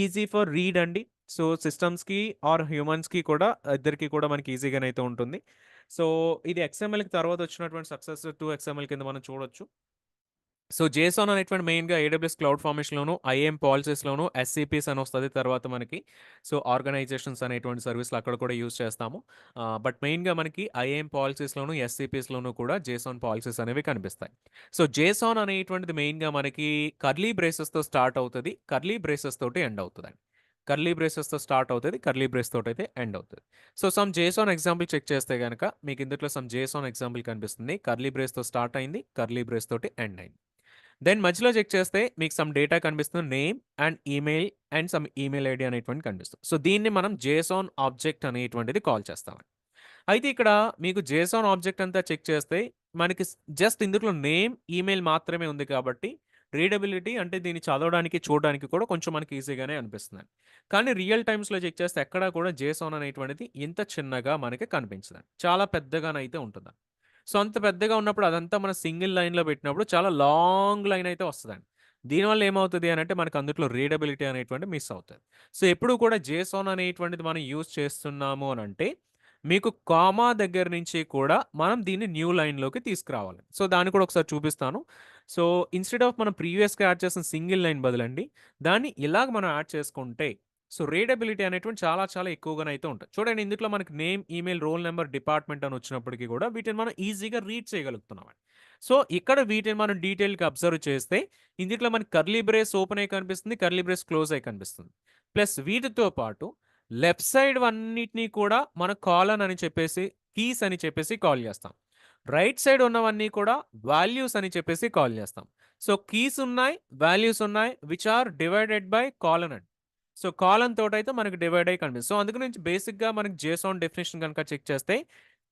ఈజీ ఫర్ రీడ్ అండి. సో సిస్టమ్స్కి ఆర్ హ్యూమన్స్కి కూడా ఇద్దరికి కూడా మనకి ఈజీగానే అయితే ఉంటుంది. సో ఇది XMLకి తర్వాత వచ్చినటువంటి సక్సెసర్ టు XML కింద మనం చూడొచ్చు. సో జేసాన్ అనేటువంటి మెయిన్గా AWS క్లౌడ్ ఫార్మేషన్లోను, ఐఏఎం పాలసీస్లోను, SCPs అని వస్తుంది తర్వాత మనకి. సో ఆర్గనైజేషన్స్ అనేటువంటి సర్వీస్లు అక్కడ కూడా యూస్ చేస్తాము. బట్ మెయిన్గా మనకి ఐఏఎం పాలసీస్లోను, SCPsలోను కూడా జేసాన్ పాలసీస్ అనేవి కనిపిస్తాయి. సో జేసాన్ అనేటువంటిది మెయిన్గా మనకి కర్లీ బ్రేసెస్తో స్టార్ట్ అవుతుంది, కర్లీ బ్రేసెస్ తోటి ఎండ్ అవుతుందండి. కర్లీ బ్రేసెస్తో స్టార్ట్ అవుతుంది, కర్లీ బ్రేస్ తోటి అయితే ఎండ్ అవుతుంది. So some JSON example check చేస్తే కనుక మీకు ఇందులో సమ్ జేసాన్ ఎగ్జాంపుల్ కనిపిస్తుంది. కర్లీ బ్రేస్తో స్టార్ట్ అయింది, కర్లీ బ్రేస్ తోటి ఎండ్ అయింది. దెన్ మధ్యలో చెక్ చేస్తే మీకు సమ్ డేటా కనిపిస్తుంది. Name and email and some email ID అనేటువంటిది కనిపిస్తుంది. సో దీన్ని మనం జేసోన్ ఆబ్జెక్ట్ అనేటువంటిది కాల్ చేస్తామండి. అయితే ఇక్కడ మీకు జేసోన్ ఆబ్జెక్ట్ అంతా చెక్ చేస్తే మనకి జస్ట్ ఇందులో నేమ్, ఈమెయిల్ మాత్రమే ఉంది కాబట్టి రీడబిలిటీ అంటే దీన్ని చదవడానికి, చూడడానికి కూడా కొంచెం మనకి ఈజీగానే అనిపిస్తుందండి. కానీ రియల్ టైమ్స్‌లో చెక్ చేస్తే ఎక్కడా కూడా జేసోన్ అనేటువంటిది ఇంత చిన్నగా మనకి కనిపించదండి. చాలా పెద్దగానైతే ఉంటుందండి. సో అంత పెద్దగా ఉన్నప్పుడు అదంతా మనం సింగిల్ లైన్‌లో పెట్టినప్పుడు చాలా లాంగ్ లైన్ అయితే వస్తదండి. దీనివల్ల ఏమవుతది అనంటే మనకు అందుట్లో రీడబిలిటీ అనేటువంటిది మిస్ అవుతది. సో ఎప్పుడు కూడా జేసోన్ అనేటువంటిది మనం యూజ్ చేస్తున్నాము అనంటే మీకు కామా దగ్గర నుంచి కూడా మనం దీన్ని న్యూ లైన్‌లోకి తీసుకురావాలి. సో దాన్ని కూడా ఒకసారి చూపిస్తాను. సో ఇన్‌స్టెడ్ ఆఫ్ మనం ప్రీవియస్‌గా యాడ్ చేసిన సింగిల్ లైన్ బదులండి దాన్ని ఇలాగ మనం యాడ్ చేసుకుంటే సో రీడబిలిటీ అనేటువంటి చాలా చాలా ఎక్కువగానైతే ఉంటది. చూడండి ఇందులో మనకి name, email, roll number, department అని వచ్చినప్పటికి కూడా వీటిని మనం ఈజీగా రీడ్ చేయగలుగుతున్నామండి. సో ఇక్కడ వీటిని మనం డీటెయిల్‌గా అబ్జర్వ్ చేస్తే ఇందులో మనకి కర్లీ బ్రేస్ ఓపెన్ అయ్యి కనిపిస్తుంది. కర్లీ బ్రేస్ క్లోజ్ అయ్యి కనిపిస్తుంది. ప్లస్ వీటితో పాటు లెఫ్ట్ సైడ్ అన్నిటిని కూడా మనం కాలన్ అని చెప్పేసి, కీస్ అని చెప్పేసి కాల్ చేస్తాం. రైట్ సైడ్ ఉన్నవన్నీ కూడా వాల్యూస్ అని చెప్పేసి కాల్ చేస్తాం. సో కీస్ ఉన్నాయి, వాల్యూస్ ఉన్నాయి which are divided by colon అండి. సో కాలన్ తోటైతే మనకి డివైడ్ అయ్యి కనిపిస్తుంది. సో అందుకు నుంచి బేసిక్‌గా మనకి జేసోన్ డెఫినిషన్ గనుక చెక్ చేస్తే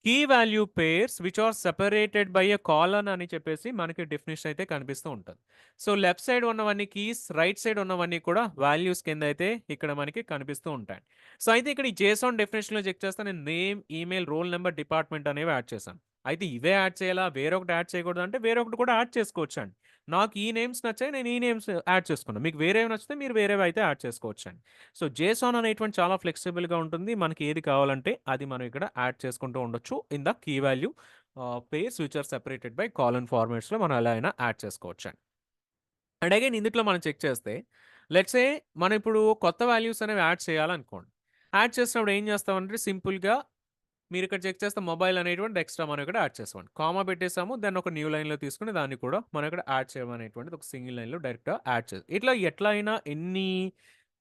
key value pairs which are separated by a colon అని చెప్పేసి మనకి డెఫినిషన్ అయితే కనిపిస్తూ ఉంటది. సో లెఫ్ట్ సైడ్ ఉన్నవన్నీ కీస్, రైట్ సైడ్ ఉన్నవన్నీ కూడా వాల్యూస్ కింద అయితే ఇక్కడ మనకి కనిపిస్తూ ఉంటాయి. సో అయితే ఇక్కడ ఈ జేసోన్ డెఫినిషన్‌లో చెక్ చేస్తే నేను name, email, roll number, department అనేవి యాడ్ చేశాను. అయితే ఇవే యాడ్ చేయాలా? వేరొకటి యాడ్ చేయకూడదా అంటే వేరొకటి కూడా యాడ్ చేసుకోవచ్చండి. నాకు ఈ నేమ్స్ నచ్చాయి. నేను ఈ నేమ్స్ యాడ్ చేసుకున్నాను. మీకు వేరేవి నచ్చితే మీరు వేరేవి అయితే యాడ్ చేసుకోవచ్చండి. సో జేసోన్ అనేటువంటి చాలా ఫ్లెక్సిబుల్‌గా ఉంటుంది. మనకి ఏది కావాలంటే అది మనం ఇక్కడ యాడ్ చేసుకుంటూ ఉండొచ్చు. In the key value pairs which are separated by colon ఫార్మాట్స్‌లో మనం ఎలా అయినా యాడ్ చేసుకోవచ్చండి. అండ్ అగైన్ ఇందులో మనం చెక్ చేస్తే లెట్స్ సే మనం ఇప్పుడు కొత్త వాల్యూస్ అనేవి యాడ్ చేయాలనుకోండి. యాడ్ చేసినప్పుడు ఏం చేస్తామంటే సింపుల్‌గా మీరు ఇక్కడ చెక్ చేస్తే మొబైల్ అనేటువంటి ఎక్స్ట్రా మనం ఇక్కడ యాడ్ చేసామండి. కామా పెట్టేసాము. దాన్ని ఒక న్యూ లైన్‌లో తీసుకొని దాన్ని కూడా మనం ఇక్కడ యాడ్ చేయమనేటువంటిది ఒక సింగిల్ లైన్‌లో డైరెక్ట్‌గా యాడ్ చేసి ఇట్లా ఎట్లా అయినా ఎన్ని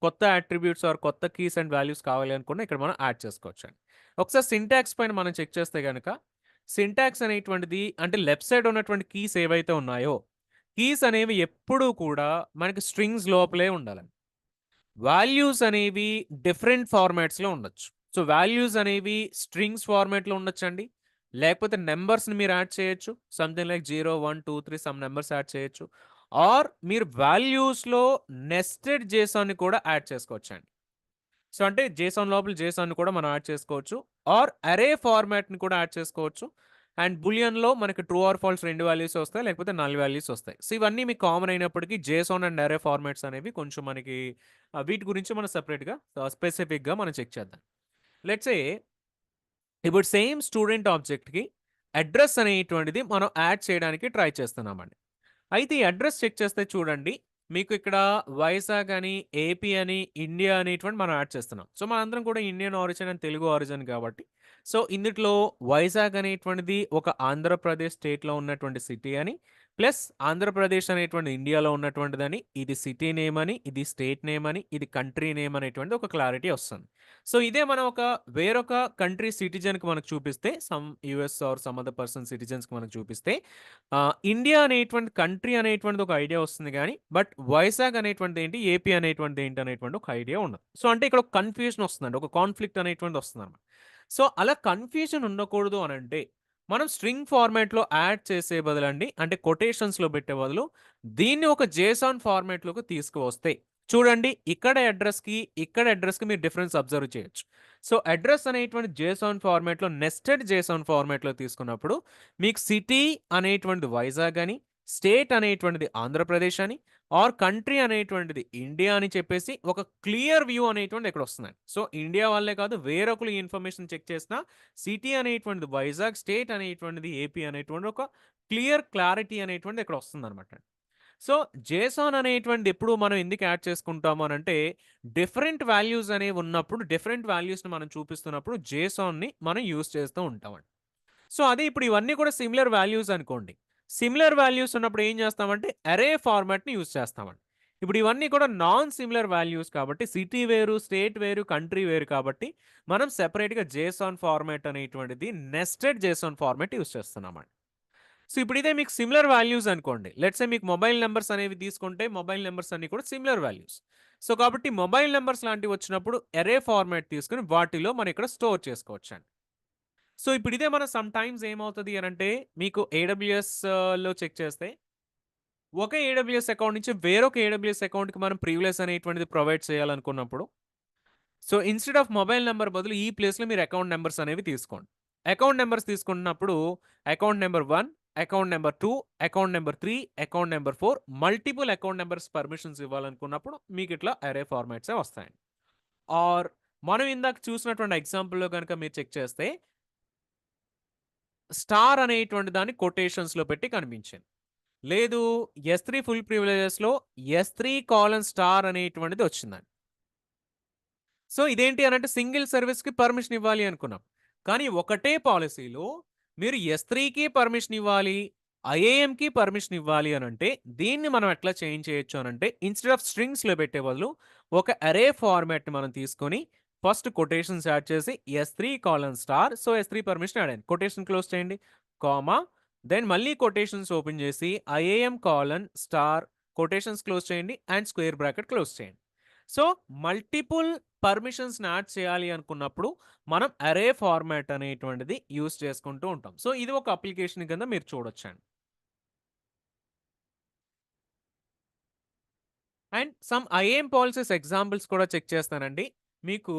కొత్త అట్రిబ్యూట్స్ ఆర్ కొత్త కీస్ అండ్ వాల్యూస్ కావాలి అనుకున్నా ఇక్కడ మనం యాడ్ చేసుకోవచ్చండి. ఒకసారి సింటాక్స్ పైన మనం చెక్ చేస్తే గనక సింటాక్స్ అనేటువంటిది అంటే లెఫ్ట్ సైడ్ ఉన్నటువంటి కీస్ ఏవైతే ఉన్నాయో కీస్ అనేవి ఎప్పుడూ కూడా మనకి స్ట్రింగ్స్ లోపలే ఉండాలండి. వాల్యూస్ అనేవి డిఫరెంట్ ఫార్మాట్స్‌లో ఉండొచ్చు. సో వాల్యూస్ అనేవి స్ట్రింగ్స్ ఫార్మాట్‌లో ఉండొచ్చండి. లేకపోతే నంబర్స్‌ని మీరు యాడ్ చేయొచ్చు. Something like 0, 1, 2, 3 some numbers add చేయొచ్చు. ఆర్ మీరు వాల్యూస్‌లో నెస్టెడ్ జేసోన్‌ని కూడా యాడ్ చేసుకోవచ్చండి. సో అంటే జేసోన్ లోపల జేసోన్‌ని కూడా మనం యాడ్ చేసుకోవచ్చు. ఆర్ అరే ఫార్మాట్‌ని కూడా యాడ్ చేసుకోవచ్చు. అండ్ బూలియన్‌లో మనకి ట్రూ ఆర్ ఫాల్స్ 2 వాల్యూస్ వస్తాయి. లేకపోతే నల్ వాల్యూస్ వస్తాయి. సో ఇవన్నీ మీకు కామన్ అయినప్పటికీ జేసోన్ అండ్ అరే ఫార్మాట్స్ అనేవి కొంచెం మనకి వీటి గురించి మనం సెపరేట్‌గా స్పెసిఫిక్‌గా మనం చెక్ చేద్దాం. లెట్స్ సే ఇప్పుడు సేమ్ స్టూడెంట్ ఆబ్జెక్ట్‌కి అడ్రెస్ అనేటువంటిది మనం యాడ్ చేయడానికి ట్రై చేస్తున్నామండి. అయితే ఈ అడ్రెస్ చెక్ చేస్తే చూడండి. మీకు ఇక్కడ వైజాగ్ అని, ఏపీ అని, ఇండియా అనేటువంటి మనం యాడ్ చేస్తున్నాం. సో మనందరం కూడా Indian origin and Telugu origin కాబట్టి సో ఇందుట్లో వైజాగ్ అనేటువంటిది ఒక ఆంధ్రప్రదేశ్ స్టేట్‌లో ఉన్నటువంటి సిటీ అని, ప్లస్ ఆంధ్రప్రదేశ్ అనేటువంటి ఇండియాలో ఉన్నటువంటిదని, ఇది సిటీ నేమ్ అని, ఇది స్టేట్ నేమ్ అని, ఇది కంట్రీ నేమ్ అనేటువంటిది ఒక క్లారిటీ వస్తుంది. సో ఇదే మనం ఒక వేరొక కంట్రీ సిటిజన్‌కి మనకు చూపిస్తే some US or some other person సిటిజన్స్‌కి మనకు చూపిస్తే ఇండియా అనేటువంటి కంట్రీ అనేటువంటిది ఒక ఐడియా వస్తుంది గానీ, బట్ వైజాగ్ అనేటువంటిది ఏంటి, ఏపీ అనేటువంటిది ఏంటి అనేటువంటి ఒక ఐడియా ఉండదు. సో అంటే ఇక్కడ ఒక కన్‌ఫ్యూజన్ వస్తుందండి. ఒక కాన్‌ఫ్లిక్ట్ అనేటువంటిది వస్తుందన్నమాట. సో అలా కన్‌ఫ్యూజన్ ఉండకూడదు అనంటే, మనం స్ట్రింగ్ ఫార్మాట్‌లో యాడ్ చేసే బదులండి అంటే కొటేషన్స్‌లో పెట్టే బదులు దీన్ని ఒక జేసోన్ ఫార్మాట్‌లోకి తీసుకువస్తే చూడండి ఇక్కడ అడ్రెస్‌కి మీరు డిఫరెన్స్ అబ్జర్వ్ చేయొచ్చు. సో అడ్రెస్ అనేటువంటి జేసోన్ ఫార్మాట్‌లో నెస్టెడ్ జేసోన్ ఫార్మాట్‌లో తీసుకున్నప్పుడు మీకు సిటీ అనేటువంటిది వైజాగ్ అని, స్టేట్ అనేటువంటిది ఆంధ్రప్రదేశ్ అని, ఆర్ కంట్రీ అనేటువంటిది ఇండియా అని చెప్పేసి ఒక క్లియర్ వ్యూ అనేటువంటిది ఇక్కడ వస్తుందండి. సో ఇండియా వాళ్ళే కాదు వేరొకరు ఈ ఇన్ఫర్మేషన్ చెక్ చేసినా సిటీ అనేటువంటిది వైజాగ్, స్టేట్ అనేటువంటిది ఏపీ అనేటువంటి ఒక క్లారిటీ అనేటువంటిది ఇక్కడ వస్తుందన్నమాట. సో జేసోన్ అనేటువంటిది ఎప్పుడు మనం ఎందుకు యాడ్ చేసుకుంటాము అనంటే డిఫరెంట్ వాల్యూస్ అనేవి ఉన్నప్పుడు డిఫరెంట్ వాల్యూస్‌ని మనం చూపిస్తున్నప్పుడు జేసోన్‌ని మనం యూజ్ చేస్తూ ఉంటామండి. సో అదే ఇప్పుడు ఇవన్నీ కూడా సిమిలర్ వాల్యూస్ అనుకోండి. సిమిలర్ వాల్యూస్ ఉన్నప్పుడు ఏం చేస్తామంటే అరే ఫార్మాట్‌ని యూజ్ చేస్తామండి. ఇప్పుడు ఇవన్నీ కూడా నాన్ సిమిలర్ వాల్యూస్ కాబట్టి సిటీ వేరు, స్టేట్ వేరు, కంట్రీ వేరు కాబట్టి మనం సెపరేట్‌గా జేసోన్ ఫార్మాట్ అనేటువంటిది నెస్టెడ్ జేసోన్ ఫార్మాట్ యూజ్ చేస్తున్నామండి. సో ఇప్పుడు ఇదే మీకు సిమిలర్ వాల్యూస్ అనుకోండి. లెట్స్ సే మీకు మొబైల్ నంబర్స్ అనేవి తీసుకుంటే మొబైల్ నంబర్స్ అన్నీ కూడా సిమిలర్ వాల్యూస్. సో కాబట్టి మొబైల్ నంబర్స్ లాంటివి వచ్చినప్పుడు అరే ఫార్మాట్ తీసుకొని వాటిలో మనం ఇక్కడ స్టోర్ చేసుకోవచ్చండి. సో ఇప్పుడు ఇదే మనం సమ్ టైమ్స్ ఏమవుతది అనంటే మీకు లో చెక్ చేస్తే ఒక ఏడబ్ల్యూఎస్ అకౌంట్ నుంచి వేరొక ఏడబ్ల్యూఎస్ అకౌంట్‌కి మనం ప్రివిలేజ్ అనేటువంటిది ప్రొవైడ్ చేయాలనుకున్నప్పుడు so instead of mobile number బదులు ఈ ప్లేస్‌లో మీరు అకౌంట్ నంబర్స్ అనేవి తీసుకోండి. అకౌంట్ నంబర్స్ తీసుకున్నప్పుడు account number 1, account number 2, account number 3, account number 4 multiple account numbers permissions ఇవ్వాలనుకున్నప్పుడు మీకు ఇట్లా అరే ఫార్మాట్సే వస్తాయండి. ఆర్ మనం ఇందాక చూసినటువంటి ఎగ్జాంపుల్‌లో గనుక మీరు చెక్ చేస్తే స్టార్ అనేటువంటి దాన్ని కొటేషన్స్‌లో పెట్టి కనిపించింది. లేదు S3 ఫుల్ ప్రివిలేజెస్‌లో S3:* అనేటువంటిది వచ్చిందండి. సో ఇదేంటి అనంటే సింగిల్ సర్వీస్‌కి పర్మిషన్ ఇవ్వాలి అనుకున్నాం. కానీ ఒకటే పాలిసీలో మీరు S3కి పర్మిషన్ ఇవ్వాలి, ఐఏఎంకి పర్మిషన్ ఇవ్వాలి అనంటే దీన్ని మనం ఎట్లా చేంజ్ చేయొచ్చు అనంటే ఇన్‌స్టెడ్ ఆఫ్ స్ట్రింగ్స్‌లో పెట్టే బదులు ఒక అరే ఫార్మాట్‌ని మనం తీసుకొని ఫస్ట్ కొటేషన్స్ యాడ్ చేసి S3:* so S3 permission add అయింది. కొటేషన్ క్లోజ్ చేయండి. కామా దెన్ మళ్ళీ కొటేషన్స్ ఓపెన్ చేసి IAM: కొటేషన్స్ క్లోజ్ చేయండి అండ్ స్క్వేర్ బ్రాకెట్ క్లోజ్ చేయండి. సో మల్టిపుల్ పర్మిషన్స్‌ని యాడ్ చేయాలి అనుకున్నప్పుడు మనం అరే ఫార్మాట్ అనేటువంటిది యూజ్ చేసుకుంటూ ఉంటాం. సో ఇది ఒక అప్లికేషన్ కింద మీరు చూడొచ్చండి. And some IAM policies examples కూడా చెక్ చేస్తానండి. మీకు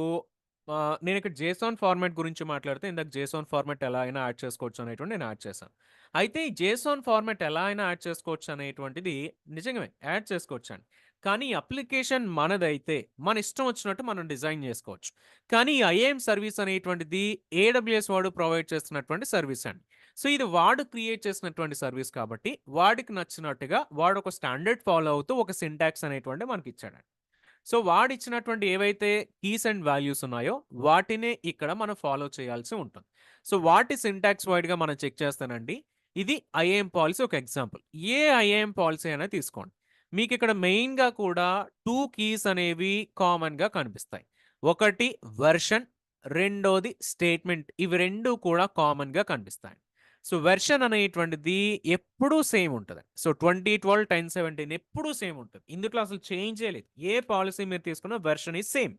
నేను ఇక్కడ జేసన్ ఫార్మాట్ గురించి మాట్లాడితే ఇందాక జేసన్ ఫార్మాట్ ఎలా అయినా యాడ్ చేసుకోవచ్చు అనేటువంటి నేను యాడ్ చేశాను. అయితే ఈ జేసన్ ఫార్మాట్ ఎలా అయినా యాడ్ చేసుకోవచ్చు అనేటువంటిది నిజంగానే యాడ్ చేసుకోవచ్చండి. కానీ ఈ అప్లికేషన్ మనదైతే మన ఇష్టం వచ్చినట్టు మనం డిజైన్ చేసుకోవచ్చు. కానీ ఈ ఐఏఎం సర్వీస్ అనేటువంటిది ఏడబ్ల్యూఎస్ వాడు ప్రొవైడ్ చేస్తున్నటువంటి సర్వీస్ అండి. సో ఇది వాడు క్రియేట్ చేసినటువంటి సర్వీస్ కాబట్టి వాడికి నచ్చినట్టుగా వాడు ఒక స్టాండర్డ్ ఫాలో అవుతూ ఒక సింటాక్స్ అనేటువంటి మనకి ఇచ్చాడండి. సో వాడిచ్చినటువంటి ఏవైతే కీస్ అండ్ వాల్యూస్ ఉన్నాయో వాటినే ఇక్కడ మనం ఫాలో చేయాల్సి ఉంటుంది. సో వాటి సింటాక్స్ వైడ్‌గా మనం చెక్ చేస్తానండి. ఇది ఐఏఎం పాలిసీ ఒక ఎగ్జాంపుల్. ఏ ఐఏఎం పాలిసీ అయినా తీసుకోండి. మీకు ఇక్కడ మెయిన్‌గా కూడా 2 కీస్ అనేవి కామన్‌గా కనిపిస్తాయి. ఒకటి వెర్షన్, రెండోది స్టేట్మెంట్. ఇవి 2 కూడా కామన్‌గా కనిపిస్తాయి. సో వెర్షన్ అనేటువంటిది ఎప్పుడూ సేమ్ ఉంటది. సో 2012, 1017 ఎప్పుడూ సేమ్ ఉంటది. ఇందులో అసలు చేంజే లేదు. ఏ పాలిసీ మీరు తీసుకున్నా version is same.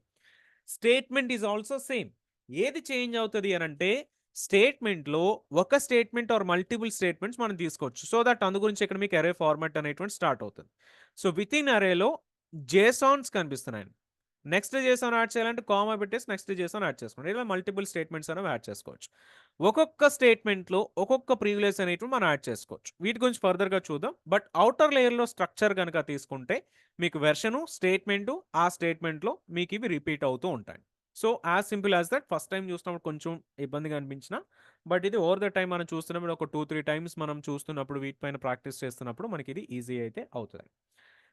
Statement is also same. ఏది చేంజ్ అవుతది అనంటే స్టేట్మెంట్‌లో ఒక స్టేట్మెంట్ ఆర్ మల్టిపుల్ స్టేట్మెంట్స్ మనం తీసుకోవచ్చు. సో దట్ అందు గురించి ఇక్కడ మీకు అరే ఫార్మాట్ అనేటువంటి స్టార్ట్ అవుతుంది. సో వితిన్ అరేలో జేసాన్స్ కనిపిస్తున్నాయండి. నెక్స్ట్ జేసాన్ యాడ్ చేయాలంటే కామా పెట్టేసి నెక్స్ట్ జేసాన్ యాడ్ చేసుకోండి. ఇలా మల్టిపుల్ స్టేట్మెంట్స్ అనేవి యాడ్ చేసుకోవచ్చు. ఒక్కొక్క స్టేట్మెంట్‌లో ఒక్కొక్క ప్రివిలేజ్ అనేటివి మనం యాడ్ చేసుకోవచ్చు. వీటి గురించి ఫర్దర్‌గా చూద్దాం. బట్ ఔటర్ లేయర్‌లో స్ట్రక్చర్ గనక తీసుకుంటే మీకు వెర్షను, స్టేట్మెంటు, ఆ స్టేట్మెంట్‌లో మీకు ఇవి రిపీట్ అవుతూ ఉంటాయి. So as simple as that. First time చూస్తున్నప్పుడు కొంచెం ఇబ్బందిగా అనిపించినా బట్ ఇది ఓవర్ ద టైమ్ మనం చూస్తున్నప్పుడు ఒక 2, 3 టైమ్స్ మనం చూస్తున్నప్పుడు వీటిపైన ప్రాక్టీస్ చేస్తున్నప్పుడు మనకి ఇది ఈజీ అయితే అవుతది.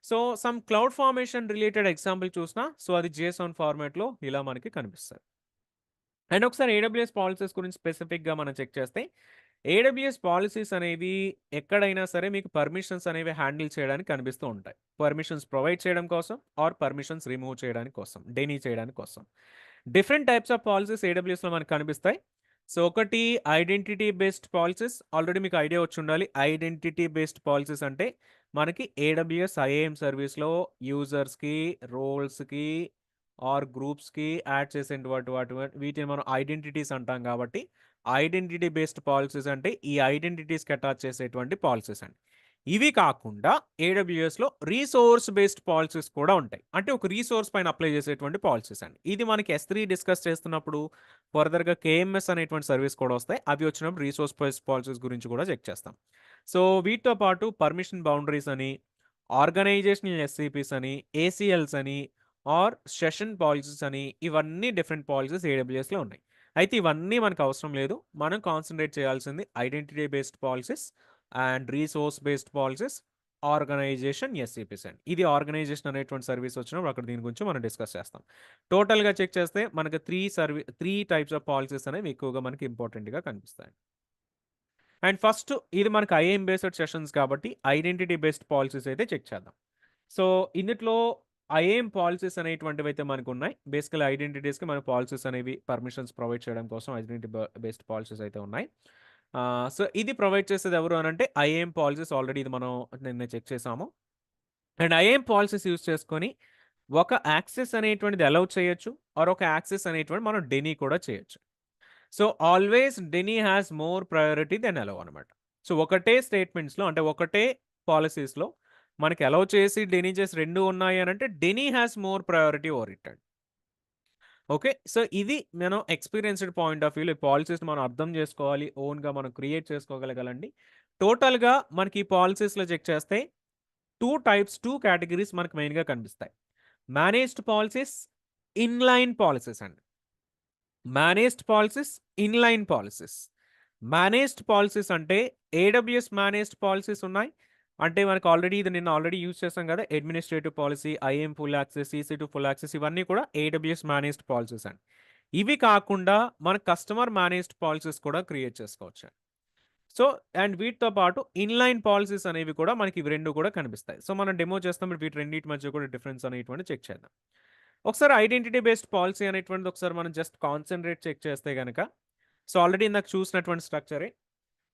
So some cloud formation related example చూసినా సో అది జేసన్ ఫార్మాట్‌లో ఇలా మనకి కనిపిస్తది. అండ్ ఒకసారి ఏడబ్ల్యూఎస్ పాలిసీస్ గురించి స్పెసిఫిక్‌గా మనం చెక్ చేస్తే ఏడబ్ల్యూఎస్ పాలిసీస్ అనేవి ఎక్కడైనా సరే మీకు పర్మిషన్స్ అనేవి హ్యాండిల్ చేయడానికి కనిపిస్తూ ఉంటాయి. పర్మిషన్స్ ప్రొవైడ్ చేయడం కోసం ఆర్ పర్మిషన్స్ రిమూవ్ చేయడానికి కోసం, డెనీ చేయడానికి కోసం. డిఫరెంట్ టైప్స్ ఆఫ్ పాలిసీస్ ఏడబ్ల్యూఎస్‌లో మనకు కనిపిస్తాయి. సో ఒకటి ఐడెంటిటీ బేస్డ్ పాలిసీస్. ఆల్రెడీ మీకు ఐడియా వచ్చి ఉండాలి. ఐడెంటిటీ బేస్డ్ పాలిసీస్ అంటే మనకి ఏడబ్ల్యూఎస్ ఐఏఎం సర్వీస్‌లో యూజర్స్‌కి, రోల్స్‌కి ఆర్ గ్రూప్స్‌కి యాడ్ చేసేటువంటి వీటిని మనం ఐడెంటిటీస్ అంటాం కాబట్టి ఐడెంటిటీ బేస్డ్ పాలిసీస్ అంటే ఈ ఐడెంటిటీస్‌కి అటాచ్ చేసేటువంటి పాలిసీస్ అండి. ఇవి కాకుండా ఏడబ్ల్యూఎస్‌లో రిసోర్స్ బేస్డ్ పాలిసీస్ కూడా ఉంటాయి. అంటే ఒక రిసోర్స్ పైన అప్లై చేసేటువంటి పాలిసీస్ అండి. ఇది మనకి S3 డిస్కస్ చేస్తున్నప్పుడు ఫర్దర్‌గా KMS అనేటువంటి సర్వీస్ కూడా వస్తాయి. అవి వచ్చినప్పుడు రిసోర్స్ బేస్డ్ పాలిసీస్ గురించి కూడా చెక్ చేస్తాం. సో వీటితో పాటు పర్మిషన్ బౌండరీస్ అని, ఆర్గనైజేషనల్ SCPs అని, ACLs అని ఆర్ సెషన్ పాలిసీస్ అని ఇవన్నీ డిఫరెంట్ పాలిసీస్ ఏడబ్ల్యూఎస్‌లో ఉన్నాయి. అయితే ఇవన్నీ మనకు అవసరం లేదు. మనం కాన్సంట్రేట్ చేయాల్సింది identity based policies and resource based policies, organization SCPs అండి. ఇది ఆర్గనైజేషన్ అనేటువంటి సర్వీస్ వచ్చినప్పుడు అక్కడ దీని గురించి మనం డిస్కస్ చేస్తాం. టోటల్‌గా చెక్ చేస్తే మనకు 3 టైప్స్ ఆఫ్ పాలిసీస్ అనేవి ఎక్కువగా మనకి ఇంపార్టెంట్‌గా కనిపిస్తాయి. అండ్ ఫస్ట్ ఇది మనకు ఐఏఎం బేస్డ్ సెషన్స్ కాబట్టి ఐడెంటిటీ బేస్డ్ పాలిసీస్ అయితే చెక్ చేద్దాం. సో ఇందులో ఐఏఎం పాలిసీస్ అనేటువంటివి అయితే మనకు ఉన్నాయి. బేసికల్ ఐడెంటిటీస్‌కి మన పాలిసీస్ అనేవి పర్మిషన్స్ ప్రొవైడ్ చేయడం కోసం ఐడెంటిటీ బేస్డ్ పాలిసీస్ అయితే ఉన్నాయి. సో ఇది ప్రొవైడ్ చేసేది ఎవరు అనంటే ఐఏఎం పాలసీస్. ఆల్రెడీ ఇది మనం నిన్న చెక్ చేసాము. అండ్ ఐఏఎం పాలసీస్ యూజ్ చేసుకొని ఒక యాక్సెస్ అనేటువంటిది అలౌ చేయొచ్చు, ఆర్ ఒక యాక్సెస్ అనేటువంటి మనం డెనీ కూడా చేయొచ్చు. So always deny has more priority than allow అనమాట. సో ఒకటే స్టేట్మెంట్స్లో అంటే ఒకటే పాలసీస్లో మనకి అలౌ చేసి డెనీ చేసి రెండు ఉన్నాయి అని అంటే deny has more priority over it. Okay. So ఇది మనం ఎక్స్పీరియన్స్డ్ పాయింట్ ఆఫ్ వ్యూలో ఈ పాలసీస్ మనం అర్థం చేసుకోవాలి, ఓన్గా మనం క్రియేట్ చేసుకోగలగాలండి. టోటల్గా మనకి ఈ పాలసీస్లో చెక్ చేస్తే 2 టైప్స్ 2 కేటగిరీస్ మనకు మెయిన్గా కనిపిస్తాయి. మేనేజ్డ్ పాలసీస్, ఇన్లైన్ పాలసీస్ అండి. Managed policies, inline policies. Managed policies అంటే ఏడబ్ల్యూఎస్ మేనేజ్డ్ పాలసీస్ ఉన్నాయి. అంటే మనకు ఆల్రెడీ ఇది నిన్న ఆల్రెడీ యూజ్ చేసాం కదా, administrative policy, IAM full access, EC2 full access, ఇవన్నీ కూడా ఏడబ్ల్యూఎస్ మేనేజ్డ్ పాలసీస్ అండి. ఇవి కాకుండా మన కస్టమర్ మేనేజ్డ్ పాలసీస్ కూడా క్రియేట్ చేసుకోవచ్చు. సో అండ్ వీటితో పాటు ఇన్లైన్ పాలసీస్ అనేవి కూడా మనకి ఇవి రెండు కూడా కనిపిస్తాయి. సో మనం డెమో చేస్తాం, వీటి రెండింటి మధ్య కూడా డిఫరెన్స్ అనేటువంటి చెక్ చేద్దాం. ఒకసారి ఐడెంటిటీ బేస్డ్ పాలసీ అనేటువంటిది ఒకసారి మనం జస్ట్ కాన్సన్ట్రేట్ చెక్ చేస్తే కనుక, సో ఆల్రెడీ ఇందాక చూసినటువంటి స్ట్రక్చరే.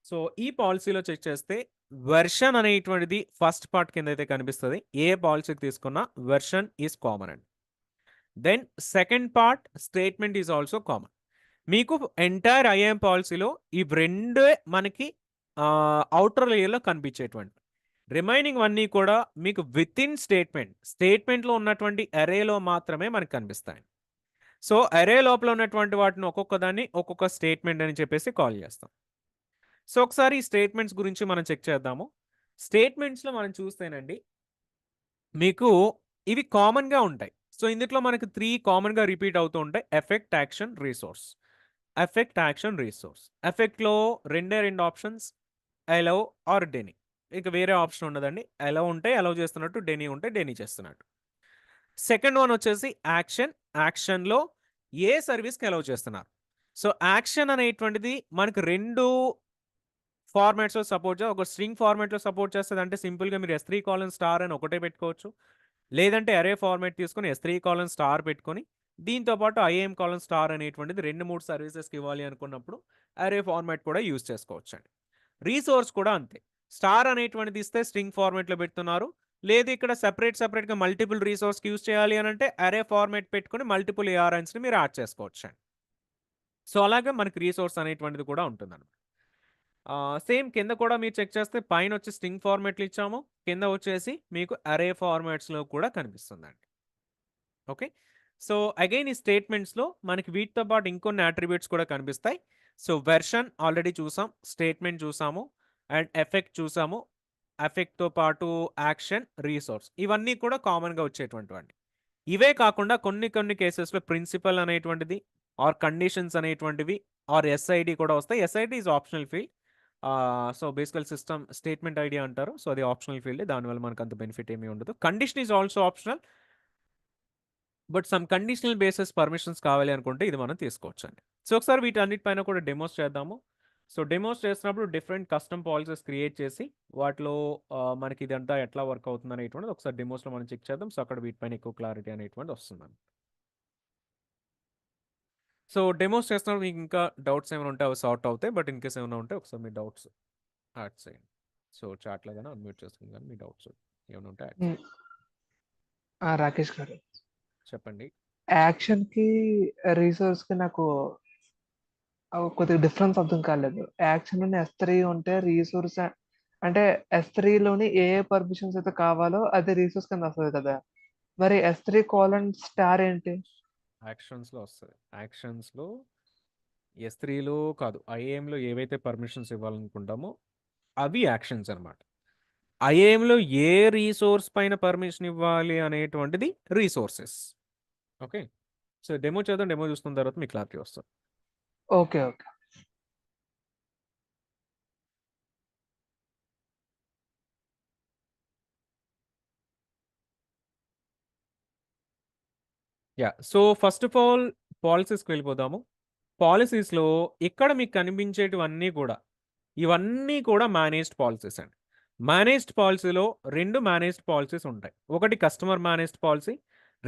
సో ఈ పాలసీలో చెక్ చేస్తే వెర్షన్ అనేటువంటిది ఫస్ట్ పార్ట్ కింద అయితే కనిపిస్తుంది. ఏ పాలసీకి తీసుకున్నా వెర్షన్ ఈజ్ కామన్ అండి. Then second part statement is also common. మీకు ఎంటైర్ ఐఏఎం పాలసీలో ఈ రెండే మనకి అవుటర్ లేయర్లో కనిపించేటువంటి, రిమైనింగ్ అన్నీ కూడా మీకు విత్ ఇన్ స్టేట్మెంట్లో ఉన్నటువంటి అరేలో మాత్రమే మనకు కనిపిస్తాయి. సో అరే లోపల ఉన్నటువంటి వాటిని ఒక్కొక్క దాన్ని ఒక్కొక్క స్టేట్మెంట్ అని చెప్పేసి కాల్ చేస్తాం. సో ఒకసారి ఈ స్టేట్మెంట్స్ గురించి మనం చెక్ చేద్దాము. స్టేట్మెంట్స్లో మనం చూస్తేనండి మీకు ఇవి కామన్గా ఉంటాయి. సో ఇందులో మనకు 3 కామన్గా రిపీట్ అవుతూ ఉంటాయి. Effect, action, resource. Effect, action, resource. ఎఫెక్ట్లో రెండే 2 ఆప్షన్స్, అలౌ ఆర్ డెనీ. ఇక వేరే ఆప్షన్ ఉండదండి. అలౌ ఉంటే అలౌ చేస్తున్నట్టు, డెనీ ఉంటే డెనీ చేస్తున్నట్టు. సెకండ్ వన్ వచ్చేసి యాక్షన్. యాక్షన్లో ఏ సర్వీస్కి అలౌ చేస్తున్నారు. సో యాక్షన్ అనేటువంటిది మనకు 2 ఫార్మాట్స్లో సపోర్ట్ చేస్తుంది. ఒక స్ట్రింగ్ ఫార్మాట్లో సపోర్ట్ చేస్తుంది. అంటే సింపుల్గా మీరు S3:* అని ఒకటే పెట్టుకోవచ్చు. లేదంటే అరే ఫార్మాట్ తీసుకొని S3:* పెట్టుకొని దీంతో పాటు IAM:* అనేటువంటిది 2-3 సర్వీసెస్కి ఇవ్వాలి అనుకున్నప్పుడు అరే ఫార్మాట్ కూడా యూజ్ చేసుకోవచ్చు అండి. రీసోర్స్ కూడా అంతే. స్టార్ అనేటువంటిది ఇస్తే స్ట్రింగ్ ఫార్మాట్లో పెడుతున్నారు. లేదు ఇక్కడ సెపరేట్గా మల్టిపుల్ రీసోర్స్కి యూజ్ చేయాలి అని అంటే అరే ఫార్మాట్ పెట్టుకొని మల్టిపుల్ ARNsని మీరు యాడ్ చేసుకోవచ్చు అండి. సో అలాగే మనకి రీసోర్స్ అనేటువంటిది కూడా ఉంటుందన్నమాట. సేమ్ కింద కూడా మీరు చెక్ చేస్తే పైన వచ్చి స్ట్రింగ్ ఫార్మాట్లు ఇచ్చాము, కింద వచ్చేసి మీకు అరే ఫార్మాట్స్లో కూడా కనిపిస్తుందండి. ఓకే. సో అగైన్ ఈ స్టేట్మెంట్స్లో మనకి వీటితో పాటు ఇంకొన్ని అట్రిబ్యూట్స్ కూడా కనిపిస్తాయి. సో వెర్షన్ ఆల్రెడీ చూసాం, స్టేట్మెంట్ చూసాము, అండ్ ఎఫెక్ట్ చూసాము. ఎఫెక్ట్తో పాటు యాక్షన్, రీసోర్స్, ఇవన్నీ కూడా కామన్గా వచ్చేటువంటివండి. ఇవే కాకుండా కొన్ని కేసెస్లో ప్రిన్సిపల్ అనేటువంటిది ఆర్ కండిషన్స్ అనేటువంటివి ఆర్ SID కూడా వస్తాయి. SID is optional field. So బేసికల్ సిస్టమ్ స్టేట్మెంట్ ఐడియా అంటారు. సో అది ఆప్షనల్ ఫీల్డ్, దానివల్ల మనకు అంత బెనిఫిట్ ఏమీ ఉండదు. Condition is also optional, but some conditional basis permissions కావాలి అనుకుంటే ఇది మనం తీసుకోవచ్చు అండి. సో ఒకసారి వీటన్నిటిపైన కూడా డెమోస్ చేద్దాము. సో డెమోస్ చేసినప్పుడు డిఫరెంట్ కస్టమ్ పాలసీస్ క్రియేట్ చేసి వాటిలో మనకి ఇదంతా ఎట్లా వర్క్ అవుతుంది అనేటువంటిది ఒకసారి డెమోస్లో మనం చెక్ చేద్దాం. సో అక్కడ వీటిపైన ఎక్కువ క్లారిటీ అనేటువంటి వస్తుందండి. సో డెమోస్ చేస్తున్నప్పుడు మీకు ఇంకా డౌట్స్ ఏమైనా ఉంటే అవి సార్ట్ అవుతాయి. బట్ ఇన్ కేస్ ఏమైనా ఉంటే ఒకసారి మీ డౌట్స్ యాడ్ చేయండి. సో చాట్లో కానీ అన్మ్యూట్ చేసుకుని కానీ మీ డౌట్స్ ఏమైనా ఉంటే యాడ్ చేయండి. రాకేష్ గారు చెప్పండి. యాక్షన్కి రీసోర్స్కి నాకు కొద్దిగా డిఫరెన్స్ అర్థం కాలేదు. యాక్షన్ S3 ఉంటే రీసోర్స్ అంటే S3లోని ఏ పర్మిషన్స్ అయితే కావాలో అది రీసోర్స్ కింద వస్తుంది కదా, మరి S3:* ఏంటి? యాక్షన్స్లో వస్తుంది. యాక్షన్స్లో S3లో కాదు, IAMలో ఏవైతే పర్మిషన్స్ ఇవ్వాలనుకుంటామో అవి యాక్షన్స్ అనమాట. IAMలో ఏ రీసోర్స్ పైన పర్మిషన్ ఇవ్వాలి అనేటువంటిది రీసోర్సెస్. ఓకే. సో డెమో చేద్దాం. డెమో చూసుకున్న తర్వాత మీకు క్లారిటీ వస్తుంది. Okay. So first of all పాలసీస్కి వెళ్ళిపోదాము. పాలసీస్లో ఇక్కడ మీకు కనిపించేటివన్నీ కూడా ఇవన్నీ కూడా మేనేజ్డ్ పాలసీస్ అండి. మేనేజ్డ్ పాలసీలో 2 మేనేజ్డ్ పాలసీస్ ఉంటాయి. ఒకటి కస్టమర్ మేనేజ్డ్ పాలసీ,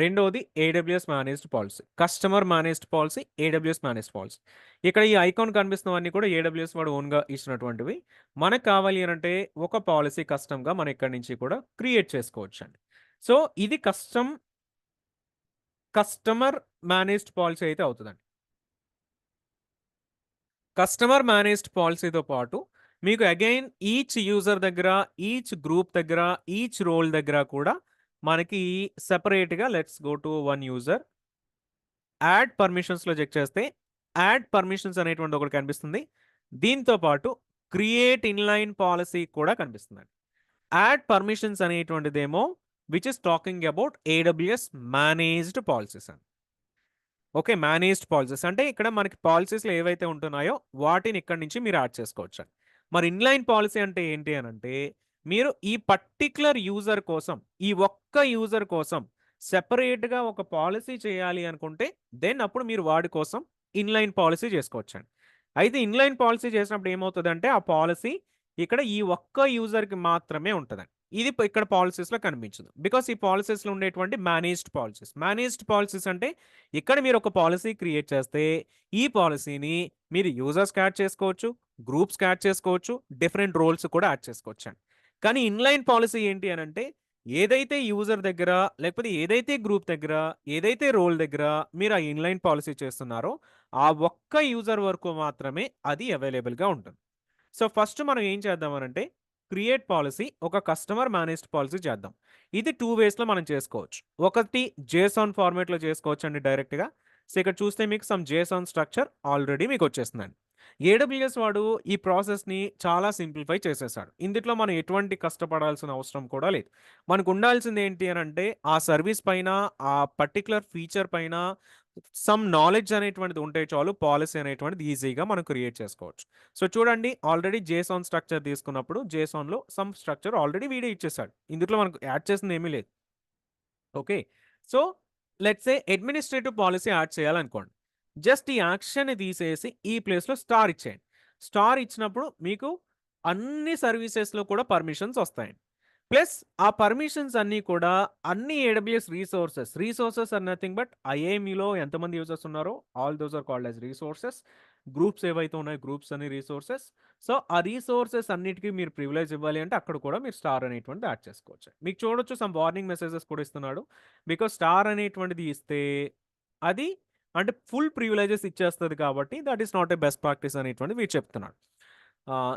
రెండోది AWS managed policy, customer managed policy, AWS managed policy. ఇక్కడ ఈ ఐకాన్ కనిపిస్తున్నవన్నీ కూడా ఏడబ్ల్యూఎస్ వాడు ఓన్గా ఇచ్చినటువంటివి. మనకు కావాలి అని అంటే ఒక పాలసీ కస్టమ్గా మనం ఇక్కడి నుంచి కూడా క్రియేట్ చేసుకోవచ్చు అండి. సో ఇది కస్టమర్ మేనేజ్డ్ పాలసీ అయితే అవుతుందండి. కస్టమర్ మేనేజ్డ్ పాలసీతో పాటు మీకు అగైన్ ఈచ్ యూజర్ దగ్గర, ఈచ్ గ్రూప్ దగ్గర, ఈచ్ రోల్ దగ్గర కూడా మనకి సెపరేట్గా let's go to one user, add పర్మిషన్స్లో చెక్ చేస్తే యాడ్ పర్మిషన్స్ అనేటువంటి ఒకటి కనిపిస్తుంది. దీంతో పాటు క్రియేట్ ఇన్లైన్ పాలసీ కూడా కనిపిస్తుందండి. యాడ్ పర్మిషన్స్ అనేటువంటిదేమో which is talking about AWS managed policies అని. ఓకే, మేనేజ్డ్ పాలసీస్ అంటే ఇక్కడ మనకి పాలసీస్లో ఏవైతే ఉంటున్నాయో వాటిని ఇక్కడ నుంచి మీరు యాడ్ చేసుకోవచ్చు. మరి ఇన్లైన్ పాలసీ అంటే ఏంటి అని అంటే మీరు ఈ పర్టిక్యులర్ యూజర్ కోసం, ఈ ఒక్క యూజర్ కోసం సెపరేట్గా ఒక పాలసీ చేయాలి అనుకుంటే దెన్ అప్పుడు మీరు వాడి కోసం ఇన్లైన్ పాలసీ చేసుకోవచ్చండి. అయితే ఇన్లైన్ పాలసీ చేసినప్పుడు ఏమవుతుందంటే ఆ పాలసీ ఇక్కడ ఈ ఒక్క యూజర్కి మాత్రమే ఉంటుందండి. ఇది ఇక్కడ పాలసీస్లో కనిపించదు. బికాస్ ఈ పాలసీస్లో ఉండేటువంటి మేనేజ్డ్ పాలసీస్ అంటే ఇక్కడ మీరు ఒక పాలసీ క్రియేట్ చేస్తే ఈ పాలసీని మీరు యూజర్స్కి యాడ్ చేసుకోవచ్చు, గ్రూప్స్కి యాడ్ చేసుకోవచ్చు, డిఫరెంట్ రోల్స్ కూడా యాడ్ చేసుకోవచ్చు అండి. కానీ ఇన్లైన్ పాలసీ ఏంటి అని అంటే ఏదైతే యూజర్ దగ్గర, లేకపోతే ఏదైతే గ్రూప్ దగ్గర, ఏదైతే రోల్ దగ్గర మీరు ఆ ఇన్లైన్ పాలసీ చేస్తున్నారో ఆ ఒక్క యూజర్ వరకు మాత్రమే అది అవైలబుల్గా ఉంటుంది. సో ఫస్ట్ మనం ఏం చేద్దామనంటే క్రియేట్ పాలసీ, ఒక కస్టమర్ మేనేజ్డ్ పాలసీ చేద్దాం. ఇది 2 వేస్లో మనం చేసుకోవచ్చు. ఒకటి జేసాన్ ఫార్మేట్లో చేసుకోవచ్చు అండి డైరెక్ట్గా. సో ఇక్కడ చూస్తే మీకు సమ్ జేసాన్ స్ట్రక్చర్ ఆల్రెడీ మీకు వచ్చేస్తుందండి. ఏడబ్ల్యూఎస్ వాడు ఈ ప్రాసెస్ని చాలా సింప్లిఫై చేసేసాడు. ఇందులో మనం ఎటువంటి కష్టపడాల్సిన అవసరం కూడా లేదు. మనకు ఉండాల్సింది ఏంటి అని అంటే ఆ సర్వీస్ పైన, ఆ పర్టికులర్ ఫీచర్ పైన సమ్ నాలెడ్జ్ అనేటువంటిది ఉంటే చాలు, పాలసీ అనేటువంటిది ఈజీగా మనం క్రియేట్ చేసుకోవచ్చు. సో చూడండి, ఆల్రెడీ జేసాన్ స్ట్రక్చర్ తీసుకున్నప్పుడు జేసాన్లో సమ్ స్ట్రక్చర్ ఆల్రెడీ వీడియో ఇచ్చేసాడు. ఇందులో మనకు యాడ్ చేసింది ఏమీ లేదు. Okay, so let's say administrative policy add చేయాలనుకోండి. జస్ట్ ఈ యాక్షన్ని తీసేసి ఈ ప్లేస్లో స్టార్ ఇచ్చేయండి. స్టార్ ఇచ్చినప్పుడు మీకు అన్ని సర్వీసెస్లో కూడా పర్మిషన్స్ వస్తాయండి. ప్లస్ ఆ పర్మిషన్స్ అన్నీ కూడా అన్ని AWS resources or nothing but ఐఏఎంఈలో ఎంతమంది యూజర్స్ ఉన్నారో all those are called as resources. Groups ఏవైతే ఉన్నాయో గ్రూప్స్ అని రీసోర్సెస్. సో ఆ రీసోర్సెస్ అన్నిటికీ మీరు ప్రివిలేజ్ ఇవ్వాలి అంటే అక్కడ కూడా మీరు స్టార్ అనేటువంటిది యాడ్ చేసుకోవచ్చు. మీకు చూడొచ్చు సమ్ వార్నింగ్ మెసేజెస్ కూడా ఇస్తున్నాడు. బికాస్ స్టార్ అనేటువంటిది ఇస్తే అది అంటే ఫుల్ ప్రివిలేజెస్ ఇచ్చేస్తుంది కాబట్టి that is not a best practice అనేటువంటిది వీడు చెప్తున్నాడు.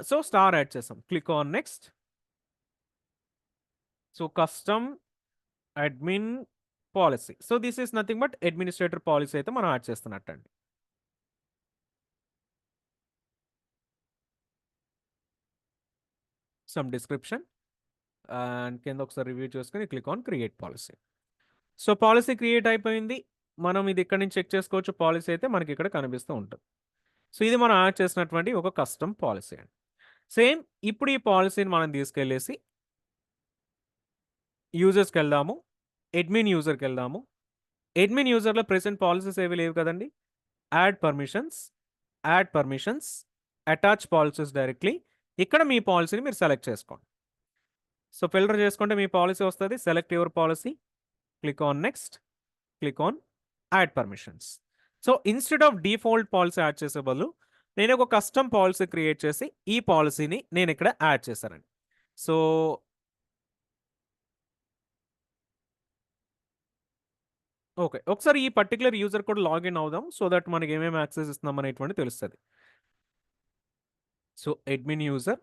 సో స్టార్ యాడ్ చేస్తాం, click on next. So custom admin policy. So this is nothing but administrator policy అయితే మనం యాడ్ చేస్తున్నట్టండి. సమ్ డిస్క్రిప్షన్ అండ్ కింద ఒకసారి రివ్యూ చేసుకుని click on create policy. So policy create అయిపోయింది. మనం ఇది ఇక్కడ నుంచి చెక్ చేసుకోవచ్చు. పాలసీ అయితే మనకి ఇక్కడ కనిపిస్తూ ఉంటుంది. సో ఇది మనం యాడ్ చేసినటువంటి ఒక కస్టమ్ పాలసీ అండి. సేమ్ ఇప్పుడు ఈ పాలసీని మనం తీసుకెళ్ళేసి యూజర్స్కి వెళ్దాము, అడ్మిన్ యూజర్కి వెళ్దాము. అడ్మిన్ యూజర్లో ప్రెసెంట్ పాలసీస్ ఏవి లేవు కదండి. Add permissions, attach policies directly. ఇక్కడ మీ పాలసీని మీరు సెలెక్ట్ చేసుకోండి. సో ఫిల్టర్ చేసుకుంటే మీ పాలసీ వస్తుంది. Select your policy, click on next, click on add permissions. So instead of default policy add చేసే బదులు నేను ఒక కస్టమ్ పాలసీ క్రియేట్ చేసి ఈ పాలసీని నేను ఇక్కడ యాడ్ చేశానండి. సో ఓకే, ఒకసారి ఈ పర్టికులర్ యూజర్ కూడా లాగిన్ అవుదాం సో దట్ మనకి ఏమేమి యాక్సెస్ ఇస్తున్నాం అనేటువంటి తెలుస్తుంది. So admin user,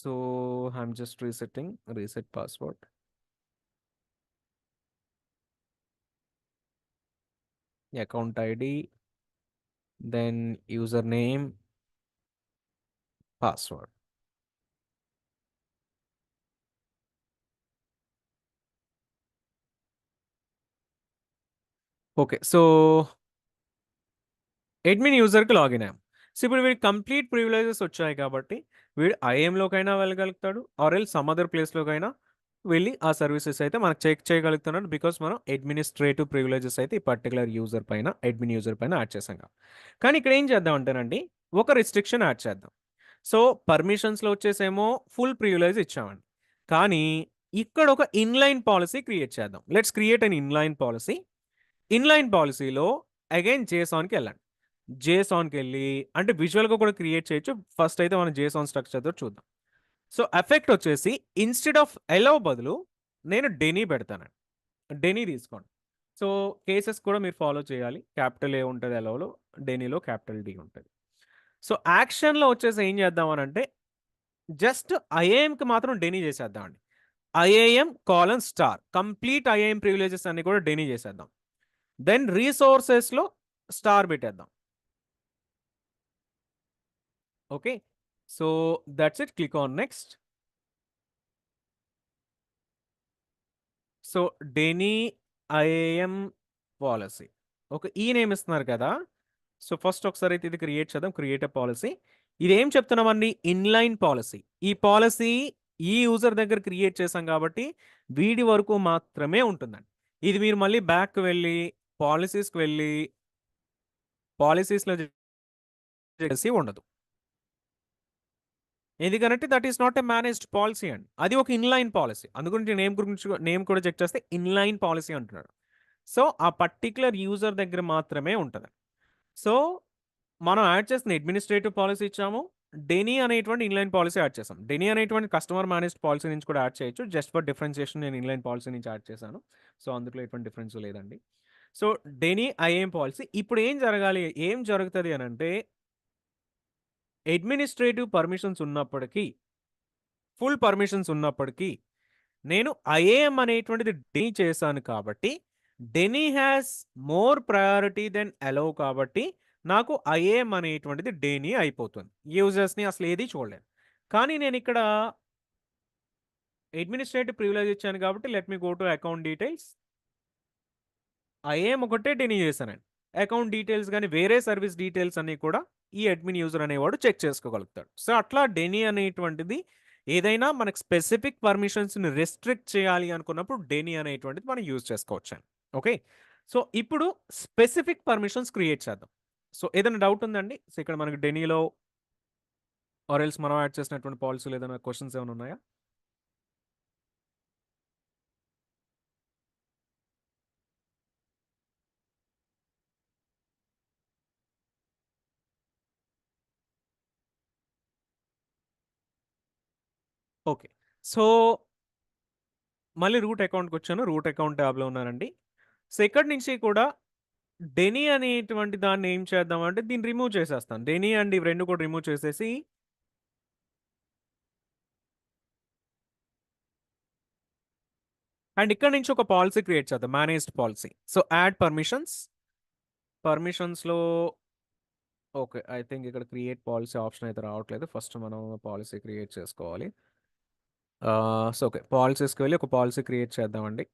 so I'm just reset password. Account ID, then username, password. Okay, so admin యూజర్కి లాగిన్ అయ్యాం. సో ఇప్పుడు వీడికి కంప్లీట్ ప్రివిలేజెస్ వచ్చాయి కాబట్టి వీడు ఐఎంలోకైనా వెళ్ళగలుగుతాడు ఆర్ ఎల్ సమ్ అదర్ ప్లేస్లోకైనా వెళ్ళి ఆ సర్వీసెస్ అయితే మనకు చెక్ చేయగలుగుతున్నాడు. బికాస్ మనం అడ్మినిస్ట్రేటివ్ ప్రివిలేజెస్ అయితే ఈ పర్టికులర్ యూజర్ పైన, అడ్మిన్ యూజర్ పైన యాడ్ చేసాం కాబట్టి. కానీ ఇక్కడ ఏం చేద్దాం అంటేనండి, ఒక రిస్ట్రిక్షన్ యాడ్ చేద్దాం. సో పర్మిషన్స్లో వచ్చేసేమో ఫుల్ ప్రివిలేజ్ ఇచ్చామండి. కానీ ఇక్కడ ఒక ఇన్లైన్ పాలసీ క్రియేట్ చేద్దాం. Let's create an inline policy. Inline పాలసీలో అగైన్ జేసాన్కి వెళ్ళండి. జేసాన్కి వెళ్ళి అంటే విజువల్గా కూడా క్రియేట్ చేయొచ్చు. ఫస్ట్ అయితే మనం జేసాన్ స్ట్రక్చర్తో చూద్దాం. సో ఎఫెక్ట్ వచ్చేసి ఇన్స్టెడ్ ఆఫ్ ఎలవ్ బదులు నేను డెనీ పెడతానండి. డెనీ తీసుకోండి. సో కేసెస్ కూడా మీరు ఫాలో చేయాలి. క్యాపిటల్ ఏ ఉంటుంది ఎలవ్లో, డెనీలో క్యాపిటల్ డి ఉంటుంది. సో యాక్షన్లో వచ్చేసి ఏం చేద్దామనంటే జస్ట్ ఐఏఎంకి మాత్రం డెనీ చేసేద్దామండి. IAM colon star complete IAM privileges అన్ని కూడా డెనీ చేసేద్దాం. దెన్ రీసోర్సెస్లో స్టార్ పెట్టేద్దాం. Okay, so that's it. Click on next. So deny IAM policy, okay, ఈ నేమ్ ఇస్తున్నారు కదా. సో ఫస్ట్ ఒకసారి అయితే ఇది క్రియేట్ చేద్దాం. Create a policy. ఇది ఏం చెప్తున్నామండి, ఇన్లైన్ పాలసీ. ఈ పాలసీ ఈ యూజర్ దగ్గర క్రియేట్ చేసాం కాబట్టి వీడి వరకు మాత్రమే ఉంటుందండి. ఇది మీరు మళ్ళీ బ్యాక్ వెళ్ళి పాలసీస్కి వెళ్ళి పాలసీస్లో చేసి ఉండదు. ఎందుకంటే that is not a managed policy అండి. అది ఒక ఇన్లైన్ పాలసీ. అందుగురించి నేమ్ కూడా చెక్ చేస్తే ఇన్లైన్ పాలసీ అంటున్నాడు. సో ఆ పర్టికులర్ యూజర్ దగ్గర మాత్రమే ఉంటుంది. సో మనం యాడ్ చేసిన అడ్మినిస్ట్రేటివ్ పాలసీ ఇచ్చాము. డెనీ అనేటువంటి ఇన్లైన్ పాలసీ యాడ్ చేసాం. డెనీ అనేటువంటి కస్టమర్ మేనేజ్డ్ పాలసీ నుంచి కూడా యాడ్ చేయొచ్చు. జస్ట్ ఫర్ డిఫరెన్షియేషన్ నేను ఇన్లైన్ పాలసీ నుంచి యాడ్ చేశాను. సో అందులో ఎటువంటి డిఫరెన్స్ లేదండి. So deny IAM policy. ఇప్పుడు ఏం జరుగుతుంది అని అంటే అడ్మినిస్ట్రేటివ్ పర్మిషన్స్ ఉన్నప్పటికీ, ఫుల్ పర్మిషన్స్ ఉన్నప్పటికీ నేను ఐఏఎం అనేటువంటిది డెనీ చేశాను కాబట్టి deny has more priority than allow కాబట్టి నాకు ఐఏఎం అనేటువంటిది డెనీ అయిపోతుంది. యూజర్స్ని అసలు ఏది చూడలేదు. కానీ నేను ఇక్కడ అడ్మినిస్ట్రేటివ్ ప్రివిలేజ్ ఇచ్చాను కాబట్టి let me go to account details. IAM ఒకటే డెనీ చేశానండి. అకౌంట్ డీటెయిల్స్ కానీ వేరే సర్వీస్ డీటెయిల్స్ అన్నీ కూడా ఈ అడ్మిన్ యూజర్ అనేవాడు చెక్ చేసుకోగలుగుతాడు. సో అట్లా డెనీ అనేటువంటిది ఏదైనా మనకు స్పెసిఫిక్ పర్మిషన్స్ని రెస్ట్రిక్ట్ చేయాలి అనుకున్నప్పుడు డెనీ అనేటువంటిది మనం యూజ్ చేసుకోవచ్చు. ఓకే, సో ఇప్పుడు స్పెసిఫిక్ పర్మిషన్స్ క్రియేట్ చేద్దాం. సో ఏదైనా డౌట్ ఉందండి? సో ఇక్కడ మనకి డెనీలో ఆర్ ఎల్స్ మనం యాడ్ చేసినటువంటి పాలసీలు ఏదైనా క్వశ్చన్స్ ఏమైనా ఉన్నాయా? ఓకే, సో మళ్ళీ రూట్ అకౌంట్కి వచ్చాను. రూట్ అకౌంట్ ట్యాబ్లో ఉన్నానండి. సో ఇక్కడి నుంచి కూడా డెనీ అనేటువంటి దాన్ని ఏం చేద్దాం అంటే దీన్ని రిమూవ్ చేసేస్తాను. డెనీ అండ్ ఇవి రెండు కూడా రిమూవ్ చేసేసి అండ్ ఇక్కడ నుంచి ఒక పాలసీ క్రియేట్ చేద్దాం, మేనేజ్డ్ పాలసీ. సో యాడ్ పర్మిషన్స్లో ఓకే, ఐ థింక్ ఇక్కడ క్రియేట్ పాలసీ ఆప్షన్ అయితే రావట్లేదు. ఫస్ట్ మనం పాలసీ క్రియేట్ చేసుకోవాలి. సో ఓకే, పాలసీస్కి వెళ్ళి ఒక పాలసీ క్రియేట్ చేద్దామండి.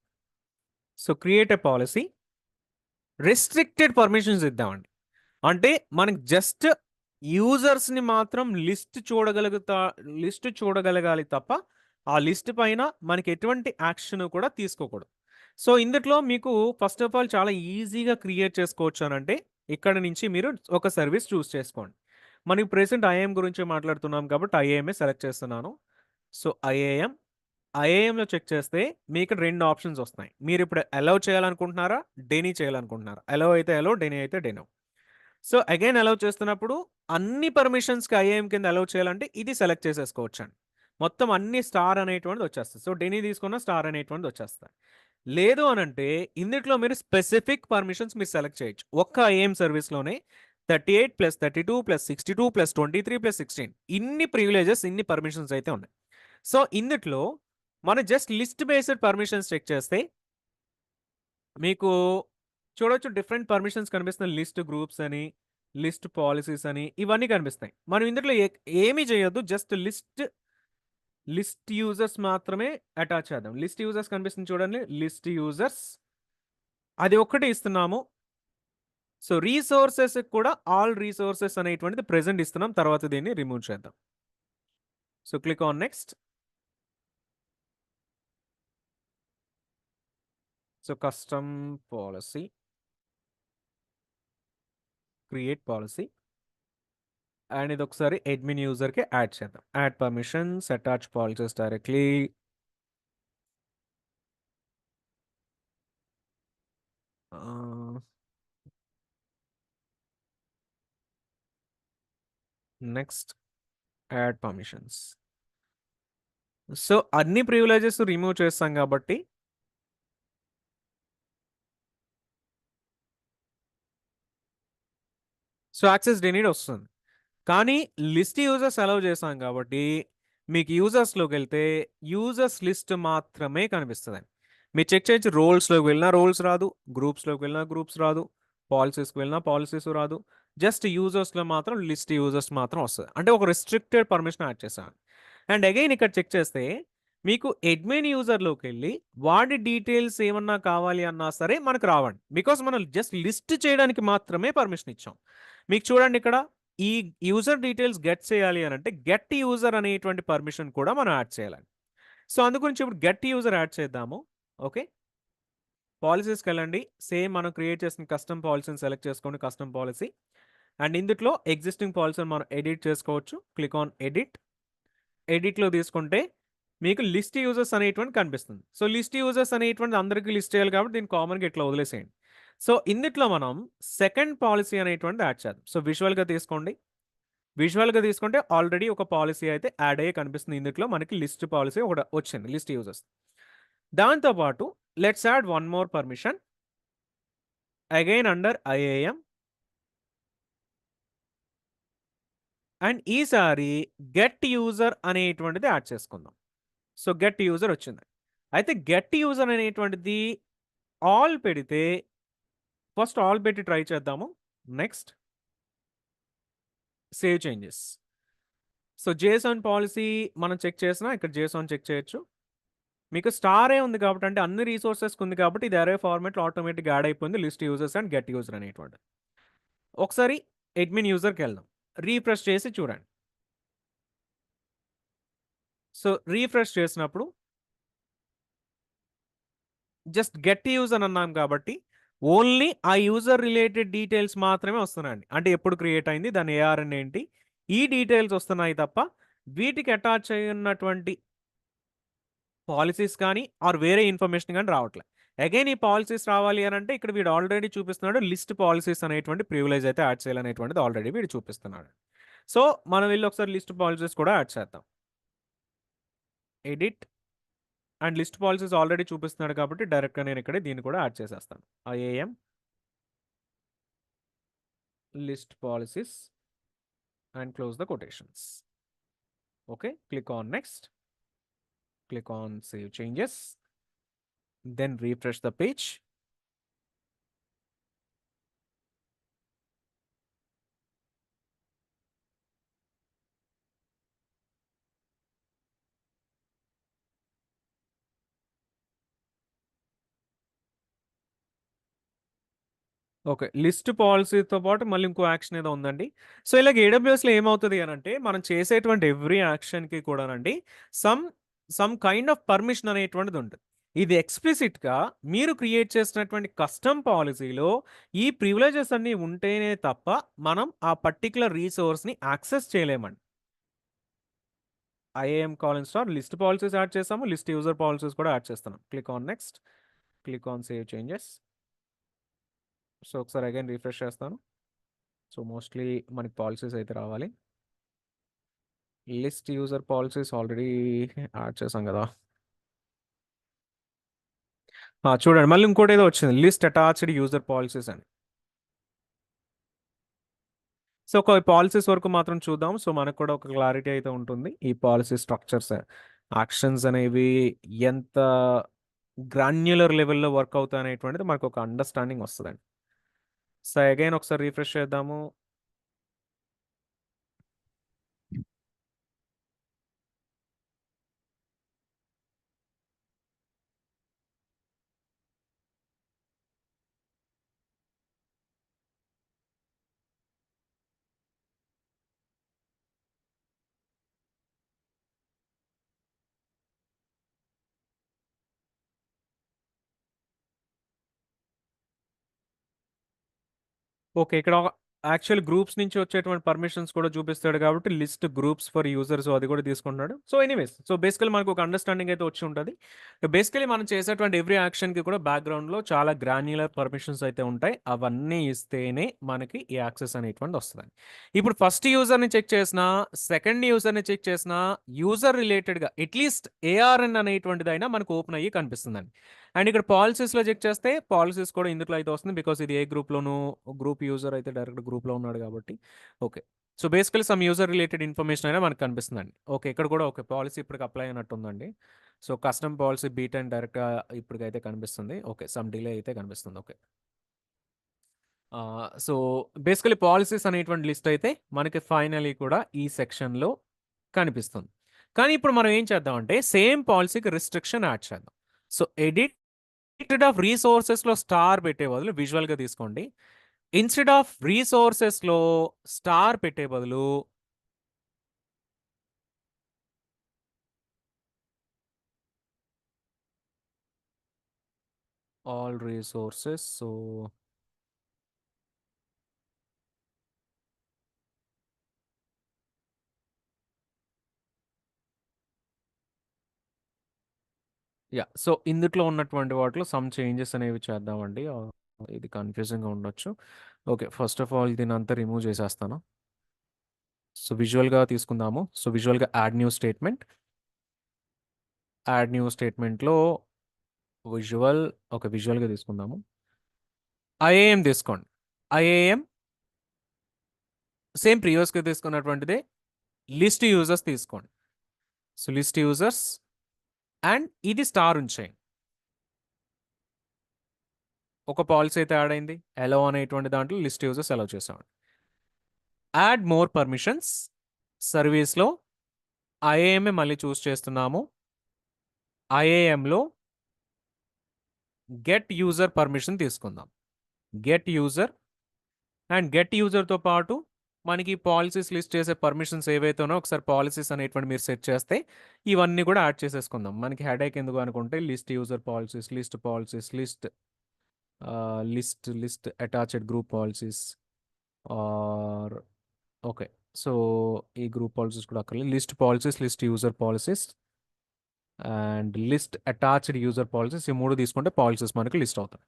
So create a policy. Restricted permissions ఇద్దామండి. అంటే మనకి జస్ట్ యూజర్స్ని మాత్రం లిస్ట్ చూడగలగాలి తప్ప ఆ లిస్ట్ పైన మనకి ఎటువంటి యాక్షన్ కూడా తీసుకోకూడదు. సో ఇందులో మీకు ఫస్ట్ ఆఫ్ ఆల్ చాలా ఈజీగా క్రియేట్ చేసుకోవచ్చు అని అంటే ఇక్కడ నుంచి మీరు ఒక సర్వీస్ చూస్ చేసుకోండి. మనకి ప్రెసెంట్ ఐఏఎం గురించి మాట్లాడుతున్నాం కాబట్టి ఐఏఎంఏ సెలెక్ట్ చేస్తున్నాను. సో ఐఏఎంలో చెక్ చేస్తే మీకు రెండు ఆప్షన్స్ వస్తాయి. మీరు ఇప్పుడు అలౌ చేయాలనుకుంటున్నారా, డెనీ చేయాలనుకుంటున్నారా? అలౌ అయితే అలౌ, డెనీ అయితే డెనో. సో అగైన్ అలౌ చేస్తున్నప్పుడు అన్ని పర్మిషన్స్కి ఐఏఎం కింద అలౌ చేయాలంటే ఇది సెలెక్ట్ చేసేసుకోవచ్చు అండి. మొత్తం అన్ని స్టార్ అనేటువంటిది వచ్చేస్తుంది. సో డెనీ తీసుకున్న స్టార్ అనేటువంటిది వచ్చేస్తాయి. లేదు అని అంటే ఇందులో మీరు స్పెసిఫిక్ పర్మిషన్స్ మీరు సెలెక్ట్ చేయొచ్చు. ఒక్క ఐఏఎం సర్వీస్లోనే 38 + 32 + 62 + 23 + 16 ఇన్ని ప్రివిలేజెస్, ఇన్ని పర్మిషన్స్ అయితే ఉన్నాయి. సో ఇందులో మనం just list based permissions check చేస్తే మీకు చూడొచ్చు డిఫరెంట్ పర్మిషన్స్ కనిపిస్తున్నాయి. లిస్ట్ గ్రూప్స్ అని, లిస్ట్ పాలసీస్ అని ఇవన్నీ కనిపిస్తాయి. మనం ఇందులో ఏమీ చేయొద్దు, జస్ట్ లిస్ట్ యూజర్స్ మాత్రమే అటాచ్ చేద్దాం. లిస్ట్ యూజర్స్ కనిపిస్తుంది చూడండి, లిస్ట్ యూజర్స్ అది ఒక్కటే ఇస్తున్నాము. సో రీసోర్సెస్ కూడా ఆల్ రీసోర్సెస్ అనేటువంటిది ప్రెజెంట్ ఇస్తున్నాం. తర్వాత దీన్ని రిమూవ్ చేద్దాం. So click on next. So custom policy, create policy, and ఇది ఒకసారి అడ్మిన్ యూజర్కి యాడ్ చేద్దాం. Add permissions, attach policies directly. Next add permissions. So అన్ని ప్రివిలేజెస్ రిమూవ్ చేస్తాం కాబట్టి సో యాక్సెస్ డినీడ్ వస్తుంది. కానీ లిస్ట్ యూజర్స్ అలౌ చేస్తాం కాబట్టి మీకు యూజర్స్లోకి వెళ్తే యూజర్స్ లిస్ట్ మాత్రమే కనిపిస్తుంది. మీరు చెక్ చేయొచ్చు, రోల్స్లోకి వెళ్ళినా రోల్స్ రాదు, గ్రూప్స్లోకి వెళ్ళినా గ్రూప్స్ రాదు, పాలసీస్కి వెళ్ళినా పాలసీస్ రాదు. జస్ట్ యూజర్స్లో మాత్రం లిస్ట్ యూజర్స్ మాత్రం వస్తుంది. అంటే ఒక రెస్ట్రిక్టెడ్ పర్మిషన్ యాడ్ చేస్తాను. అండ్ అగైన్ ఇక్కడ చెక్ చేస్తే మీకు అడ్మిన్ యూజర్లోకి వెళ్ళి వాడి డీటెయిల్స్ ఏమన్నా కావాలి అన్నా సరే మనకు రావండి. బికాస్ మనం జస్ట్ లిస్ట్ చేయడానికి మాత్రమే పర్మిషన్ ఇచ్చాం. మీకు చూడండి ఇక్కడ ఈ యూజర్ డీటెయిల్స్ గెట్ చేయాలి అని అంటే గెట్ యూజర్ అనేటువంటి పర్మిషన్ కూడా మనం యాడ్ చేయాలి. సో అందుగురించి ఇప్పుడు గెట్ యూజర్ యాడ్ చేద్దాము. ఓకే, పాలసీస్కి వెళ్ళండి. సేమ్ మనం క్రియేట్ చేసిన కస్టమ్ పాలసీని సెలెక్ట్ చేసుకోండి, కస్టమ్ పాలసీ. అండ్ ఇందులో ఎగ్జిస్టింగ్ పాలసీని మనం ఎడిట్ చేసుకోవచ్చు. Click on edit. ఎడిట్లో తీసుకుంటే మీకు లిస్ట్ యూజర్స్ అనేటువంటి కనిపిస్తుంది. సో లిస్ట్ యూజర్స్ అనేటువంటి అందరికీ లిస్ట్ చేయాలి కాబట్టి దీన్ని కామన్గా ఇట్లా వదిలేసేయండి. సో ఇందులో మనం సెకండ్ పాలసీ అనేటువంటిది యాడ్ చేద్దాం. సో విజువల్గా తీసుకోండి. విజువల్గా తీసుకుంటే ఆల్రెడీ ఒక పాలసీ అయితే యాడ్ అయ్యే కనిపిస్తుంది. ఇందులో మనకి లిస్ట్ పాలసీ ఒకటి వచ్చింది, లిస్ట్ యూజర్స్. దాంతోపాటు let's add one more permission again under IAM. And ఈసారి గెట్ యూజర్ అనేటువంటిది యాడ్ చేసుకుందాం. సో గెట్ యూజర్ వచ్చింది. అయితే గెట్ యూజర్ అనేటువంటిది ఆల్ పెడితే ఫస్ట్ ఆల్ పెట్టి ట్రై చేద్దాము. Next save changes. So JSON policy మనం చెక్ చేసినా ఇక్కడ జేసన్ చెక్ చేయొచ్చు. మీకు స్టార్ ఏ ఉంది కాబట్టి అంటే అన్ని రీసోర్సెస్కి ఉంది కాబట్టి ఇది అరే ఫార్మాట్లో ఆటోమేటిక్గా యాడ్ అయిపోయింది list users and get user అనేటువంటి. ఒకసారి అడ్మిన్ యూజర్కి వెళ్దాం, రీఫ్రెష్ చేసి చూడండి. సో రీఫ్రెష్ చేసినప్పుడు జస్ట్ గెట్ యూజర్ అన్నాం కాబట్టి ఓన్లీ ఆ యూజర్ రిలేటెడ్ డీటెయిల్స్ మాత్రమే వస్తున్నాయండి. అంటే ఎప్పుడు క్రియేట్ అయింది, దాని ఏఆర్ఎన్ ఏంటి, ఈ డీటెయిల్స్ వస్తున్నాయి తప్ప వీటికి అటాచ్ అయి ఉన్నటువంటి పాలసీస్ కానీ ఆర్ వేరే ఇన్ఫర్మేషన్ కానీ రావట్లేదు. అగైన్ ఈ పాలసీస్ రావాలి అని అంటే ఇక్కడ వీడు ఆల్రెడీ చూపిస్తున్నాడు లిస్ట్ పాలసీస్ అనేటువంటి ప్రివిలేజ్ అయితే యాడ్ చేయాలనేటువంటిది ఆల్రెడీ వీడు చూపిస్తున్నాడు. సో మనం వెళ్ళి ఒకసారి లిస్ట్ పాలసీస్ కూడా యాడ్ చేద్దాం. Edit and list policies already చూపిస్తున్నాడు కాబట్టి డైరెక్ట్గా నేను ఇక్కడ దీన్ని కూడా యాడ్ చేసేస్తాను. IAM list policies and close the quotations. Okay, click on next, click on save changes, then refresh the page. Okay, list పాలసీతో పాటు మళ్ళీ ఇంకో యాక్షన్ ఏదో ఉందండి. సో ఇలాగ ఏడబ్ల్యూఎస్లో ఏమవుతుంది అని అంటే మనం చేసేటువంటి ఎవ్రీ యాక్షన్కి కూడానండి సమ్ కైండ్ ఆఫ్ పర్మిషన్ అనేటువంటిది ఉంటుంది. ఇది ఎక్స్ప్లిసిట్గా మీరు క్రియేట్ చేసినటువంటి కస్టమ్ పాలసీలో ఈ ప్రివిలేజెస్ అన్నీ ఉంటేనే తప్ప మనం ఆ పర్టికులర్ రీసోర్స్ని యాక్సెస్ చేయలేమండి. IAM colon star list policies add చేస్తాము, లిస్ట్ యూజర్ పాలసీస్ కూడా యాడ్ చేస్తున్నాం. Click on next, click on save changes. So ఒకసారి అగైన్ రిఫ్రెష్ చేస్తాను. సో మోస్ట్లీ మనకి పాలసీస్ అయితే రావాలి. List user policies already add చేసాం కదా. చూడండి మళ్ళీ ఇంకోటి ఏదో వచ్చింది, లిస్ట్ అటాచ్డ్ యూజర్ పాలసీస్ అని. సో ఒక పాలసీస్ వరకు మాత్రం చూద్దాం. సో మనకు కూడా ఒక క్లారిటీ అయితే ఉంటుంది ఈ పాలసీ స్ట్రక్చర్స్, యాక్షన్స్ అనేవి ఎంత గ్రాన్యులర్ లెవెల్లో వర్క్ అవుతాయి అనేటువంటిది మనకు ఒక అండర్స్టాండింగ్ వస్తుందండి. సో అగైన్ ఒకసారి రిఫ్రెష్ చేద్దాము. ఓకే. ఇక్కడ యాక్చువల్ గ్రూప్స్ నుంచి వచ్చేటువంటి పర్మిషన్స్ కూడా చూపిస్తాడు కాబట్టి లిస్ట్ గ్రూప్స్ ఫర్ యూజర్స్ అది కూడా తీసుకుంటున్నాడు. సో, ఎనీవేస్ బేసికల్లీ మనకు ఒక అండర్‌స్టాండింగ్ అయితే వచ్చి ఉంటది. బేసికల్లీ మనం చేసేటువంటి ఎవ్రీ యాక్షన్‌కి కూడా బ్యాక్‌గ్రౌండ్‌లో చాలా గ్రాన్యులర్ పర్మిషన్స్ అయితే ఉంటాయి. అవన్నీ ఇస్తేనే మనకి ఈ యాక్సెస్ అనేటువంటిది వస్తదండి. ఇప్పుడు ఫస్ట్ యూజర్‌ని చెక్ చేసినా, సెకండ్ యూజర్‌ని చెక్ చేసినా, యూజర్ రిలేటెడ్‌గా అట్‌లీస్ట్ ఏఆర్ఎన్ అనేటువంటిదైనా మనకు ఓపెన్ అయ్యి కనిపిస్తుందండి. అండ్ ఇక్కడ పాలిసీస్‌లో చెక్ చేస్తే పాలిసీస్ కూడా ఇందులో అయితే వస్తుంది. బికాజ్ ఇది ఏ గ్రూప్‌లోనూ గ్రూప్ యూజర్ అయితే డైరెక్ట్ గ్రూప్‌లో ఉన్నాడు కాబట్టి. Okay. So, basically some user related information అయినా మనకు కనిపిస్తుందండి. ఓకే. ఇక్కడ కూడా ఓకే. పాలిసీ ఇప్పటికి అప్లై అయినట్టుందండి. సో, కస్టమ్ పాలిసీ బీటెన్ డైరెక్ట్‌గా ఇప్పటికైతే కనిపిస్తుంది. ఓకే. సమ్ డిలే అయితే కనిపిస్తుంది. ఓకే. సో, బేసికల్లీ పాలిసీస్ అనేటువంటి లిస్ట్ అయితే మనకి ఫైనల్లీ కూడా ఈ సెక్షన్‌లో కనిపిస్తుంది. కానీ ఇప్పుడు మనం ఏం చేద్దామంటే సేమ్ పాలిసీకి రిస్ట్రిక్షన్ యాడ్ చేద్దాం. సో, ఇన్‌స్టెడ్ ఆఫ్ రిసోర్సెస్‌లో స్టార్ పెట్టే బదులు విజువల్‌గా తీసుకోండి. ఇన్‌స్టెడ్ ఆఫ్ రిసోర్సెస్‌లో స్టార్ పెట్టే బదులు all resources. So, yeah! So, ఇందుట్లో ఉన్నటువంటి వాటిలో సమ్ చేంజెస్ అనేవి చేద్దామండి. ఇది కన్‌ఫ్యూజింగ్‌గా ఉండొచ్చు. ఓకే. ఫస్ట్ ఆఫ్ ఆల్ దీన్నంతా రిమూవ్ చేసేస్తాను. సో, విజువల్‌గా తీసుకుందాము. సో, విజువల్‌గా add new statement. Add new స్టేట్మెంట్‌లో విజువల్ ఓకే. విజువల్‌గా తీసుకుందాము. ఐఏఎం తీసుకోండి. ఐఏఎం సేమ్ ప్రీవియస్‌గా తీసుకున్నటువంటిదే. లిస్ట్ యూజర్స్ తీసుకోండి. సో, లిస్ట్ యూజర్స్ అండ్ ఇది స్టార్ ఉంచేయండి. ఒక పాలిసీ అయితే యాడ్ అయింది. అలో అనేటువంటి దాంట్లో లిస్ట్ యూజర్స్ అలౌ చేసామండి. యాడ్ మోర్ పర్మిషన్స్ సర్వీస్‌లో ఐఏఎంఏ మళ్ళీ చూస్ చేస్తున్నాము. ఐఏఎంలో గెట్ యూజర్ పర్మిషన్ తీసుకుందాం. గెట్ యూజర్ అండ్ గెట్ యూజర్‌తో పాటు మనకి పాలిసీస్ లిస్ట్ చేసే పర్మిషన్స్ ఏవైతే ఉన్నాయో ఒకసారి పాలిసీస్ అనేటువంటి మీరు సెట్ చేస్తే ఇవన్నీ కూడా యాడ్ చేసేసుకుందాం. మనకి హెడేక్ ఎందుకు అనుకుంటే list user policies, list attached group policies or okay. So, ఈ గ్రూప్ పాలిసీస్ కూడా అక్కర్లేదు. List policies, list user policies and list attached user policies ఈ 3 తీసుకుంటే పాలిసీస్ మనకి లిస్ట్ అవుతాయి.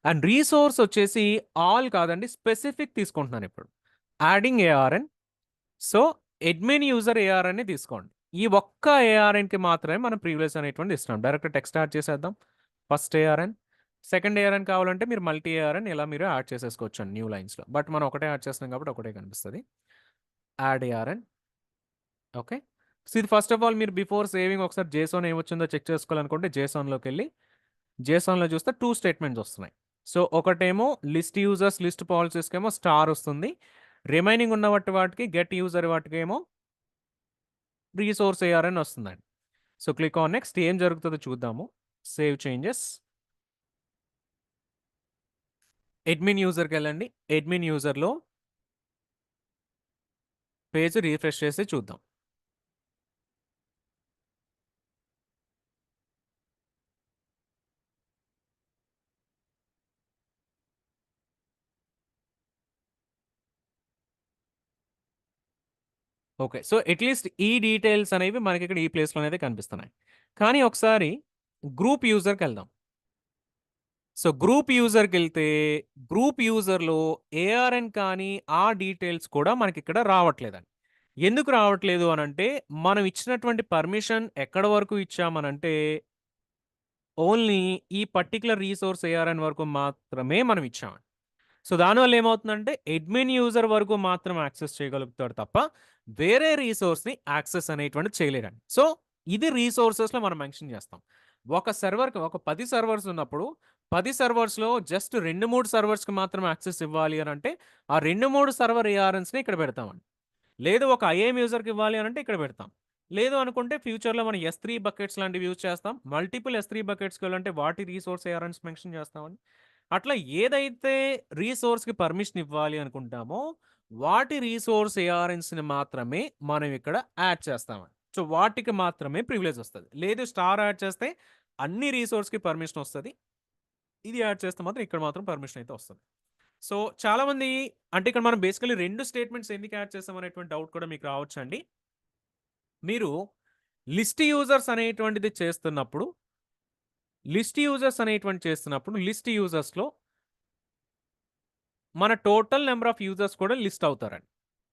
అండ్ రిసోర్స్ వచ్చేసి ఆల్ కాదండి స్పెసిఫిక్ తీసుకుంటున్నాను ఇప్పుడు. Adding ARN. So, admin user ఏఆర్ఎన్‌ని తీసుకోండి. ఈ ఒక్క ఏఆర్ఎన్‌కి మాత్రమే మనం ప్రివిలేజ్ అనేటువంటిది ఇస్తున్నాం. డైరెక్ట్ టెక్స్ట్ యాడ్ చేసేద్దాం. ఫస్ట్ ఏఆర్ఎన్, సెకండ్ ఏఆర్ఎన్ కావాలంటే మీరు మల్టీ ఏఆర్ఎన్ ఇలా మీరు యాడ్ చేసేసుకోవచ్చండి న్యూ లైన్స్‌లో. బట్ మనం ఒకటే యాడ్ చేస్తున్నాం కాబట్టి ఒకటే కనిపిస్తది. Add ARN. ఓకే. సో, ఇది ఫస్ట్ ఆఫ్ ఆల్ మీరు బిఫోర్ సేవింగ్ ఒకసారి జేసన్ ఏమొచ్చిందో చెక్ చేసుకోవాలనుకుంటే జేసన్‌లోకెళ్ళి జేసన్‌లో చూస్తే 2 స్టేట్మెంట్స్ వస్తున్నాయి. సో, ఒకటేమో లిస్ట్ యూజర్స్, లిస్ట్ పాలిసీస్‌కేమో స్టార్ వస్తుంది. రిమైనింగ్ ఉన్న వాటికి గెట్ యూజర్ వాటికేమో రిసోర్స్ ఏఆర్ఎన్ వస్తుందండి. సో, క్లిక్ ఆన్ నెక్స్ట్ ఏం జరుగుతుందో చూద్దాము. Save changes. అడ్మిన్ యూజర్‌కెళ్ళండి. అడ్మిన్ యూజర్‌లో పేజ్ రిఫ్రెష్ చేసి చూద్దాం. ఓకే. సో, అట్‌లీస్ట్ ఈ డీటెయిల్స్ అనేవి మనకిక్కడ ఈ ప్లేస్‌లోనైతే కనిపిస్తున్నాయి. కానీ ఒకసారి గ్రూప్ యూజర్‌కెళ్దాం. సో, గ్రూప్ యూజర్‌కెళ్తే గ్రూప్ యూజర్‌లో ఏఆర్ఎన్ కానీ ఆ డీటెయిల్స్ కూడా మనకిక్కడ రావట్లేదండి. ఎందుకు రావట్లేదు అనంటే మనం ఇచ్చినటువంటి పర్మిషన్ ఎక్కడి వరకు ఇచ్చామనంటే ఓన్లీ ఈ పర్టిక్యులర్ రిసోర్స్ ఏఆర్ఎన్ వరకు మాత్రమే మనం ఇచ్చామండి. సో, దానివల్ల ఏమవుతుందంటే అడ్మిన్ యూజర్ వరకు మాత్రం యాక్సెస్ చేయగలుగుతాడు తప్ప వేరే రిసోర్స్‌ని యాక్సెస్ అనేటువంటిది చేయలేడండి. సో, ఇది రిసోర్సెస్‌లో మనం మెన్షన్ చేస్తాం. ఒక సర్వర్‌కి ఒక 10 సర్వర్స్ ఉన్నప్పుడు 10 సర్వర్స్‌లో జస్ట్ 2, 3 సర్వర్స్‌కి మాత్రం యాక్సెస్ ఇవ్వాలి అనంటే ఆ 2, 3 సర్వర్ ఏఆర్ఎన్స్‌ని ఇక్కడ పెడతామండి. లేదు ఒక ఐఏఎం యూజర్‌కి ఇవ్వాలి అనంటే ఇక్కడ పెడతాం. లేదు అనుకుంటే ఫ్యూచర్‌లో మనం S3 బకెట్స్ లాంటివి యూజ్ చేస్తాం. మల్టిపుల్ S3 బకెట్స్‌కి వెళ్ళాలంటే వాటి రిసోర్స్ ఏఆర్ఎన్స్ మెన్షన్ చేస్తామండి. అట్లా ఏదైతే రిసోర్స్‌కి పర్మిషన్ ఇవ్వాలి అనుకుంటామో వాటి రిసోర్స్ ఏఆర్ఎన్స్‌ని మాత్రమే మనం ఇక్కడ యాడ్ చేస్తామండి. సో, వాటికి మాత్రమే ప్రివిలేజ్ వస్తది. లేదు స్టార్ యాడ్ చేస్తే అన్ని రిసోర్స్‌కి పర్మిషన్ వస్తది. ఇది యాడ్ చేస్తే మాత్రం ఇక్కడ మాత్రం పర్మిషన్ అయితే వస్తది. సో చాలామంది అంటే ఇక్కడ మనం బేసికల్లీ 2 స్టేట్మెంట్స్ ఎందుకు యాడ్ చేసాం అనేటువంటి డౌట్ కూడా మీకు రావచ్చండి. మీరు లిస్ట్ యూజర్స్ అనేటువంటిది చేస్తున్నప్పుడు లిస్ట్ యూజర్స్‌లో మన టోటల్ నంబర్ ఆఫ్ యూజర్స్ కూడా లిస్ట్ అవుతారండి.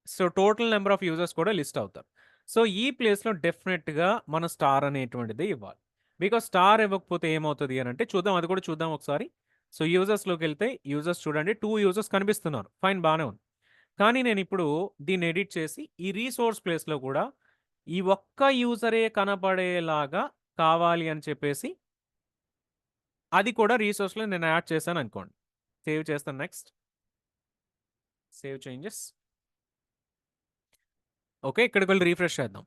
So total number of users కూడా లిస్ట్ అవుతారు. సో ఈ ప్లేస్‌లో డెఫినిట్‌గా మన స్టార్ అనేటువంటిది ఇవ్వాలి. బికాజ్ స్టార్ ఇవ్వకపోతే ఏమవుతది అనంటే చూద్దాం, అది కూడా చూద్దాం ఒకసారి. సో యూజర్స్‌లోకెళ్తే యూజర్స్ చూడండి 2 యూజర్స్ కనిపిస్తున్నారు. ఫైన్, బానే ఉంది. కానీ నేనిప్పుడు దీన్ని ఎడిట్ చేసి ఈ రిసోర్స్ ప్లేస్‌లో కూడా ఈ ఒక్క యూజరే కనపడేలాగా కావాలి అని చెప్పేసి అది కూడా రిసోర్స్‌లో నేను యాడ్ చేశాననుకోండి. సేవ్ చేస్తాను. నెక్స్ట్. Save changes. ఓకే. ఇక్కడికి వెళ్లి రిఫ్రెష్ చేద్దాం.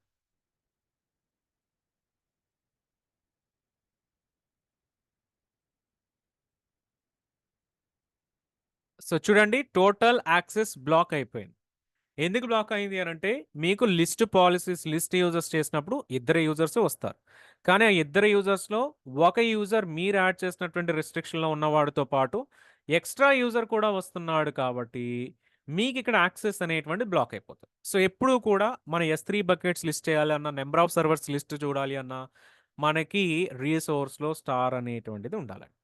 సో చూడండి టోటల్ యాక్సెస్ బ్లాక్ అయిపోయింది. ఎందుకు బ్లాక్ అయింది అనంటే మీకు లిస్ట్ పాలిసీస్, లిస్ట్ యూజర్స్ చేసినప్పుడు ఇద్దరు యూజర్స్ వస్తారు. కానీ ఆ ఇద్దరు యూజర్స్‌లో ఒక యూజర్ మీరు యాడ్ చేసినటువంటి రిస్ట్రిక్షన్‌లో ఉన్నవాడితో పాటు ఎక్స్ట్రా యూజర్ కూడా వస్తున్నాడు కాబట్టి మీకిక్కడ యాక్సెస్ అనేటువంటిది బ్లాక్ అయిపోతుంది. సో ఎప్పుడూ కూడా మన S3 బకెట్స్ లిస్ట్ చేయాలి అన్నా, నంబర్ ఆఫ్ సర్వర్స్ లిస్ట్ చూడాలి అన్నా మనకి రిసోర్స్‌లో స్టార్ అనేటువంటిది ఉండాలండి.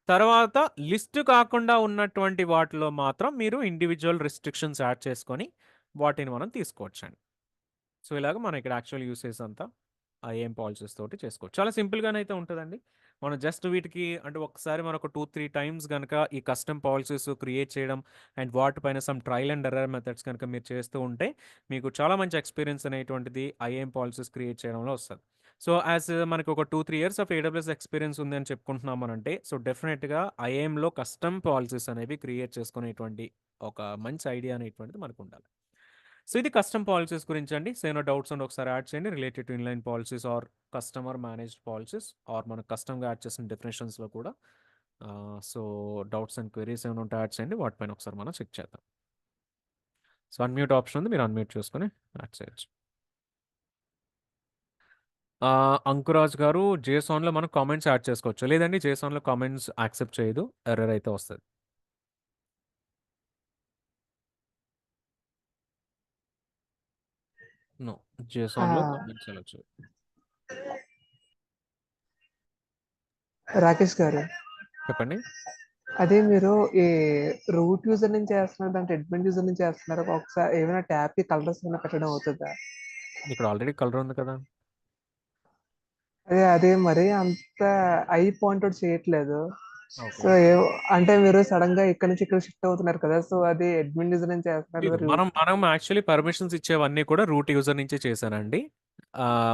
తర్వాత లిస్ట్ కాకుండా ఉన్నటువంటి వాటిలో మాత్రం మీరు ఇండివిడ్యువల్ రిస్ట్రిక్షన్స్ యాడ్ చేసుకొని వాటిని మనం తీసుకోవచ్చండి. సో ఇలాగ మనం ఇక్కడ యాక్చువల్ యూసేజ్ అంతా ఐఏఎం పాలిసీస్ తోటి చేసుకోవచ్చు. చాలా సింపుల్‌గానే అయితే ఉంటదండి. మనం జస్ట్ వీటికి అంటే ఒక్కసారి మనం ఒక 2, 3 టైమ్స్ గనక ఈ కస్టమ్ పాలిసీస్ క్రియేట్ చేయడం అండ్ వాటిపైన some trial and error methods కనుక మీరు చేస్తూ ఉంటే మీకు చాలా మంచి ఎక్స్‌పీరియన్స్ అనేటువంటిది ఐఏఎం పాలిసీస్ క్రియేట్ చేయడంలో వస్తది. సో యాస్ మనకి ఒక 2, 3 ఇయర్స్ ఆఫ్ AWS ఎక్స్‌పీరియన్స్ ఉంది అని చెప్పుకుంటున్నాం అనంటే సో డెఫినిట్‌గా ఐఏఎంలో కస్టమ్ పాలిసీస్ అనేవి క్రియేట్ చేసుకునేటువంటి ఒక మంచి ఐడియా అనేటువంటిది మనకుండాలి. సో ఇది కస్టమ్ పాలిసీస్ గురించండి. సో ఏమైనా డౌట్స్ ఉంటే ఒకసారి యాడ్ చేయండి related to inline policies or customer managed policies or మనం కస్టమ్‌గా యాడ్ చేసిన డెఫినిషన్స్‌లో కూడా సో డౌట్స్ అండ్ క్వెరీస్ ఏమైనా ఉంటే యాడ్ చేయండి. వాటిపైన ఒకసారి మనం చెక్ చేద్దాం. సో అన్‌మ్యూట్ ఆప్షన్ ఉంది. మీరు అన్‌మ్యూట్ చేసుకొని యాడ్ చేయొచ్చు. అంకురాజ్ గారు జేసాన్‌లో మనం కామెంట్స్ యాడ్ చేసుకోవచ్చు. లేదండి జేసాన్‌లో కామెంట్స్ యాక్సెప్ట్ చేయదు. ఎర్రర్ అయితే వస్తది. నో. జేసాన్‌లో ఆ! కామెంట్స్ అలౌ చేయదు. రాకేష్ గారు. చెప్పండి. అదే మీరు ఈ రూట్ యూజర్ నుంచి చేస్తున్నారు, దాంట్లో అడ్మిన్ యూజర్ నుంచి చేస్తున్నారు. ఒకసారి ఏమైనా ట్యాబ్‌కి కలర్స్ ఏమైనా పెట్టడం అవుతదా? ఇక్కడ ఆల్రెడీ కలర్ ఉంది కదా! అదే మరీ అంత ఐ పాయింట్ ఔట్ చేయట్లేదు. ఓకే. సో అంటే మీరు సడెన్‌గా ఇక్కడి నుంచి ఇక్కడ షిఫ్ట్ అవుతున్నారు కదా! సో అది అడ్మిన్ యూజర్ నుంచి చేస్తున్నారు లేదు. లేదా మనం యాక్చువల్లీ పర్మిషన్స్ ఇచ్చేవన్నీ కూడా రూట్ యూజర్ నుంచే చేశానండి.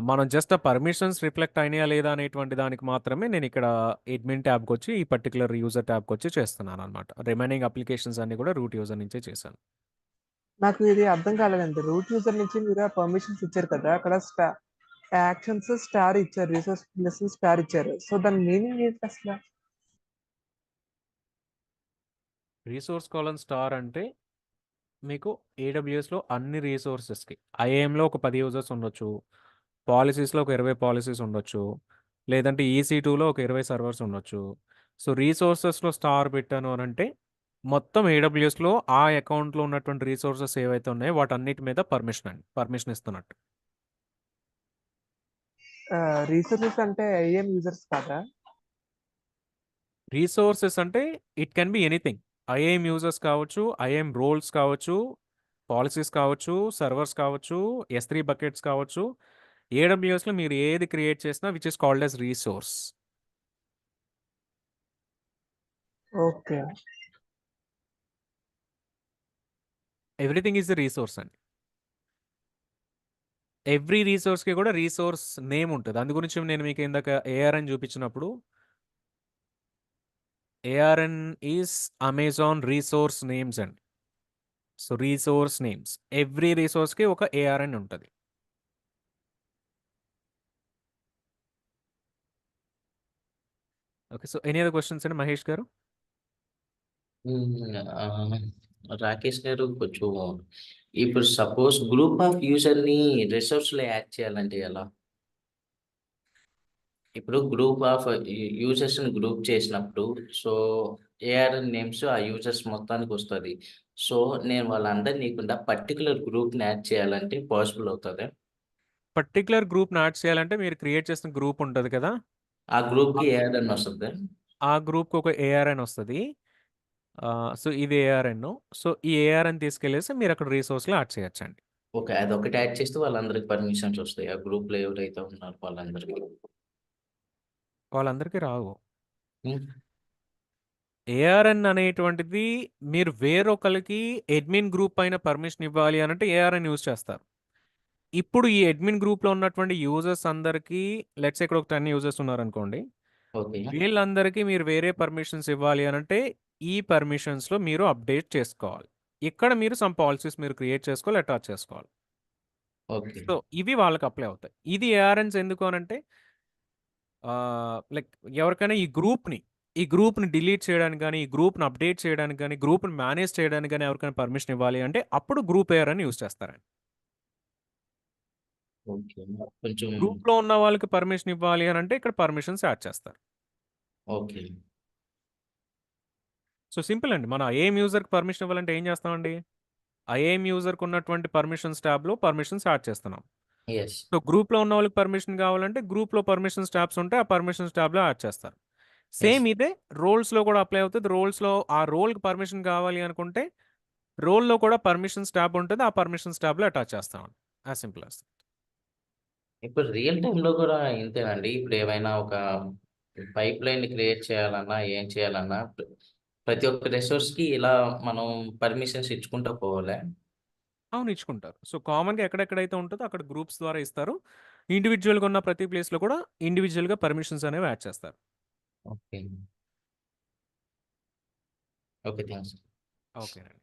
మనం జస్ట్ ఆ పర్మిషన్స్ రిఫ్లెక్ట్ అయినాయా లేదా అనేటువంటి దానికి మాత్రమే నేనిక్కడ అడ్మిన్ ట్యాబ్‌కొచ్చి ఈ పర్టిక్యులర్ యూజర్ ట్యాబ్‌కొచ్చి చేస్తున్నాననమాట. రిమైనింగ్ అప్లికేషన్స్ అన్నీ కూడా రూట్ యూజర్ నుంచే చేశాను. నాకు ఇది అర్థం కాలేదండి. రూట్ యూజర్ నుంచి మీరు ఆ పర్మిషన్స్ ఇచ్చారు కదా! అక్కడ యాక్షన్స్ స్టార్ ఇచ్చారు. రిసోర్స్ ప్లస్ స్టార్ ఇచ్చారు. సో దాని మీనింగ్ ఏంటి అసల? రిసోర్స్ కాలన్ స్టార్ అంటే మీకు ఏడబ్ల్యూఎస్‌లో అన్ని రిసోర్సెస్‌కి ఐఏఎంలో ఒక 10 యూజర్స్ ఉండొచ్చు. పాలిసీస్‌లో ఒక 20 పాలిసీస్ ఉండొచ్చు. లేదంటే EC2లో ఒక 20 సర్వర్స్ ఉండొచ్చు. సో రిసోర్సెస్‌లో స్టార్ పెట్టాను అనంటే మొత్తం ఏడబ్ల్యూఎస్‌లో ఆ అకౌంట్‌లో ఉన్నటువంటి రిసోర్సెస్ ఏవైతే ఉన్నాయో వాటన్నిటి మీద పర్మిషన్ అండి. పర్మిషన్ ఇస్తున్నట్టు. రిసోర్సెస్ అంటే ఐఎం యూజర్స్ కాదా? రిసోర్సెస్ అంటే it can be anything. IAM users కావచ్చు, ఐఏఎం రోల్స్ కావచ్చు, పాలిసీస్ కావచ్చు, సర్వర్స్ కావచ్చు, S3 బకెట్స్ కావచ్చు. ఏడబ్ల్యూఎస్‌లో మీరు ఏది క్రియేట్ చేసినా which is called as resource. Okay. Everything is a resource అండి. ఎవ్రీ రిసోర్స్‌కి కూడా రిసోర్స్ నేమ్ ఉంటది. అందు గురించి నేను మీకు ఇందాక ఏఆర్ఎన్ చూపించినప్పుడు ARN is Amazon resource names అండి. So resource names. ఎవ్రీ రిసోర్స్‌కి ఒక ఏఆర్ఎన్ ఉంటది. Okay. So any other questions అండి మహేష్ గారు? రాకేష్ గారు కొంచెం ఇప్పుడు సపోజ్ గ్రూప్ ఆఫ్ యూజర్‌ని రిసోర్స్‌లో యాడ్ చేయాలంటే ఎలా? ఇప్పుడు గ్రూప్ ఆఫ్ యూజర్స్‌ని గ్రూప్ చేసినప్పుడు సో ఏఆర్ఎన్ నేమ్స్ ఆ యూజర్స్ మొత్తానికి వస్తది. సో, నేను వాళ్ళందరిని నీకుండా పర్టిక్యులర్ గ్రూప్‌ని యాడ్ చేయాలంటే పాసిబుల్ అవుతదా? పర్టిక్యులర్ గ్రూప్‌ని యాడ్ చేయాలంటే మీరు క్రియేట్ చేసిన గ్రూప్ ఉంటది కదా! ఆ గ్రూప్‌కి ఏఆర్ఎన్ వస్తదా? ఆ గ్రూప్‌కి ఒక ఏఆర్ఎన్ వస్తది. సో, ఇది ఏఆర్ఎన్. సో, ఈ ఏఆర్ఎన్ తీసుకెళ్ళేసి మీరక్కడ రిసోర్స్‌లో యాడ్ చేయొచ్చండి. ఓకే. అదొకటి యాడ్ చేస్తే వాళ్ళందరికి పర్మిషన్స్ వస్తాయి. ఆ గ్రూప్‌లో ఎవరైతే ఉన్నారో వాళ్ళందరికి. వాళ్ళందరికీ రావు. హ్మ్. ఏఆర్ఎన్ అనేటువంటిది మీరు వేరొకళ్ళకి అడ్మిన్ గ్రూప్ పైన పర్మిషన్ ఇవ్వాలి అనంటే ఏఆర్ఎన్ యూజ్ చేస్తారు. ఇప్పుడు ఈ అడ్మిన్ గ్రూప్‌లో ఉన్నటువంటి యూజర్స్ అందరికీ లెట్స్ సే ఇక్కడ ఒక 10 యూజర్స్ ఉన్నారనుకోండి. ఓకే. వీళ్ళందరికీ మీరు వేరే పర్మిషన్స్ ఇవ్వాలి అనంటే ఈ పర్మిషన్స్‌లో మీరు అప్డేట్ చేసుకోవాలి. ఇక్కడ మీరు సమ్ పాలిసీస్ మీరు క్రియేట్ చేసుకోవాలి, అటాచ్ చేసుకోవాలి. ఓకే. సో, ఇవి వాళ్ళకి అప్లై అవుతాయి. ఇది ఏఆర్ఎన్స్ ఎందుకు అనంటే లైక్ ఎవరికైనా ఈ గ్రూప్‌ని డిలీట్ చేయడానికి గాని, ఈ గ్రూప్‌ని అప్డేట్ చేయడానికి గాని, గ్రూప్‌ని మేనేజ్ చేయడానికి గాని ఎవరికైనా పర్మిషన్ ఇవ్వాలి అంటే అప్పుడు గ్రూప్ ఏఆర్ఎన్ యూజ్ చేస్తారండి. ఓకే. కొంచెం గ్రూప్‌లో ఉన్న వాళ్ళకి పర్మిషన్ ఇవ్వాలి అనంటే ఇక్కడ పర్మిషన్స్ యాడ్ చేస్తారు. ఓకే. సో, సింపుల్ అండి. మన ఐఏఎం యూజర్‌కి పర్మిషన్ ఇవ్వాలంటే ఏం చేస్తామండి? ఐఏఎం యూజర్‌కి ఉన్నటువంటి పర్మిషన్స్ ట్యాబ్‌లో పర్మిషన్స్ యాడ్ చేస్తున్నాం. యెస్. సో, గ్రూప్‌లో ఉన్న వాళ్ళకి పర్మిషన్ కావాలంటే గ్రూప్‌లో పర్మిషన్స్ ట్యాబ్స్ ఉంటే ఆ పర్మిషన్స్ ట్యాబ్‌లో యాడ్ చేస్తారు. యెస్. సేమ్ ఇదే రోల్స్‌లో కూడా అప్లై అవుతది. రోల్స్‌లో ఆ రోల్‌కి పర్మిషన్ కావాలి అనుకుంటే రోల్‌లో కూడా పర్మిషన్స్ ట్యాబ్ ఉంటది. ఆ పర్మిషన్స్ ట్యాబ్‌లో అటాచ్ చేస్తామండి. As simple as. ఇప్పుడు రియల్ టైమ్‌లో కూడా ఇంతేనండి. ఇప్పుడు ఏమైనా ఒక పైప్‌లైన్‌ని క్రియేట్ చేయాలన్నా, ఏం చేయాలన్నా ప్రతి ఒక్క రిసోర్స్‌కి ఇలా మనం పర్మిషన్స్ ఇచ్చుకుంటూ పోవాలా? అవును. ఇచ్చుకుంటారు. సో, కామన్‌గా ఎక్కడెక్కడైతే ఉంటదో అక్కడ గ్రూప్స్ ద్వారా ఇస్తారు. ఇండివిడ్యువల్‌గా ఉన్న ప్రతి ప్లేస్‌లో కూడా ఇండివిడ్యువల్‌గా పర్మిషన్స్ అనేవి యాడ్ చేస్తారు. ఓకే. ఓకే. థాంక్స్. ఓకేనండి.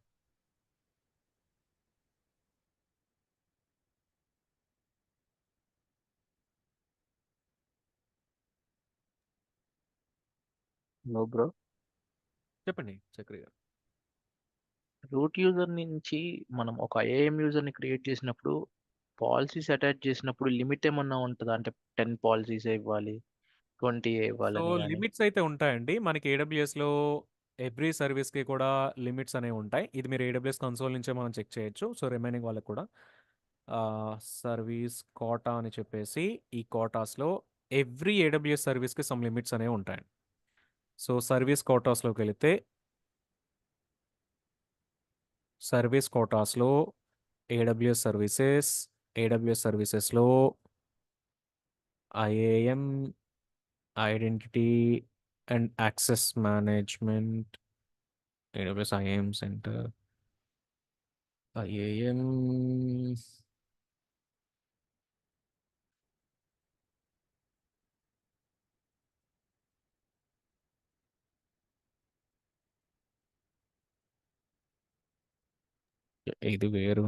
No bro. చెప్పండి చక్రి గారు. రూట్ యూజర్ నుంచి మనం ఒక ఐఏఎం యూజర్‌ని క్రియేట్ చేసినప్పుడు పాలిసీస్ అటాచ్ చేసినప్పుడు లిమిట్ ఏమన్నా ఉంటదా? అంటే 10 పాలిసీసే ఇవ్వాలి, 20 సో, ఇవ్వాలని గాని? లిమిట్స్ అయితే ఉంటాయండి. మనకి ఏడబ్ల్యూఎస్‌లో ఎవ్రీ సర్వీస్‌కి కూడా లిమిట్స్ అనేవి ఉంటాయి. ఇది మీరు ఏడబ్ల్యూఎస్ కన్సోల్ నుంచే మనం చెక్ చేయొచ్చు. సో, రిమైనింగ్ వాళ్ళకి కూడా సర్వీస్ కోటా అని చెప్పేసి ఈ కోటాస్‌లో ఎవ్రీ ఏడబ్ల్యూఎస్ సర్వీస్‌కి సమ్ లిమిట్స్ అనేవి ఉంటాయండి. సో, సర్వీస్ కోటాస్‌లో ఏడబ్ల్యూఎస్ సర్వీసెస్‌లో IAM, identity and access management, AWS IAM center, IAM ఇది వేరు.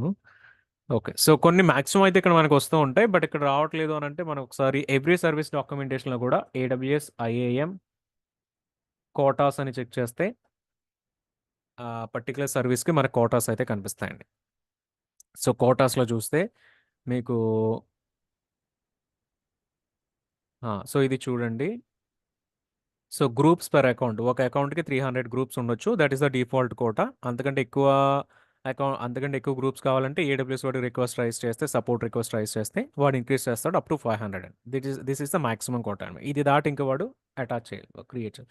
ఓకే. సో, కొన్ని మాక్సిమం అయితే ఇక్కడ మనకు వస్తూ ఉంటాయి. బట్ ఇక్కడ రావట్లేదు అనంటే మనం ఒకసారి ఎవ్రీ సర్వీస్ డాక్యుమెంటేషన్‌లో కూడా ఏడబ్ల్యూఎస్ ఐఏఎం కోటాస్ అని చెక్ చేస్తే పర్టిక్యులర్ సర్వీస్‌కి మనకు కోటాస్ అయితే కనిపిస్తాయండి. సో, కోటాస్‌లో చూస్తే మీకు సో, ఇది చూడండి. So, groups per account. ఒక అకౌంట్‌కి 300 గ్రూప్స్ ఉండొచ్చు. That is the default quota. అంతకంటే ఎక్కువ గ్రూప్స్ కావాలంటే ఏడబ్ల్యూఎస్ వాడికి రిక్వెస్ట్ రైజ్ చేస్తే, సపోర్ట్ రిక్వెస్ట్ రైజ్ చేస్తే వాడు ఇంక్రీజ్ చేస్తాడు అప్ టు 500 అండి. This is the maximum quota అండి. ఇది దాటి ఇంక వాడు అటాచ్ చేయాలి, క్రియేట్ చేయాలి.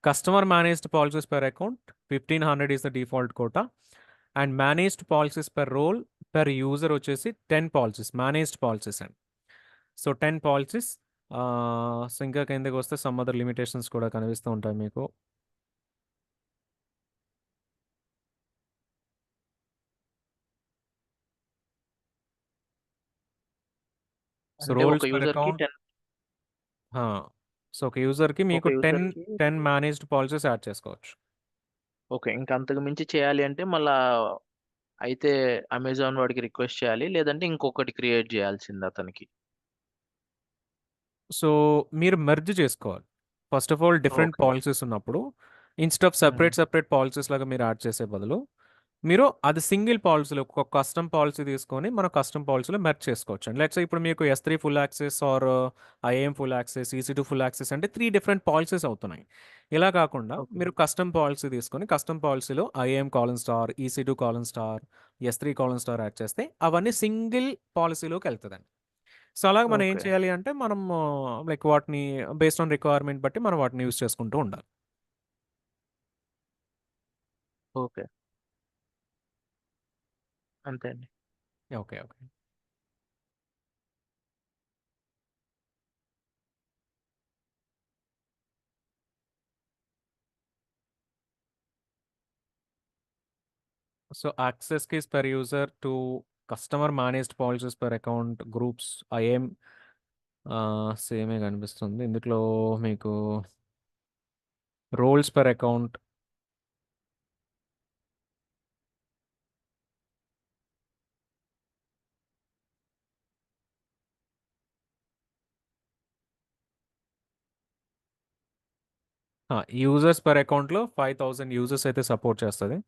Customer managed policies per account 1500 is the default quota. And managed policies per role per user వచ్చేసి 10 పాలిసీస్ మేనేజ్డ్ పాలిసీస్ అండి. So, 10 policies. సో, ఇంకా కిందకి వస్తే సమ్ అదర్ లిమిటేషన్స్ కూడా కనిపిస్తూ ఉంటాయి మీకు. సో, అంటే రోల్స్ ఒక పర్ యూజర్‌కి అకౌంట్ 10 సో, ఒక యూజర్‌కి ఒక మీకు 10 యూజర్‌కి 10 మేనేజ్డ్ పాలిసీస్ యాడ్ చేసుకోవచ్చు. ఓకే. ఇంక అంతకు మించి చేయాలి అంటే మళ్ళా అయితే అమెజాన్ వాడికి రిక్వెస్ట్ చేయాలి. లేదంటే ఇంకొకటి క్రియేట్ చేయాల్సింది అతనికి. సో, మీరు మెర్జ్ చేసుకోవాలి. First of all different okay. Policies ఉన్నప్పుడు ఇన్‌స్టెడ్ ఆఫ్ హ్మ్. సెపరేట్ పాలిసీస్ లాగా మీరు యాడ్ చేసే బదులు మీరు అది సింగిల్ పాలసీలో ఒక కస్టమ్ పాలసీ తీసుకొని మనం కస్టమ్ పాలసీలో మెర్జ్ చేసుకోవచ్చు. లెట్స్ సే ఇప్పుడు మీకు S3 full access or IAM full access, EC2 full access అంటే 3 డిఫరెంట్ పాలసీస్ అవుతున్నాయి. ఇలా కాకుండా ఓకే. మీరు కస్టమ్ పాలసీ తీసుకొని కస్టమ్ పాలసీలో IAM colon star, EC2 colon star, S3 colon star add చేస్తే అవన్నీ సింగిల్ పాలసీలోకి వెళ్తదండి. సో, అలాగ మనం ఏం ఓకే. చేయాలి అంటే మనం లైక్ వాటిని బేస్డ్ ఆన్ రిక్వైర్మెంట్ బట్టి మనం వాటిని యూజ్ చేసుకుంటూ ఉండాలి. ఓకే. అంతే అండి. Okay. Okay. So, access keys per user to customer managed policies per account groups IAM సేమే కనిపిస్తుంది. ఇందులో మీకు roles per account users per అకౌంట్‌లో 5000 యూజర్స్ అయితే సపోర్ట్ చేస్తది.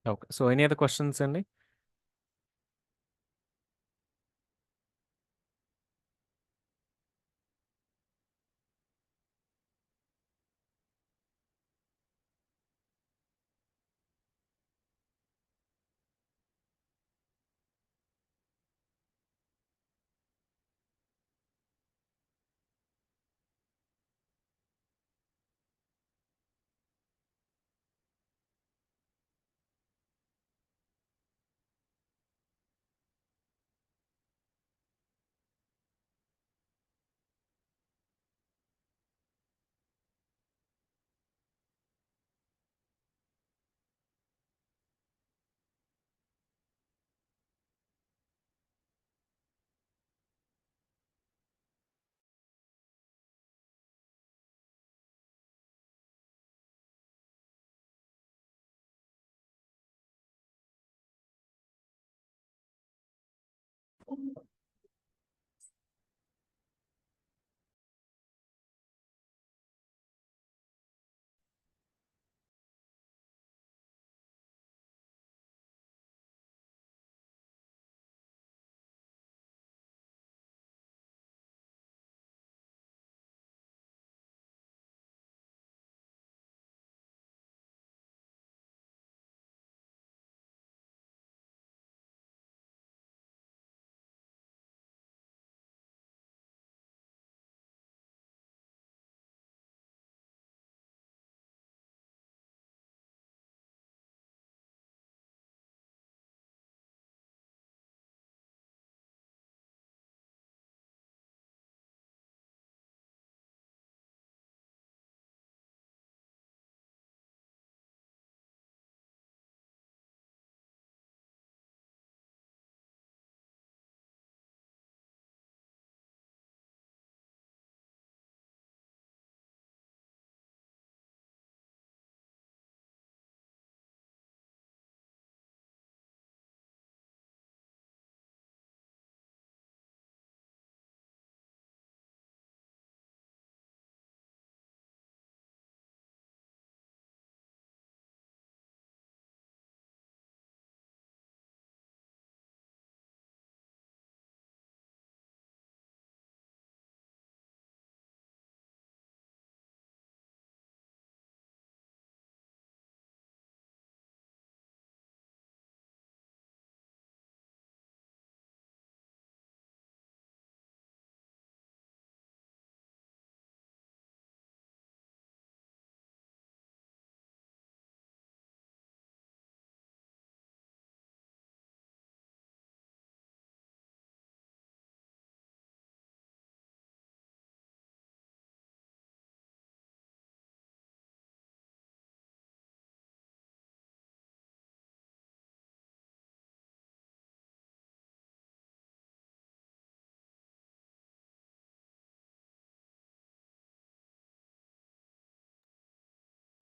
Okay. So, any other questions అండి?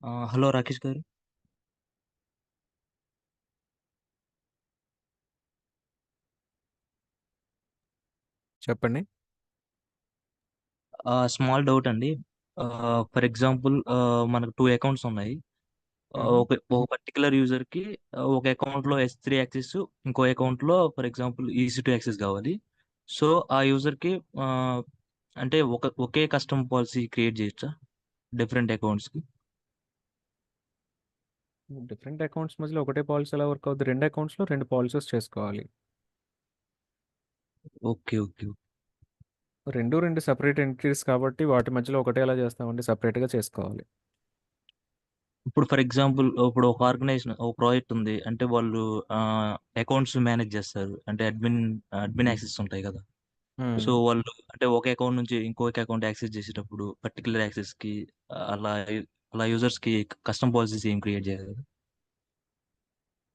హలో రాకేష్ గారు. చెప్పండి. స్మాల్ డౌట్ అండి. ఫర్ ఎగ్జాంపుల్ మనకు 2 అకౌంట్స్ ఉన్నాయి. ఒక పర్టిక్యులర్ యూజర్‌కి ఒక అకౌంట్‌లో S3 యాక్సెస్, ఇంకో అకౌంట్‌లో ఫర్ ఎగ్జాంపుల్ EC2 యాక్సెస్ కావాలి. సో, ఆ యూజర్‌కి అంటే ఒకే కస్టమ్ పాలసీ క్రియేట్ చేయొచ్చా? డిఫరెంట్ అకౌంట్స్‌కి. డిఫరెంట్ అకౌంట్స్ మధ్యలో ఒకటే పాలసీ ఎలా వర్క్ అవుద్ది? 2 అకౌంట్స్‌లో 2 పాలిసీస్ చేసుకోవాలి. ఓకే. ఓకే. 2 సెపరేట్ ఎంటిటీస్ కాబట్టి వాటి మధ్యలో ఒకటే ఎలా చేస్తామండి? సెపరేట్‌గా చేసుకోవాలి. ఇప్పుడు ఫర్ ఎగ్జాంపుల్ ఇప్పుడు ఒక ఆర్గనైజేషన్ ఒక ప్రాజెక్ట్ ఉంది. అంటే వాళ్ళు అకౌంట్స్ మేనేజ్ చేస్తారు. అంటే అడ్మిన్ యాక్సెస్ ఉంటాయి కదా! సో, వాళ్ళు అంటే ఒక అకౌంట్ నుంచి ఇంకొక అకౌంట్ యాక్సెస్ చేసేటప్పుడు పర్టిక్యులర్ యాక్సెస్‌కి అలా అలా యూజర్స్‌కి కస్టమ్ పాలిసీస్ ఏం క్రియేట్ చేయరు కదా!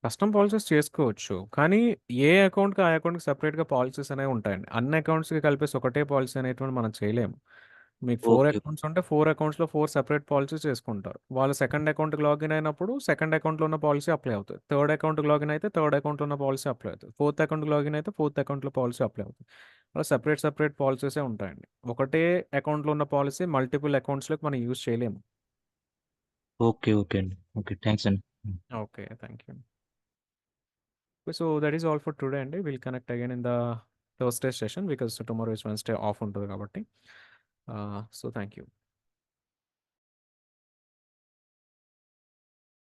కస్టమ్ పాలిసీస్ చేసుకోవచ్చు. కానీ ఏ అకౌంట్‌కి ఆ అకౌంట్‌కి సెపరేట్‌గా పాలిసీస్ అనేవి ఉంటాయండి. అన్ని అకౌంట్స్‌కి కలిపేసి ఒకటే పాలిసీ అనేటువంటిది మనం చేయలేము. మీకు 4 ఓకే. అకౌంట్స్ ఉంటే 4 అకౌంట్స్‌లో 4 సెపరేట్ పాలిసీస్ చేసుకుంటారు. వాళ్ళు సెకండ్ అకౌంట్‌కి లాగిన్ అయినప్పుడు సెకండ్ అకౌంట్‌లో ఉన్న పాలిసీ అప్లై అవుతది. థర్డ్ అకౌంట్‌కి లాగిన్ అయితే థర్డ్ అకౌంట్‌లో ఉన్న పాలిసీ అప్లై అవుతది. ఫోర్త్ అకౌంట్‌కి లాగిన్ అయితే ఫోర్త్ అకౌంట్‌లో పాలిసీ అప్లై అవుతది. అలా సెపరేట్ పాలిసీసే ఉంటాయండి. ఒకటే అకౌంట్‌లో ఉన్న పాలిసీ మల్టిపుల్ అకౌంట్స్‌లోకి మనం యూజ్ చేయలేము. ఓకే. ఓకే అండి. ఓకే. థాంక్స్ అండి. హ్మ్. Okay. Thank you. So that is all for today అండి. We'll connect again in the Thursday session because tomorrow is Wednesday off ఉంటది కాబట్టి. So thank you.